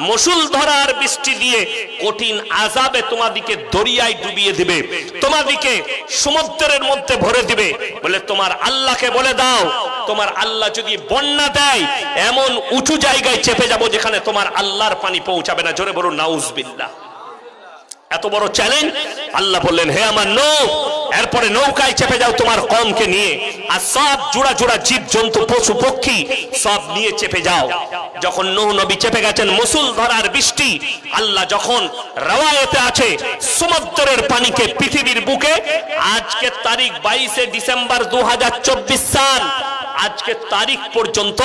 [SPEAKER 1] মুষলধারার বৃষ্টি দিয়ে কঠিন আযাবে তোমাদিকে দরিয়ায় ডুবিয়ে দিবে, তোমাদিকে সমুদ্রের মধ্যে ভরে দিবে। বলে তোমার আল্লাহকে বলে দাও, তোমার আল্লাহ যদি বন্যা দেয়, এমন উঁচু জায়গায় চেপে যাব যেখানে তোমার আল্লাহর পানি পৌঁছাবে না। জোরে বলুন নাউজুবিল্লাহ। এত বড় চ্যালেঞ্জ। আল্লাহ বললেন, হে আমার নূহ, এরপরে নৌকায় চেপে যাও তোমার কওমকে নিয়ে, আর সব জোড়া জোড়া জীব জন্তু পশু পক্ষী সব নিয়ে চেপে যাও। যখন নূহ নবী চেপে গেছেন, মুষলধারার বৃষ্টি, আল্লাহ যখন রওয়ায়েতে আছে সমুদ্রের পানিকে পৃথিবীর বুকে, আজকে তারিখ 22 ডিসেম্বর 2024 সাল, আজকে তারিখ পর্যন্ত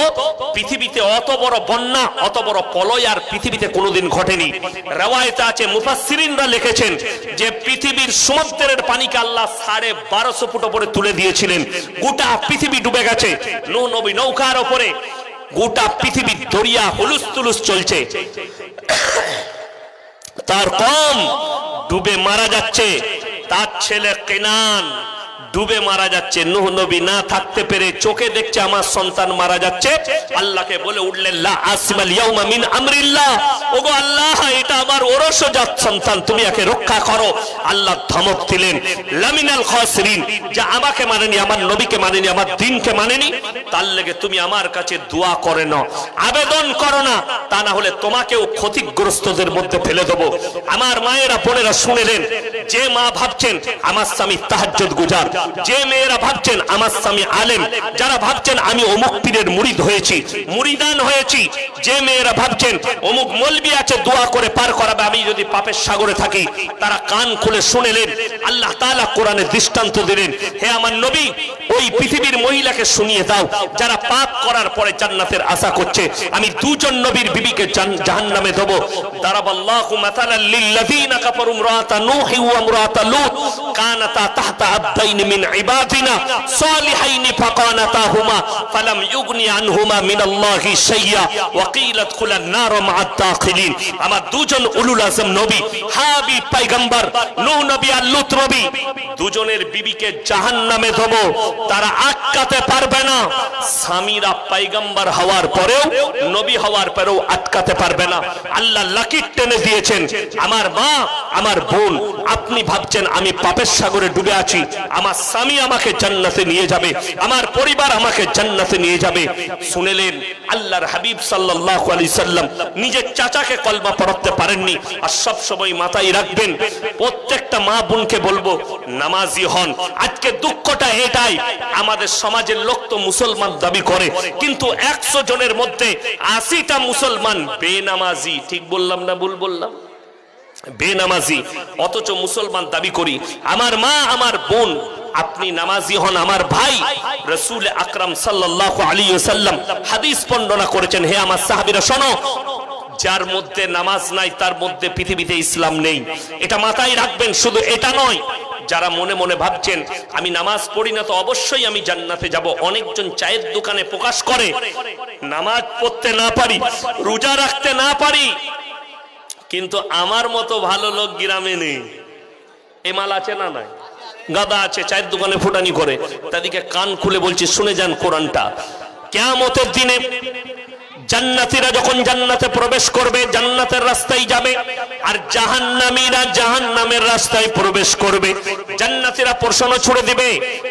[SPEAKER 1] পৃথিবীতে অত বড় বন্যা, অত বড় প্রলয় আর পৃথিবীতে কোনোদিন ঘটেনি। রওয়ায়েতে আছে, মুফাসসিরিনরা লিখেছেন যে পৃথিবীর সমুদ্রের পানিকে আল্লাহ 1250 ফুট উপরে তুলে দিয়েছিলেন। গোটা পৃথিবী ডুবে গেছে। নূহ নবী নৌকার উপরে, গোটা পৃথিবীর দরিয়া হুলুস তুলুস চলছে। তার কওম ডুবে মারা যাচ্ছে, তার ছেলে কেনান ডুবে মারা যাচ্ছে। নূহ নবী না থাকতে পেরে চোখে দেখছে আমার সন্তান মারা যাচ্ছে, আল্লাহকে বলে উঠলেন, লা আসমাল ইয়াউমা মিন আমরিল্লাহ, ওগো আল্লাহ, এটা আমার ওরসজাত সন্তান, তুমি একে রক্ষা করো। আল্লাহ ধমক দিলেন, লামিনাল খাসিরিন, যা আমাকে মানেনি, আমার নবীকে মানেনি, আমার দ্বীনকে মানেনি, তার লেগে তুমি আমার কাছে দোয়া করে নাও, আবেদন করো না, তা না হলে তোমাকেও ক্ষতিগ্রস্তদের মধ্যে ফেলে দেবো। আমার মায়েরা বোনেরা শুনেলেন, যে মা ভাবছেন আমার স্বামী তাহাজ্জুদ গুজার, যে মেয়েরা ভাবছেন আমার স্বামী আলেম, যারা ভাবছেন আমি অমুক পীরের মুরিদ হয়েছি, মুরিদান হয়েছি, যে মেয়েরা ভাবছেন অমুক মৌলবি আছে দোয়া করে পার করাবে, আমি যদি পাপের সাগরে থাকি, তারা কান খুলে শুনেলেন। আল্লাহ তাআলা কোরআনে দৃষ্টান্ত দিলেন, হে আমার নবী, ওই পৃথিবীর মহিলাকে শুনিয়ে দাও যারা পাপ করার পরে জান্নাতের আশা করছে। আমি দুজন নবীর বিবিকে জাহান্নামে দেব। দারাবাল্লাহু মাতালাল লিল্লাযীনা কাফারু ইমরাআতা নূহি ওয়া ইমরাআতা লূত কানাতা তাহতা আবদাইন মিন ইবাদিনা সালিহাইন ফাকানাতাহুমা ফালাম ইউগনি আনহুমা মিনাল্লাহি শাইয়্যা ওয়া কিলা ইদখুলান নার মা'আদ দাখিলিন। আমার দুজন উলুল আযম নবী হাবিব পয়গম্বর নূহ নবী আর লূত নবী দুজনের বিবিকে জাহান্নামে দেব। তারা আটকাতে পারবে না। স্বামীরা পয়গম্বর হওয়ার পরেও নবী হওয়ার পরেও আটকাতে পারবে না। আল্লাহ লাকি টেনে দিয়েছেন। আমার মা আমার বোন, আপনি ভাবছেন আমি পাপের সাগরে ডুবে আছি, আমার স্বামী আমাকে জান্নাতে নিয়ে যাবে, আমার পরিবার আমাকে জান্নাতে নিয়ে যাবে। শুনেলেন আল্লাহর হাবিব সাল্লাল্লাহু আলাইহি সাল্লাম নিজের চাচাকে কলমা পড়াতে পারেননি। আর সব সময় মাথায় রাখবেন, প্রত্যেকটা মা বোনকে বলবো নামাজি হন। আজকে দুঃখটা এটাই, আমাদের সমাজের লোক তো মুসলমান দাবি করে, কিন্তু 100 জনের মধ্যে 80টা মুসলমান বেনামাজি। ঠিক বললাম না ভুল বললাম? বেনামাজি, অথচ মুসলমান দাবি করি। আমার মা আমার বোন, আপনি নামাজি হন। আমার ভাই রাসূল আকরাম সাল্লাল্লাহু আলাইহি ওয়াসাল্লাম হাদিস বর্ণনা করেছেন, হে আমার সাহাবীরা শোনো, যার মধ্যে নামাজ নাই তার মধ্যে পৃথিবীতে ইসলাম নেই। এটা মাথায় রাখবেন। শুধু এটা নয়, যারা মনে মনে ভাবছেন আমি নামাজ পড়ি না তো অবশ্যই আমি জান্নাতে যাব। অনেকজন চায়ের দোকানে প্রকাশ করে নামাজ পড়তে না পারি, রোজা রাখতে না পারি, কিন্তু আমার মতো ভালো লোক গ্রামে নেই। এ মাল আছে না নাই? গাদা আছে, চায়ের দোকানে ফুটানি করে। তাদেরকে কান খুলে বলছি, শুনে যান কোরআনটা। কিয়ামতের দিনে জান্নাতীরা যখন জান্নাতে প্রবেশ করবে, জান্নাতের রাস্তায় যাবে, আর জাহান্নামীরা জাহান্নামের রাস্তায় প্রবেশ করবে। জান্নাতীরা প্রশ্ন ছুড়ে দিবে,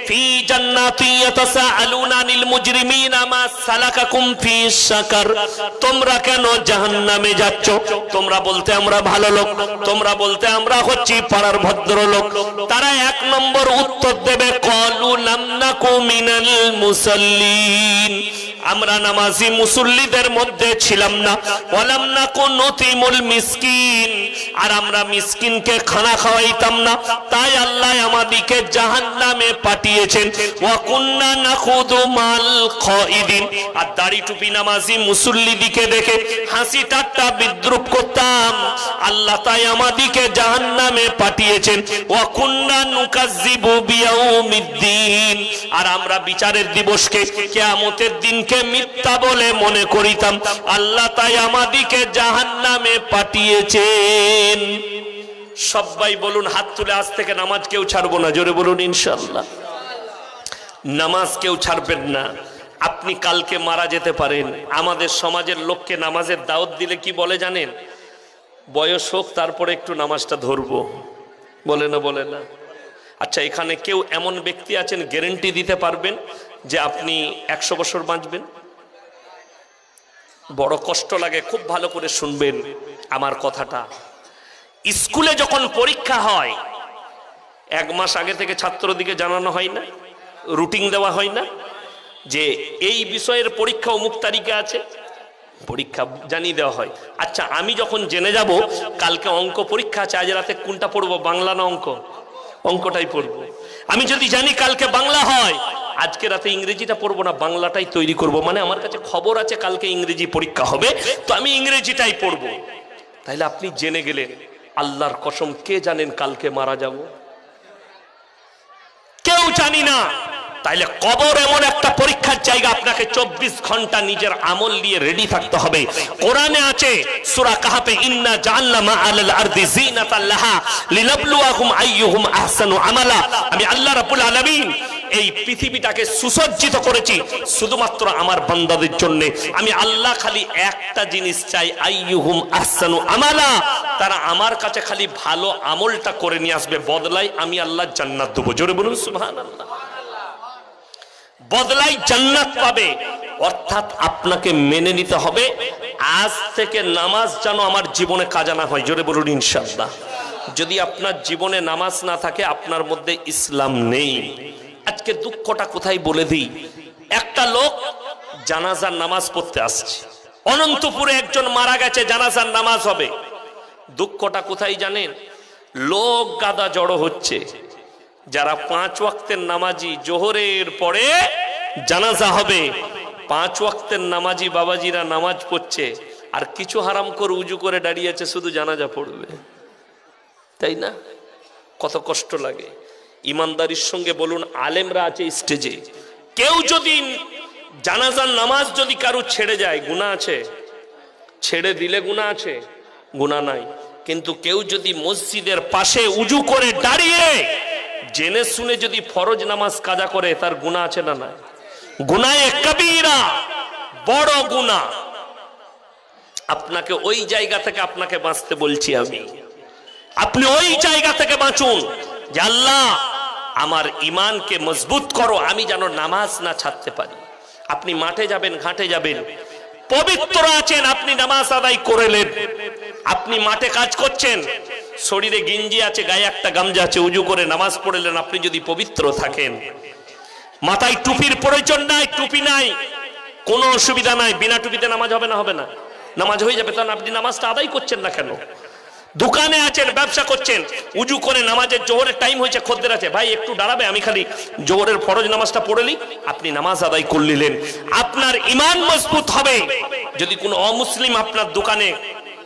[SPEAKER 1] ফি জান্নাতি ইয়াতাসাআলুনা আনিল মুজরিমিনা মা সালাকাকুম ফি সাকার, তোমরা কেন জাহান্নামে যাচ্ছ? তোমরা বলতে আমরা ভালো লোক, তোমরা বলতে আমরা হচ্ছি পাড়ার ভদ্রলোক। তারা 1 নম্বর উত্তর দেবে, ক্বালু লাম নাকু মিনাল মুসাল্লিন, আমরা নামাজি মুসল্লিদের মধ্যে ছিলাম না। ওয়ালাম নাকু নুতিমুল মিসকিন, আর আমরা মিসকিনকে খানা খাওয়াইতাম না, তাই আল্লাহ আমাদেরকে জাহান্নামে পাঠিয়েছেন। ওয়া কুন্না নাখুদু মাল খাইদিন, আর দাড়ি টুপি নামাজি মুসল্লিদিকে দেখে হাসি ঠাট্টা বিদ্রুপ করতাম, আল্লাহ তাই আমাদেরকে জাহান্নামে পাঠিয়েছেন। ওয়া কুন্না নুকাজ্জিবু বিয়াউমিদ্দিন, আর আমরা বিচারের দিবসকে, কিয়ামতের দিনকে মিথ্যা বলে মনে করিতাম, আল্লাহ তাই আমাদেরকে জাহান্নামে পাঠিয়েছেন। সবাই বলুন হাত তুলে, আজ থেকে নামাজ কেউ ছাড়বো না। জোরে বলুন ইনশাআল্লাহ। নামাজ কেউ ছাড়বেন না। আপনি কালকে মারা যেতে পারেন। আমাদের সমাজের লোককে নামাজের দাওয়াত দিলে কি বলে জানেন? বয়স হোক তারপরে একটু নামাজটা ধরবো, বলে না? বলে না? আচ্ছা, এখানে কেউ এমন ব্যক্তি আছেন গ্যারান্টি দিতে পারবেন যে আপনি 100 বছর বাঁচবেন? বড় কষ্ট লাগে, খুব ভালো করে শুনবেন আমার কথাটা। স্কুলে যখন পরীক্ষা হয় 1 মাস আগে থেকে ছাত্রদিকে জানানো হয় না, রুটিন দেওয়া হয় না যে এই বিষয়ের পরীক্ষা অমুক তারিখে আছে, পরীক্ষা জানিয়ে দেওয়া হয়। আচ্ছা, আমি যখন জেনে যাব কালকে অঙ্ক পরীক্ষা আছে, আজ রাতে কোনটা পড়বো, বাংলা না অঙ্ক? অঙ্কটাই পড়বো। আমি যদি জানি কালকে বাংলা হয়, আজকে রাতে ইংরেজিটা পড়বো না, বাংলাটাই তৈরি করব। মানে আমার কাছে খবর আছে কালকে ইংরেজি পরীক্ষা হবে, তো আমি ইংরেজিটাই পড়বো। তাইলে আপনি জেনে গেলেন। আল্লাহর কসম, কে জানেন কালকে মারা যাব? কেউ জানি না। তাইলে কবর এমন একটা পরীক্ষার জায়গা, আপনাকে 24 ঘন্টা নিজের আমল নিয়ে রেডি থাকতে হবে। কোরআনে আছে সূরা কাহফে, ইন্না জাআলনা মা'আল আরদি যিনাতাল লাহা লিনাবলুয়াহুম আইয়ুহুম আহসানু আমালা। আমি আল্লাহ রাব্বুল আলামিন এই পৃথিবীটাকে সুসজ্জিত করেছি শুধুমাত্র আমার বান্দাদের জন্য। আমি আল্লাহ খালি একটা জিনিস চাই, আইয়ুহুম আহসানু আমালা, তারা আমার কাছে খালি ভালো আমলটা করে নিয়ে আসবে, বদলাই আমি আল্লাহ জান্নাত দেব। জোরে বলুন সুবহানাল্লাহ। বদলাই জান্নাত পাবে। অর্থাৎ আপনাকে মেনে নিতে হবে, আজ থেকে নামাজ যেন আমার জীবনে কাজা না হয়। জোরে বলুন ইনশাআল্লাহ। যদি আপনার জীবনে নামাজ না থাকে, আপনার মধ্যে ইসলাম নেই। আজকে দুঃখটা কোথায় বলে দিই। একটা লোক জানাজার নামাজ পড়তে আসছে, অনন্তপুরে একজন মারা গেছে, জানাজার নামাজ হবে। দুঃখটা কোথায় জানেন? লোক গাদা জড়ো হচ্ছে, যারা 5 ওয়াক্তের নামাজি, জোহরের পরে জানাজা হবে, 5 ওয়াক্তের নামাজি বাবাজিরা নামাজ পড়ছে, আর কিছু হারাম করে উজু করে দাঁড়িয়ে আছে শুধু জানাজা পড়বে, তাই না? কত কষ্ট লাগে। ইমানদারির সঙ্গে বলুন, আলেমরা আছে স্টেজে, কেউ যদি জানাজার নামাজ যদি কারো ছেড়ে যায় গুনাহ আছে? ছেড়ে দিলে গুনাহ আছে? গুনাহ নাই। কিন্তু কেউ যদি মসজিদের পাশে উজু করে দাঁড়িয়ে জেনে শুনে যদি ফরজ নামাজ কাজা করে, তার গুনাহ আছে না নাই? গুনাহে কবিরা, বড় গুনাহ। আপনাকে ওই জায়গা থেকে আপনাকে বাঁচতে বলছি আমি। আপনি ওই জায়গা থেকে বাঁচুন যে আল্লাহ আমার ঈমানকে মজবুত করো, আমি যেন নামাজ না ছাড়তে পারি। আপনি মাঠে যাবেন, ঘাটে যাবেন, পবিত্র আছেন, আপনি নামাজ আদায় করলেন। আপনি মাঠে কাজ করছেন, শরীরে গেঞ্জি আছে, গায়ে একটা গামছা আছে, উজু করে নামাজ পড়লেন, আপনি যদি পবিত্র থাকেন। মাথায় টুপির প্রয়োজন নাই, টুপি নাই, কোনো অসুবিধা নাই, বিনা টুপিতে নামাজ হবে না? হবে না, নামাজ হয়ে যাবে। তখন আপনি নামাজটা আদায় করছেন না কেন? দোকানে আছেন, ব্যবসা করছেন, উজু করে নামাজের জোহরের টাইম হয়েছে, খদ্দের আছে, ভাই একটু দাঁড়াবে, আমি খালি জোহরের ফরজ নামাজটা পড়েলি, আপনি নামাজ আদায় করলেন। আপনার ঈমান মজবুত হবে। যদি কোনো অমুসলিম আপনার দোকানে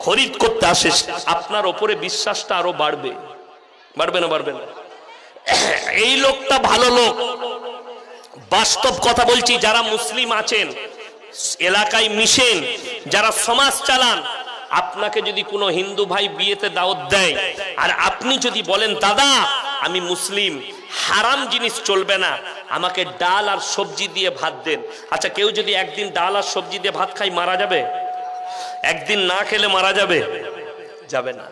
[SPEAKER 1] খরিদ করতে আসে, আপনার ওপরে বিশ্বাসটা আরো বাড়বে। বাড়বে না? বাড়বে না? এই লোকটা ভালো লোক, বাস্তব কথা বলছি। যারা মুসলিম আছেন, এলাকায় মিশেন, যারা সমাজ চালান, আপনাকে যদি কোনো হিন্দু ভাই বিয়েতে দাওয়াত দেয়, আর আপনি যদি বলেন দাদা আমি মুসলিম, হারাম জিনিস চলবে না, আমাকে ডাল আর সবজি দিয়ে ভাত দেন। আচ্ছা, কেউ যদি একদিন ডাল আর সবজি দিয়ে ভাত খায় মারা যাবে? একদিন না খেলে মারা যাবে? যাবে না।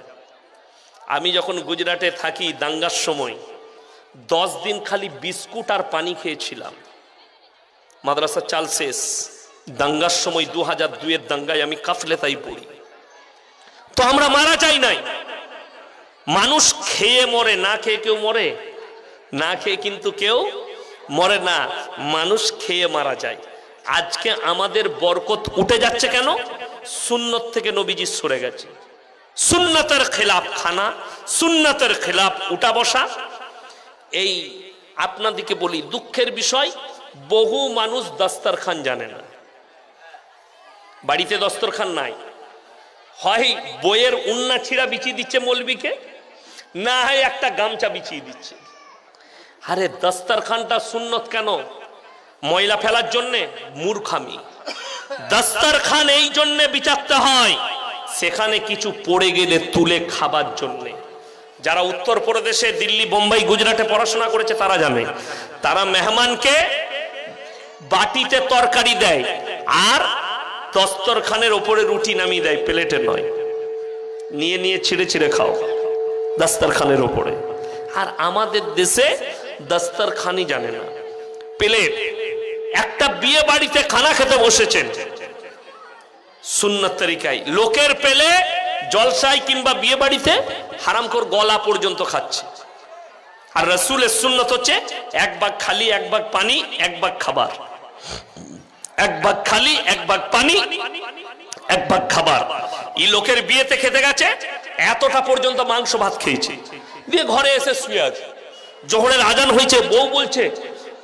[SPEAKER 1] আমি যখন গুজরাটে থাকি, দাঙ্গার সময় 10 দিন খালি বিস্কুট আর পানি খেয়েছিলাম। মাদ্রাসার চাল শেষ, দাঙ্গার সময় 2002-এর দাঙ্গায় আমি কাফলেতাই পড়ি। তো আমরা মারা যাই নাই। মানুষ খেয়ে মরে, না খেয়ে কেউ মরে? না খেয়ে কিন্তু কেউ মরে না, মানুষ খেয়ে মারা যায়। আজকে আমাদের বরকত উঠে যাচ্ছে কেন? সুন্নত থেকে নবীজি সরে গেছে। সুন্নতের খেলাফ খানা, সুন্নতের খেলাফ উঠা বসা। এই আপনাদেরকে বলি, দুঃখের বিষয়, বহু মানুষ দস্তরখান জানে না। বাড়িতে দস্তরখান নাই, হয় বইয়ের উন্না ছিঁড়া বিছিয়ে দিচ্ছে মৌলবীকে, না হয় একটা গামছা বিছিয়ে দিচ্ছে। আরে দস্তরখানটা সুন্নত কেন? ময়লা ফেলার জন্যে? মূর্খামি। দস্তরখান এই জন্যে বিচারতে হয়, সেখানে কিছু পড়ে গেলে তুলে খাবার জন্যে। যারা উত্তরপ্রদেশে, দিল্লি, বোম্বাই, গুজরাটে পড়াশোনা করেছে তারা জানে, তারা মেহমানকে বাটিতে তরকারি দেয় আর দস্তরখানের ওপরে রুটি নামিয়ে দেয়, প্লেটে নয়। নিয়ে নিয়ে ছিঁড়ে ছিঁড়ে খাও দস্তরখানের ওপরে। আর আমাদের দেশে দস্তরখানই জানে না, প্লেট। একটা বিয়ে বাড়িতে খানা খেতে বসেছেন সুন্নত তরিকায়, লোকের পেলে জলসায় কিংবা বিয়ে বাড়িতে হারামখোর গলা পর্যন্ত খাচ্ছে। আর রাসূলের সুন্নত হচ্ছে এক ভাগ খালি, এক ভাগ পানি, এক ভাগ খাবার। এক ভাগ খালি, এক ভাগ পানি, এক ভাগ খাবার। এই লোকের বিয়েতে খেতে গেছে, এতটা পর্যন্ত মাংস ভাত খেয়েছে, দিয়ে ঘরে এসে শুয়ে আছে। জোহরের আজান হয়েছে, বউ বলছে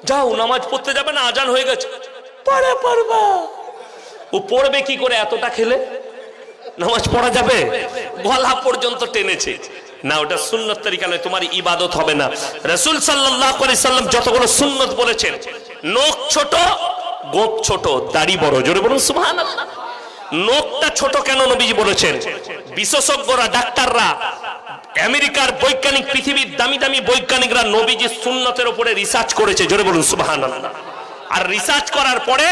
[SPEAKER 1] যাও নামাজ পড়তে যাবে না, আজান হয়ে গেছে। পড়ে পড়বা। ও পড়বে কি করে? এতটা খেলে নামাজ পড়া যাবে? গলা পর্যন্ত টেনেছে। না, ওটা সুন্নত তরিকা নয়, তোমার ইবাদত হবে না। রাসূল সাল্লাল্লাহু আলাইহি সাল্লাম যতগুলো সুন্নত বলেছেন, নখ ছোট, গোঁফ ছোট, দাড়ি বড়। জোরে বলুন সুবহানাল্লাহ। নখটা ছোট কেন নবীজি বলেছেন? বিশেষজ্ঞরা, ডাক্তাররা, আমেরিকার বৈজ্ঞানিক, পৃথিবীর দামি দামি বৈজ্ঞানিকরা নবীজি সুন্নতের উপরে রিসার্চ করেছে। জোরে বলুন সুবহানাল্লাহ। আর রিসার্চ করার পরে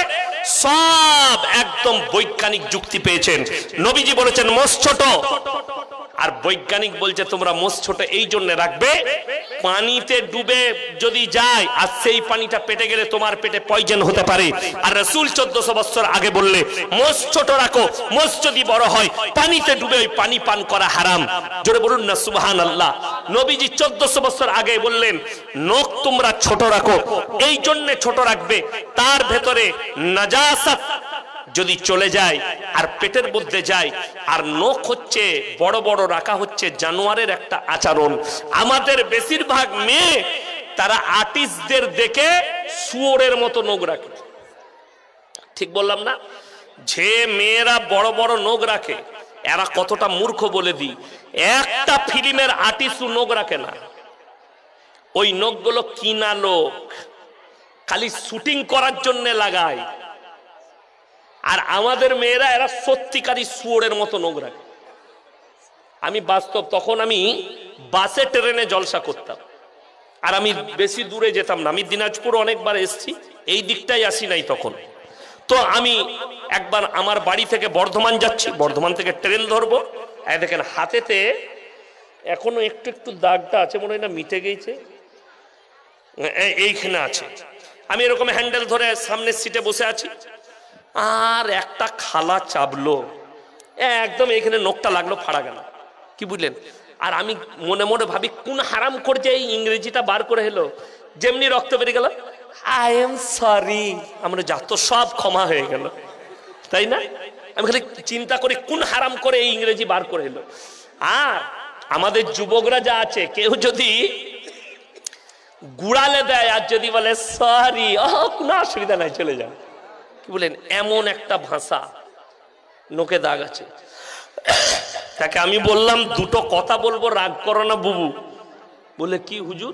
[SPEAKER 1] সব একদম বৈজ্ঞানিক যুক্তি পেয়েছেন। নবীজি বলেছেন মোষ ছোট, আর বৈজ্ঞানিক বলছে তোমরা মোষ ছোট এই জন্য রাখবে, পানিতে ডুবে যদি যায় আর সেই পানিটা পেটে গেলে তোমার পেটে পয়জন হতে পারে। আর রাসূল 1400 বছর আগে বললে মোষ ছোট রাখো, মোষ যদি বড় হয় পানিতে ডুবে ওই পানি পান করা হারাম। জোরে বলুন না সুবহানাল্লাহ। নবীজি 1400 বছর আগে বললেন নখ তোমরা ছোট রাখো, এই জন্য ছোট রাখবে তার ভেতরে নাজাসাত যদি চলে যায় আর পেটের মধ্যে যায়। আর নখ হচ্ছে বড় বড় রাখা হচ্ছে জানোয়ারের একটা আচরণ। আমাদের বেশিরভাগ মেয়ে তারা আর্টিস্টদের দেখে শুয়োরের মতো নখ রাখে। ঠিক বললাম না? যে মেয়েরা বড় বড় নখ রাখে এরা কতটা মূর্খ বলে দিই। একটা ফিল্মের আর্টিস্ট নখ রাখে না, ওই নখগুলো কিনা লোক, খালি শুটিং করার জন্য লাগায়। আর আমাদের মেয়েরা এরা সত্যিকারী শুয়োরের মতো নখ রাখে। আমি বাস্তব, তখন আমি বাসে ট্রেনে জলসা করতাম, আর আমি বেশি দূরে যেতাম না। আমি দিনাজপুর অনেকবার এসেছি, এই দিকটাই আসি নাই তখন। তো আমি একবার আমার বাড়ি থেকে বর্ধমান যাচ্ছি, বর্ধমান থেকে ট্রেন ধরবো, দেখেন হাতেতে এখনো একটু একটু দাগটা আছে, মনে হয় না মিটে গেছে, এইখানে আছে। আমি এরকম হ্যান্ডেল ধরে সামনের সিটে বসে আছি, আর একটা খালা চাপলো, একদম এইখানে নখটা লাগলো, ফাড়া গেল। কি বুঝলেন? আর আমি মনে মনে ভাবি কোন হারাম করছে এই ইংরেজিটা বার করে হলো, যেমনি রক্ত বেরিয়ে গেল, আই এম সরি, আমরা যা তো সব ক্ষমা হয়ে গেল, তাই না? আমি খালি চিন্তা করি কোন হারাম করে এই ইংরেজি বার করে এলো। আর আমাদের যুবকরা যা আছে, কেউ যদি গুড়ালে দেয় আর যদি বলে সরি, কোনো অসুবিধা নাই, চলে যান, কি বলেন, এমন একটা ভাষা, নোকে দাগ আছে। তাকে আমি বললাম দুটো কথা বলবো, রাগ করো না বুবু। বলে কি হুজুর?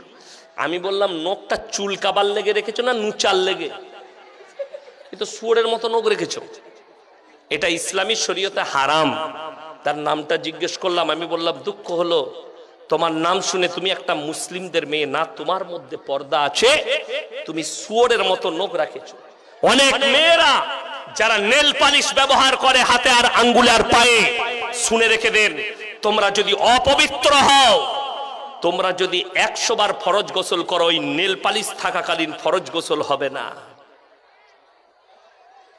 [SPEAKER 1] আমি বললাম নখটা চুলকাবার লেগে রেখেছো না নুচার লেগে? এ তো শুয়োরের মতো নখ রেখেছো, এটা ইসলামী শরীয়তে হারাম। তার নামটা জিজ্ঞেস করলাম, আমি বললাম দুঃখ হলো তোমার নাম শুনে, তুমি একটা মুসলিমদের মেয়ে না, তোমার মধ্যে পর্দা আছে, তুমি শুয়োরের মতো নখ রাখেছো। অনেক মেয়েরা যারা নেল পালিশ ব্যবহার করে হাতে আর আঙ্গুলে আর পায়ে, শুনে রেখে দেন, তোমরা যদি অপবিত্র হও, তোমরা যদি 100 বার ফরজ গোসল করো, ওই নেল পালিশ থাকাকালীন ফরজ গোসল হবে না।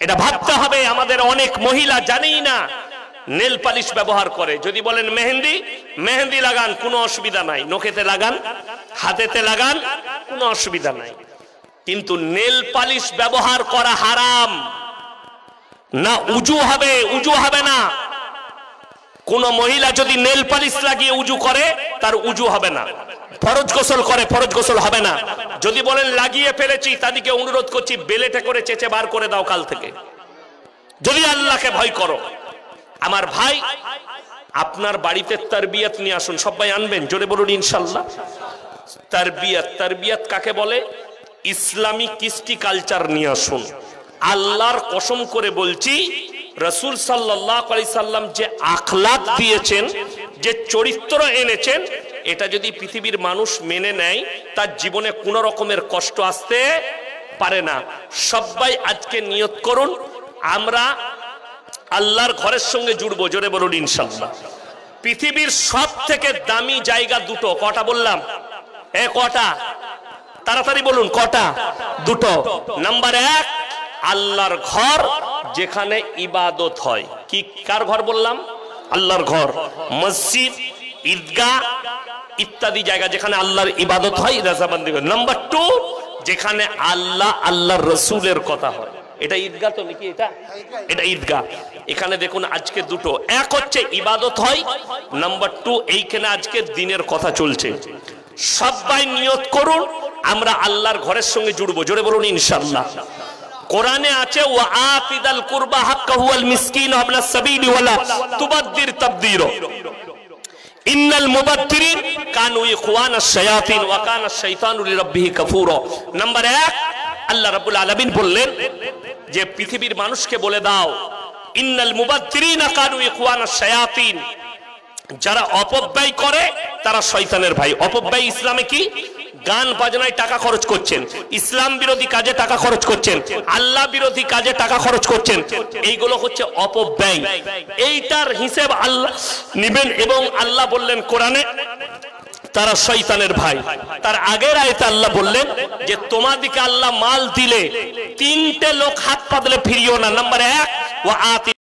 [SPEAKER 1] এটা ভাবতে হবে। আমাদের অনেক মহিলা জানেই না নেল পালিশ ব্যবহার করে। যদি বলেন মেহেন্দি, মেহেন্দি লাগান, কোনো অসুবিধা নাই, নখেতে লাগান, হাতেতে লাগান, কোনো অসুবিধা নাই, কিন্তু নেল পালিশ ব্যবহার করা হারাম। না উজু হবে, উজু হবে না। কোন মহিলা যদি নেল পালিশ লাগিয়ে উজু করে, তার উজু হবে না। ফরজ গোসল করে, ফরজ গোসল হবে না। যদি বলেন লাগিয়ে ফেলেছি, তাদেরকে অনুরোধ করছি বেলেটে করে চেঁচে বার করে দাও কাল থেকে, যদি আল্লাহকে ভয় করো। আমার ভাই, আপনার বাড়িতে তারবিয়াত নিয়ে আসুন, সবাই আনবেন, জোরে বলুন ইনশাআল্লাহ। তারবিয়াত, তারবিয়াত কাকে বলে? ইসলামী কৃষ্টি কালচার নিয়ে আসুন। আল্লাহর কসম করে বলছি, রাসূল সাল্লাল্লাহু আলাইহি সাল্লাম যে আখলাক দিয়েছেন, যে চরিত্র এনেছেন, এটা যদি পৃথিবীর মানুষ মেনে নেয়, তার জীবনে কোনো রকমের কষ্ট আসতে পারে না। সবাই আজকে নিয়ত করুন, আমরা আল্লাহর ঘরের সঙ্গে জুড়বো, জোরে বলুন ইনশাআল্লাহ। পৃথিবীর সব থেকে দামি জায়গা দুটো, কটা বললাম? কটা? তাড়াতাড়ি বলুন, কটা? দুটো। নাম্বার 1, আল্লাহর ঘর, যেখানে ইবাদত হয়। কি কার ঘর বললাম? আল্লাহর ঘর। মসজিদ, ঈদগাহ ইত্যাদি জায়গা যেখানে আল্লাহর ইবাদত হয়, রাজাবান্দি। নাম্বার 2, যেখানে আল্লাহ আল্লাহর রসুলের কথা হয়। এটা ঈদগাহ তো নাকি? এটা ঈদগাহ। এখানে দেখুন আজকে দুটো, এক হচ্ছে ইবাদত হয়, নাম্বার 2 এইখানে আজকে দিনের কথা চলছে। সবাই নিয়ত করুন, আমরা আল্লাহর ঘরের সঙ্গে জুড়বো, জোরে বলুন ইনশাআল্লাহ। কোরআনে আছে, ওয়া আতিদাল কুরবা হাক্কাহু ওয়াল মিসকিন ওয়া ইবনাস সাবিলি ওয়া লা তুবাদদির তাবদীরা, ইন্নাল মুবাদদিরিন কানু ইখওয়ানাশ শায়াতিন ওয়া কানাশ শাইতানু লিরাব্বিহি কাফুরা। নাম্বার 1, আল্লাহ রাব্বুল আলামিন বললেন যে পৃথিবীর মানুষকে বলে দাও, ইন্নাল মুবাদদিরিনা কানু ইখওয়ানাশ শায়াতিন, যারা অপব্যয় করে তারা শয়তানের ভাই। অপব্যয় ইসলামে কি? গান বাজনায় টাকা খরচ করছেন, ইসলাম বিরোধী কাজে টাকা খরচ করছেন, আল্লাহ বিরোধী কাজে টাকা খরচ করছেন, এইগুলো হচ্ছে অপব্যয়। এইটার হিসেব আল্লাহ নেবেন। এবং আল্লাহ বললেন কোরআনে, তারা শয়তানের ভাই। তার আগের আয়াতে আল্লাহ বললেন যে তোমাদেরকে আল্লাহ মাল দিলে 3টে লোক হাত পাতলে ফিরিও না। নাম্বার 1, ওয়া আতি